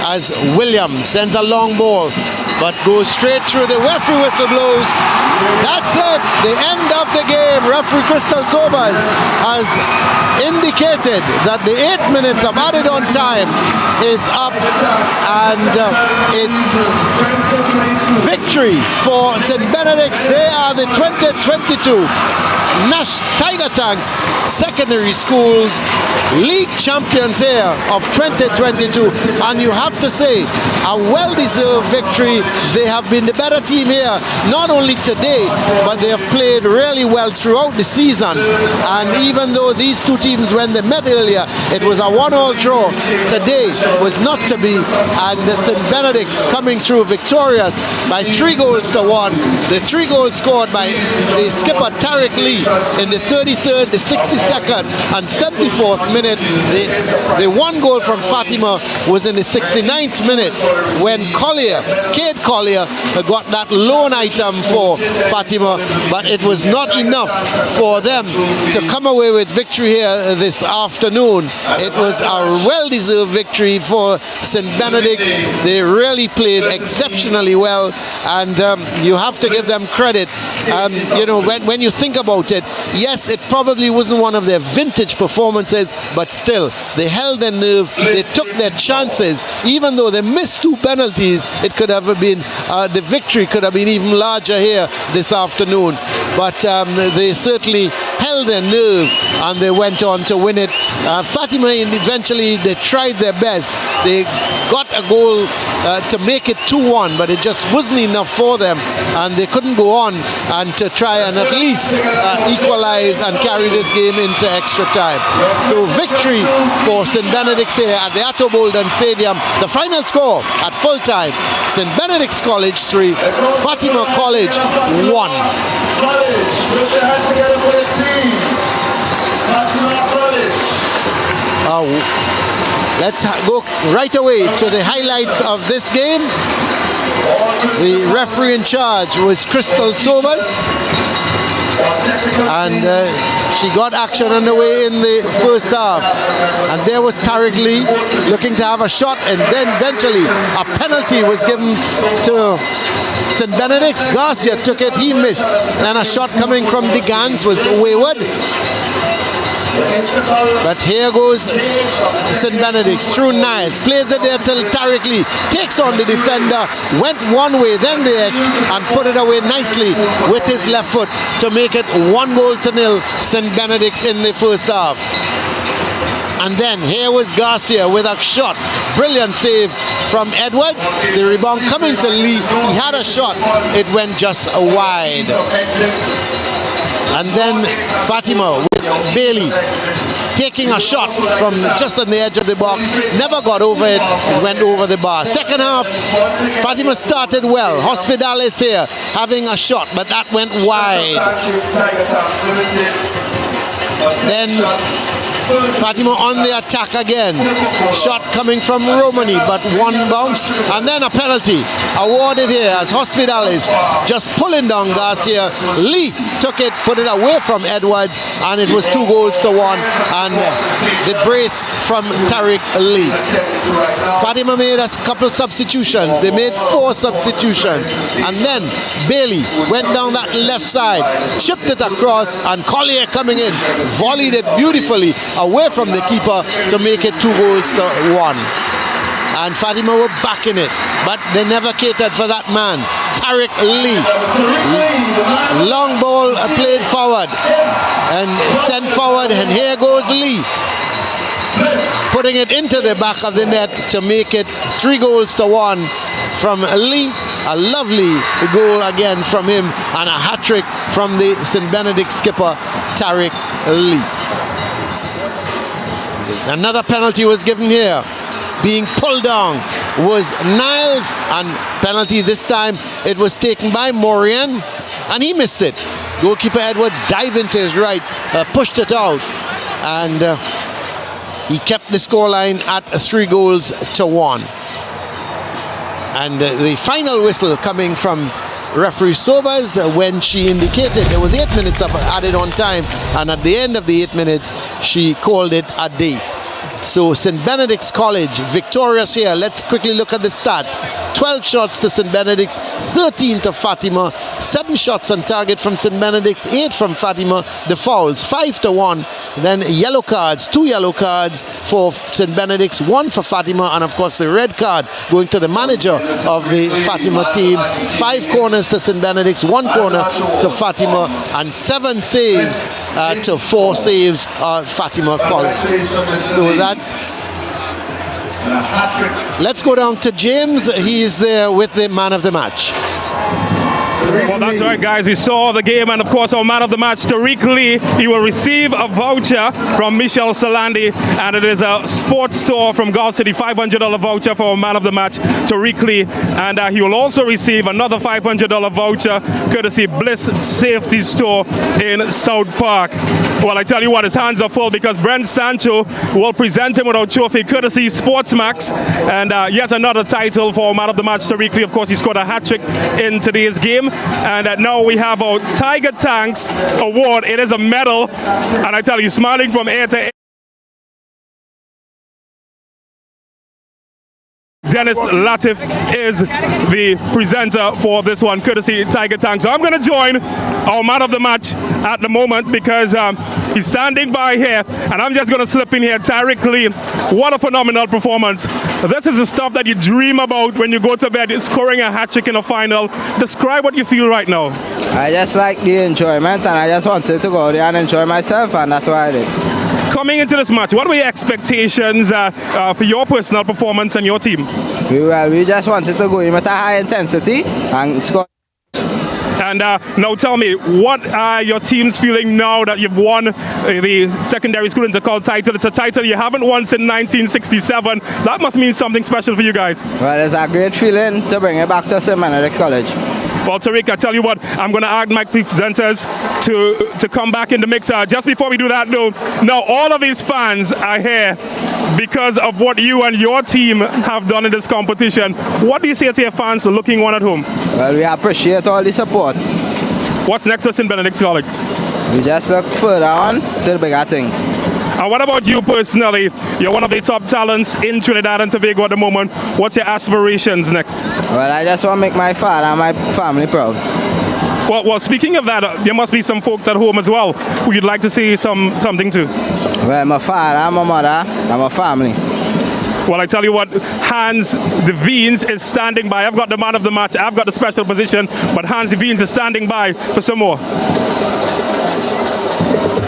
as Williams sends a long ball, but goes straight through. The referee whistle blows. That's it. The end of the game. Referee Crystal Sobers has indicated that the 8 minutes of added on time is up, and it's victory for St. Benedict's. They are the 2022 Nash Tiger Tanks Secondary Schools League champions here of 2022, and you have to say a well-deserved victory. They have been the better team here, not only today, but they have played really well throughout the season. And even though these two teams, when they met earlier, it was a 1-all draw, today was not to be, and the St. Benedict's coming through victorious by 3-1. The 3 goals scored by the skipper Tariq Lee in the 33rd, the 62nd and 74th minute. The 1 goal from Fatima was in the 69th minute when Cade Collier got that loan item for Fatima, but it was not enough for them to come away with victory here this afternoon. It was a well-deserved victory for St. Benedict's. They really played exceptionally well, and you have to give them credit. You know, when you think about it, yes, it probably wasn't one of their vintage performances, but still, they held their nerve, they took their chances. Even though they missed 2 penalties, it could have been, the victory could have been even larger here this afternoon. But they certainly held their nerve, and they went on to win it. Fatima, eventually, they tried their best. They got a goal to make it 2-1, but it just wasn't enough for them, and they couldn't go on and to try and at least equalize and carry this game into extra time. So victory for St. Benedict's here at the Atto Bolden Stadium. The final score at full time, St. Benedict's College 3, Fatima College 1. College, put your hands together for the team. Fatima College. Let's go right away to the highlights of this game. The referee in charge was Crystal Sobers, and she got action underway in the first half. And there was Tariq Lee looking to have a shot, and then eventually a penalty was given to St. Benedict's. Garcia took it, he missed, and a shot coming from DeGans was wayward. But here goes St. Benedict's through Niles, plays it there till Tariq Lee takes on the defender, went one way, then the X, and put it away nicely with his left foot to make it 1-0 St. Benedict's in the first half. And then here was Garcia with a shot. Brilliant save from Edwards. The rebound coming to Lee. He had a shot. It went just wide. And then Fatima with Bailey taking a shot from just on the edge of the box. Never got over it. Went over the bar. Second half, Fatima started well. Hospitalis here having a shot, but that went wide. Then Fatima on the attack again. Shot coming from Romani, but one bounce. And then a penalty awarded here as Hospitales just pulling down Garcia. Lee took it, put it away from Edwards, and it was 2-1. And the brace from Tariq Lee. Fatima made a couple substitutions. They made 4 substitutions. And then Bailey went down that left side, chipped it across, and Collier coming in, volleyed it beautifully away from the keeper to make it 2-1. And Fatima were back in it, but they never catered for that man, Tariq Lee. Long ball played forward and sent forward, and here goes Lee, putting it into the back of the net to make it 3-1 from Lee. A lovely goal again from him, and a hat-trick from the St. Benedict skipper, Tariq Lee. Another penalty was given here. Being pulled down was Niles, and penalty this time it was taken by Morian, and he missed it. Goalkeeper Edwards dived into his right, pushed it out, and he kept the scoreline at 3-1. And the final whistle coming from referee Sobers when she indicated there was 8 minutes of added on time, and at the end of the 8 minutes she called it a day. So St. Benedict's College victorious here. Let's quickly look at the stats. 12 shots to St. Benedict's, 13 to Fatima, 7 shots on target from St. Benedict's, 8 from Fatima. The fouls 5-1. Then yellow cards, 2 yellow cards for St. Benedict's, 1 for Fatima, and of course the red card going to the manager of the Fatima team. 5 corners to St. Benedict's, 1 corner to Fatima, and 7 saves to 4 saves Fatima College. So that's. Let's go down to James. He's there with the man of the match. Well, that's right, guys. We saw the game, and of course, our man of the match, Tariq Lee. He will receive a voucher from Michelle Salandi, and it is a sports store from Gulf City, $500 voucher for our man of the match, Tariq Lee. And he will also receive another $500 voucher, courtesy Bliss Safety Store in South Park. Well, I tell you what, his hands are full because Brent Sancho will present him with our trophy, courtesy SportsMax, and yet another title for our man of the match, Tariq Lee. Of course, he scored a hat-trick in today's game. And now we have our Tiger Tanks award. It is a medal, and I tell you, smiling from ear to ear. Dennis Latif is the presenter for this one, courtesy Tiger Tank. So I'm going to join our man of the match at the moment because he's standing by here, and I'm just going to slip in here. Tariq Lee, what a phenomenal performance. This is the stuff that you dream about when you go to bed, scoring a hat-trick in a final. Describe what you feel right now. I just like the enjoyment, and I just wanted to go there and enjoy myself, and that's why I did. Coming into this match, what were your expectations for your personal performance and your team? We just wanted to go in with a high intensity and score. And now tell me, what are your teams feeling now that you've won the secondary school intercol title? It's a title you haven't won since 1967. That must mean something special for you guys. Well, it's a great feeling to bring it back to St. Benedict's College. Well, Tariq, I tell you what, I'm going to ask my presenters to come back in the mix. Just before we do that, though, now all of these fans are here because of what you and your team have done in this competition. What do you say to your fans looking on at home? Well, we appreciate all the support. What's next for St. Benedict's College? We just look further on to the bigger things. And what about you personally? You're one of the top talents in Trinidad and Tobago at the moment. What's your aspirations next? Well, I just want to make my father and my family proud. Well, speaking of that, there must be some folks at home as well who you'd like to see something to. Well, my father, my mother, and my family. Well, I tell you what, Hans De Veens is standing by. I've got the man of the match. I've got the special position, but Hans De Veens is standing by for some more.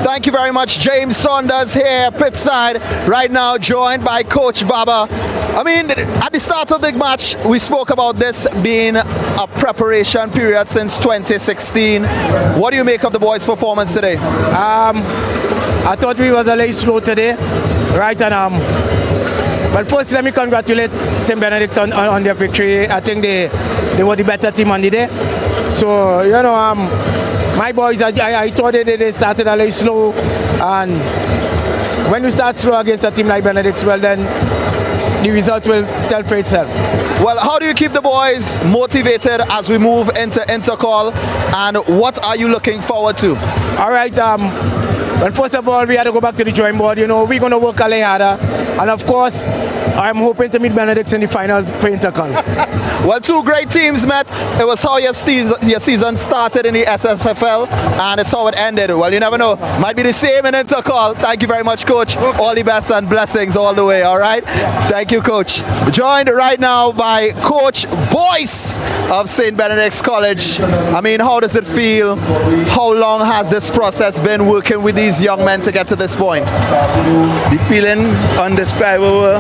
Thank you very much, James Saunders here, pitchside, right now joined by Coach Baba. I mean, at the start of the match, we spoke about this being a preparation period since 2016. What do you make of the boys' performance today? I thought we was a little slow today, right? And but first, let me congratulate St. Benedict on their victory. I think they were the better team on the day. So, you know, my boys, I thought they started a little slow, when we start slow against a team like Benedict, well then the result will tell for itself. Well, how do you keep the boys motivated as we move into intercall, and what are you looking forward to? All right, well, first of all, we had to go back to the drawing board. You know, we're going to work a lot harder, and of course, I'm hoping to meet Benedict in the finals for intercall. Well, two great teams met. It was how your season started in the SSFL, and it's how it ended. Well, you never know. Might be the same in intercall. Thank you very much, Coach. All the best and blessings all the way, all right? Thank you, Coach. Joined right now by Coach Boyce of St. Benedict's College. I mean, how does it feel? How long has this process been working with these young men to get to this point? The feeling undescribable.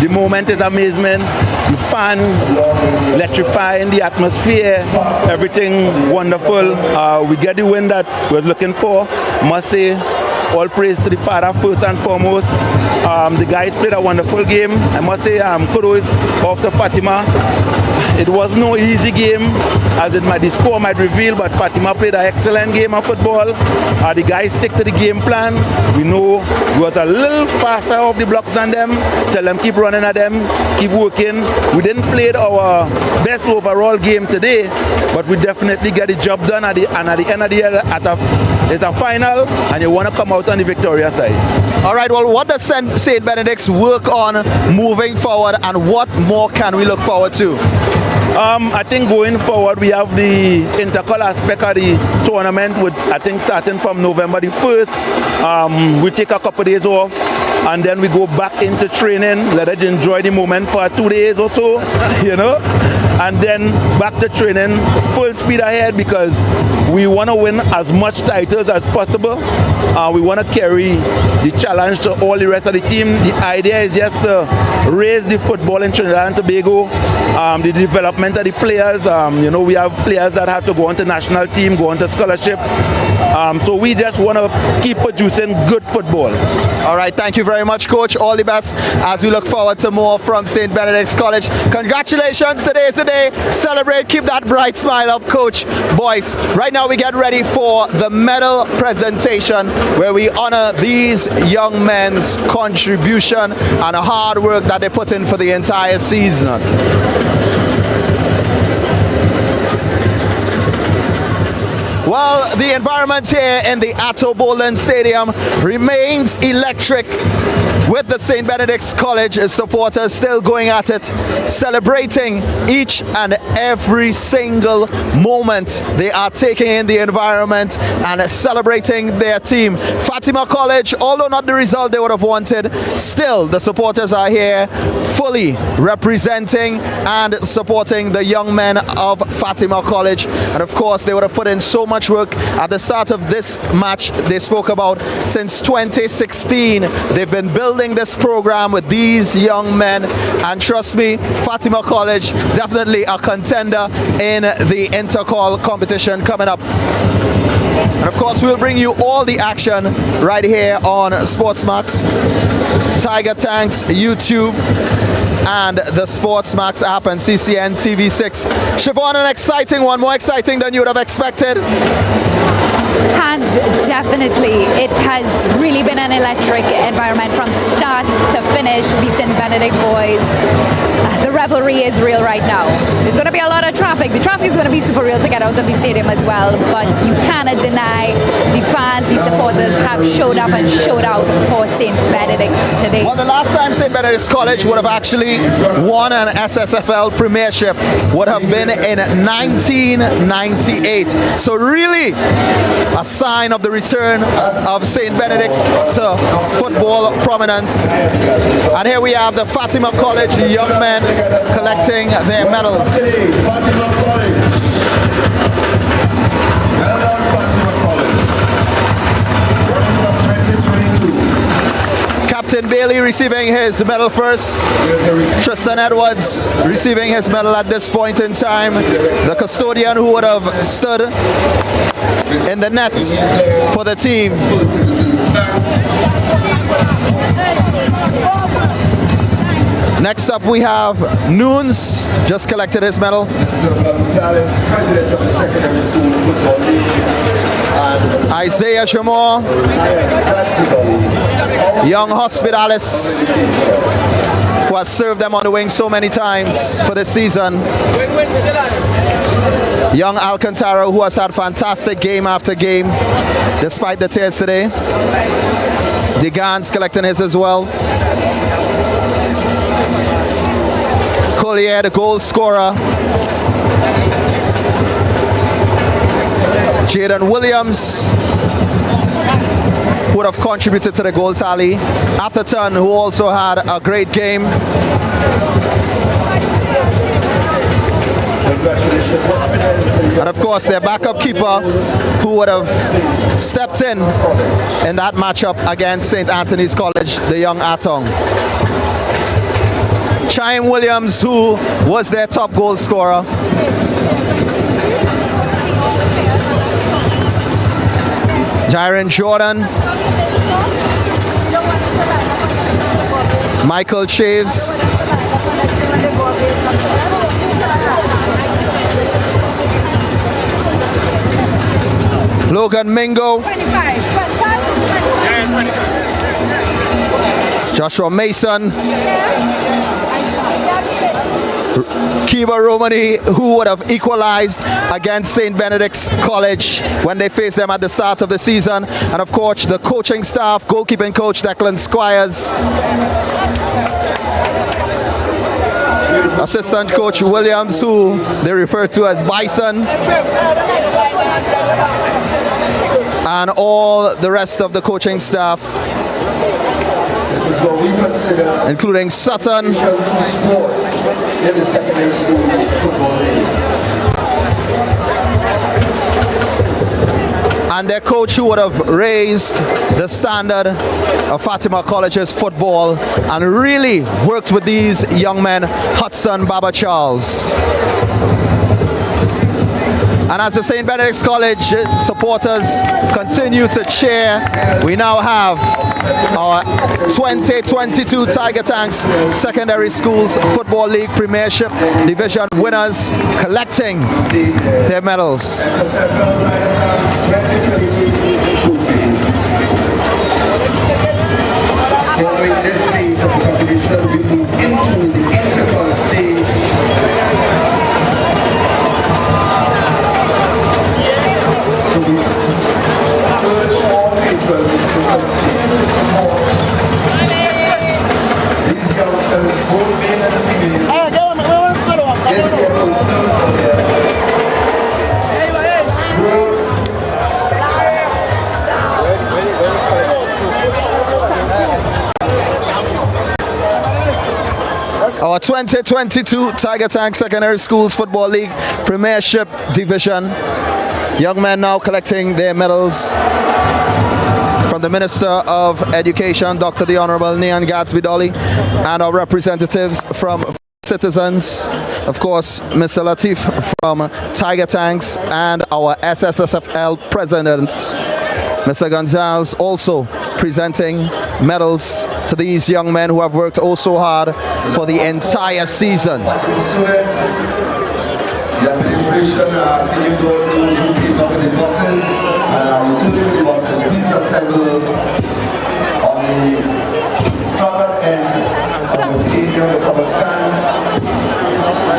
The moment is amazement. The fans electrifying, the atmosphere, everything wonderful. We get the win that we're looking for. Must say, all praise to the Father first and foremost. The guys played a wonderful game. I must say, kudos off to Fatima. It was no easy game, as the score might reveal, but Fatima played an excellent game of football. The guys stick to the game plan. We know we was a little faster off the blocks than them. Tell them keep running at them, keep working. We didn't play our best overall game today, but we definitely get the job done at the end of the year. It's a final, and you want to come out on the victorious side. All right, well, what does St. Benedict's work on moving forward, and what more can we look forward to? I think going forward, we have the intercall aspect of the tournament, with I think starting from November the 1st. We take a couple of days off, and then we go back into training, let us enjoy the moment for 2 days or so, you know, and then back to training, full speed ahead, because we want to win as much titles as possible. We want to carry the challenge to all the rest of the team. The idea is just to raise the football in Trinidad and Tobago, the development of the players. You know, we have players that have to go on to national team, go on to scholarship. So we just want to keep producing good football. All right, thank you very much, Coach. All the best as we look forward to more from St. Benedict's College. Congratulations, today's the day. Celebrate, keep that bright smile up, Coach Boyce. Right now we get ready for the medal presentation, where we honor these young men's contribution and hard work that they put in for the entire season. Well, the environment here in the Atto Boland Stadium remains electric, with the St. Benedict's College supporters still going at it, celebrating each and every single moment they are taking in the environment and celebrating their team. Fatima College, although not the result they would have wanted, still the supporters are here fully representing and supporting the young men of Fatima College. And of course, they would have put in so much work at the start of this match. They spoke about since 2016 they've been building this program with these young men, and trust me, Fatima College definitely a contender in the intercall competition coming up. And of course, we'll bring you all the action right here on SportsMax, Tiger Tanks, YouTube, and the SportsMax app and CCN TV6. Siobhan, an exciting one, more exciting than you would have expected. And definitely, it has really been an electric environment from start to finish. The St. Benedict boys, the revelry is real right now. There's going to be a lot of traffic. The traffic is going to be super real to get out of the stadium as well, but you cannot deny the fans, the supporters have showed up and showed out for St. Benedict today. Well, the last time St. Benedict's College would have actually won an SSFL Premiership would have been in 1998. So really, a sign of the return of St. Benedict to football prominence. And here we have the Fatima College young men collecting their medals. Fatima College. Well done, Fatima College. Runners up 2022. Captain Bailey receiving his medal first. Tristan Edwards receiving his medal at this point in time. The custodian who would have stood in the net for the team. Next up we have Nunes, just collected his medal. Mr. Gonzalez, president of the Secondary School Football League. And Isaiah Shamor, young Hospitalis, who has served them on the wing so many times for this season. Young Alcantara, who has had fantastic game after game, despite the tears today. Degan's collecting his as well. Collier, the goal scorer. Jaden Williams would have contributed to the goal tally. Atherton, who also had a great game. And of course their backup keeper, who would have stepped in that matchup against St. Anthony's College, the young Atong. Chaim Williams, who was their top goal scorer. Jaren Jordan, Michael Shaves, Logan Mingo, Joshua Mason, Kiva Romani, who would have equalized against St. Benedict's College when they faced them at the start of the season. And of course the coaching staff, goalkeeping coach Declan Squires, assistant coach Williams, who they refer to as Bison, and all the rest of the coaching staff, this is what we consider including Sutton, sport in the Secondary School Football League. And their coach, who would have raised the standard of Fatima College's football and really worked with these young men, Hudson Baba Charles. And as the St. Benedict's College supporters continue to cheer, we now have our 2022 Tiger Tanks Secondary Schools Football League Premiership Division winners collecting their medals. Following this stage of the competition, we move into the integral stage. So we urge all patrons to continue to support these youngsters, both male and female. Get their concerns for their girls. Our 2022 Tiger Tank Secondary Schools Football League Premiership Division. Young men now collecting their medals from the Minister of Education, Dr. the Honorable Nian Gadsby Dolly, and our representatives from Citizens, of course, Mr. Latif from Tiger Tanks, and our SSFL President, Mr. Gonzalez, also presenting medals to these young men who have worked oh so hard for the entire season. The administration are asking you those who pick up the buses and are returning the buses. Please assemble on the southern end of the stadium, the common stands.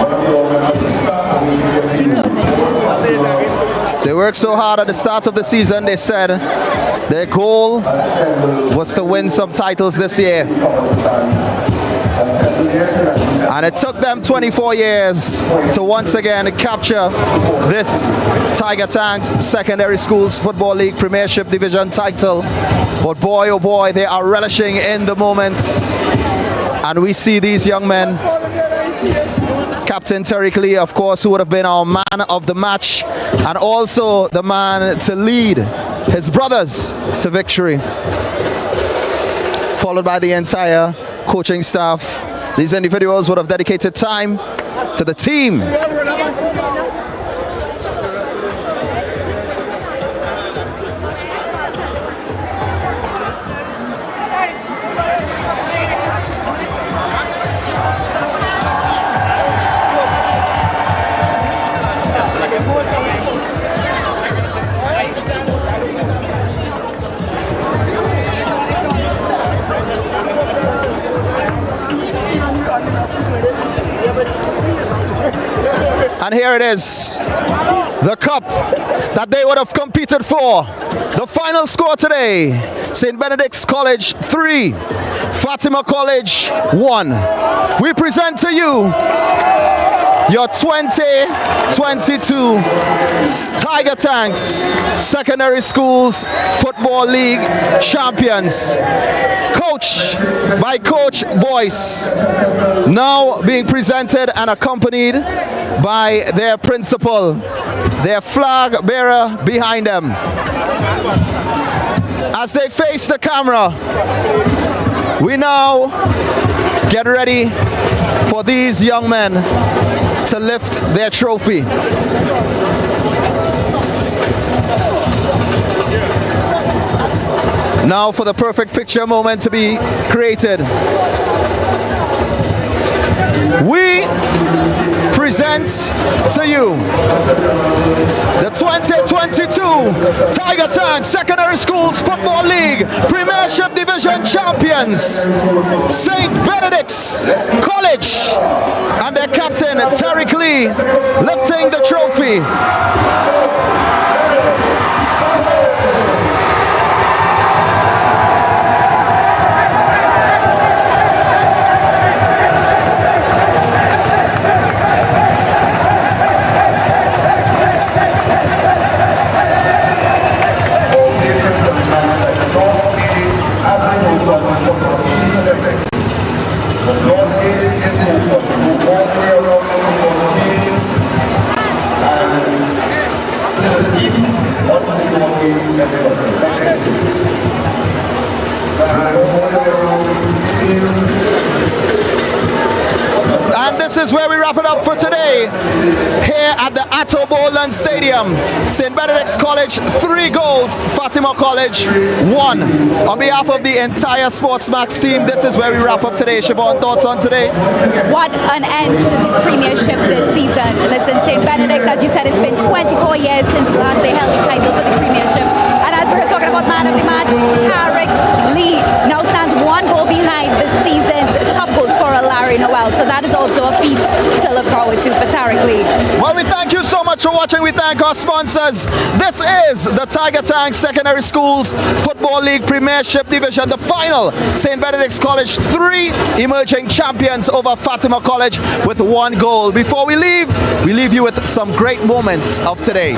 One of your members of staff will give you a few. They worked so hard at the start of the season. They said their goal was to win some titles this year. And it took them 24 years to once again capture this Tiger Tanks Secondary Schools Football League Premiership Division title. But boy, oh boy, they are relishing in the moment. And we see these young men. Captain Tariq Lee, of course, who would have been our man of the match, and also the man to lead his brothers to victory. Followed by the entire coaching staff. These individuals would have dedicated time to the team. And here it is, the cup that they would have competed for. The final score today, St. Benedict's College 3, Fatima College 1. We present to you your 2022 Tiger Tanks Secondary Schools Football League champions. Coached by Coach Boyce, now being presented and accompanied by their principal, their flag bearer behind them. As they face the camera, we now get ready for these young men to lift their trophy. Now for the perfect picture moment to be created. We present to you the 2022 Tiger Tank Secondary Schools Football League Premiership Division champions, St. Benedict's College, and their captain Tariq Lee lifting the trophy. And this is where we wrap it up for today. Here at the Atto Bowland Stadium, St. Benedict's College 3 goals, Fatima College 1. On behalf of the entire SportsMax team, this is where we wrap up today. Siobhan, thoughts on today? What an end to the Premiership this season. Listen, St. Benedict, as you said, it's been 24 years since last they held the title for the Premiership. And as we were talking about man of the match, Tariq Lee now stands 1 goal behind the season's top goal scorer, Larry Noel. So that is also a feat to look forward to for Tariq Lee. Well, we thank you so much for watching. We thank our sponsors. This is the Tiger Tank Secondary Schools Football League Premiership Division, the final. St. Benedict's College 3 emerging champions over Fatima College with 1 goal. Before we leave you with some great moments of today.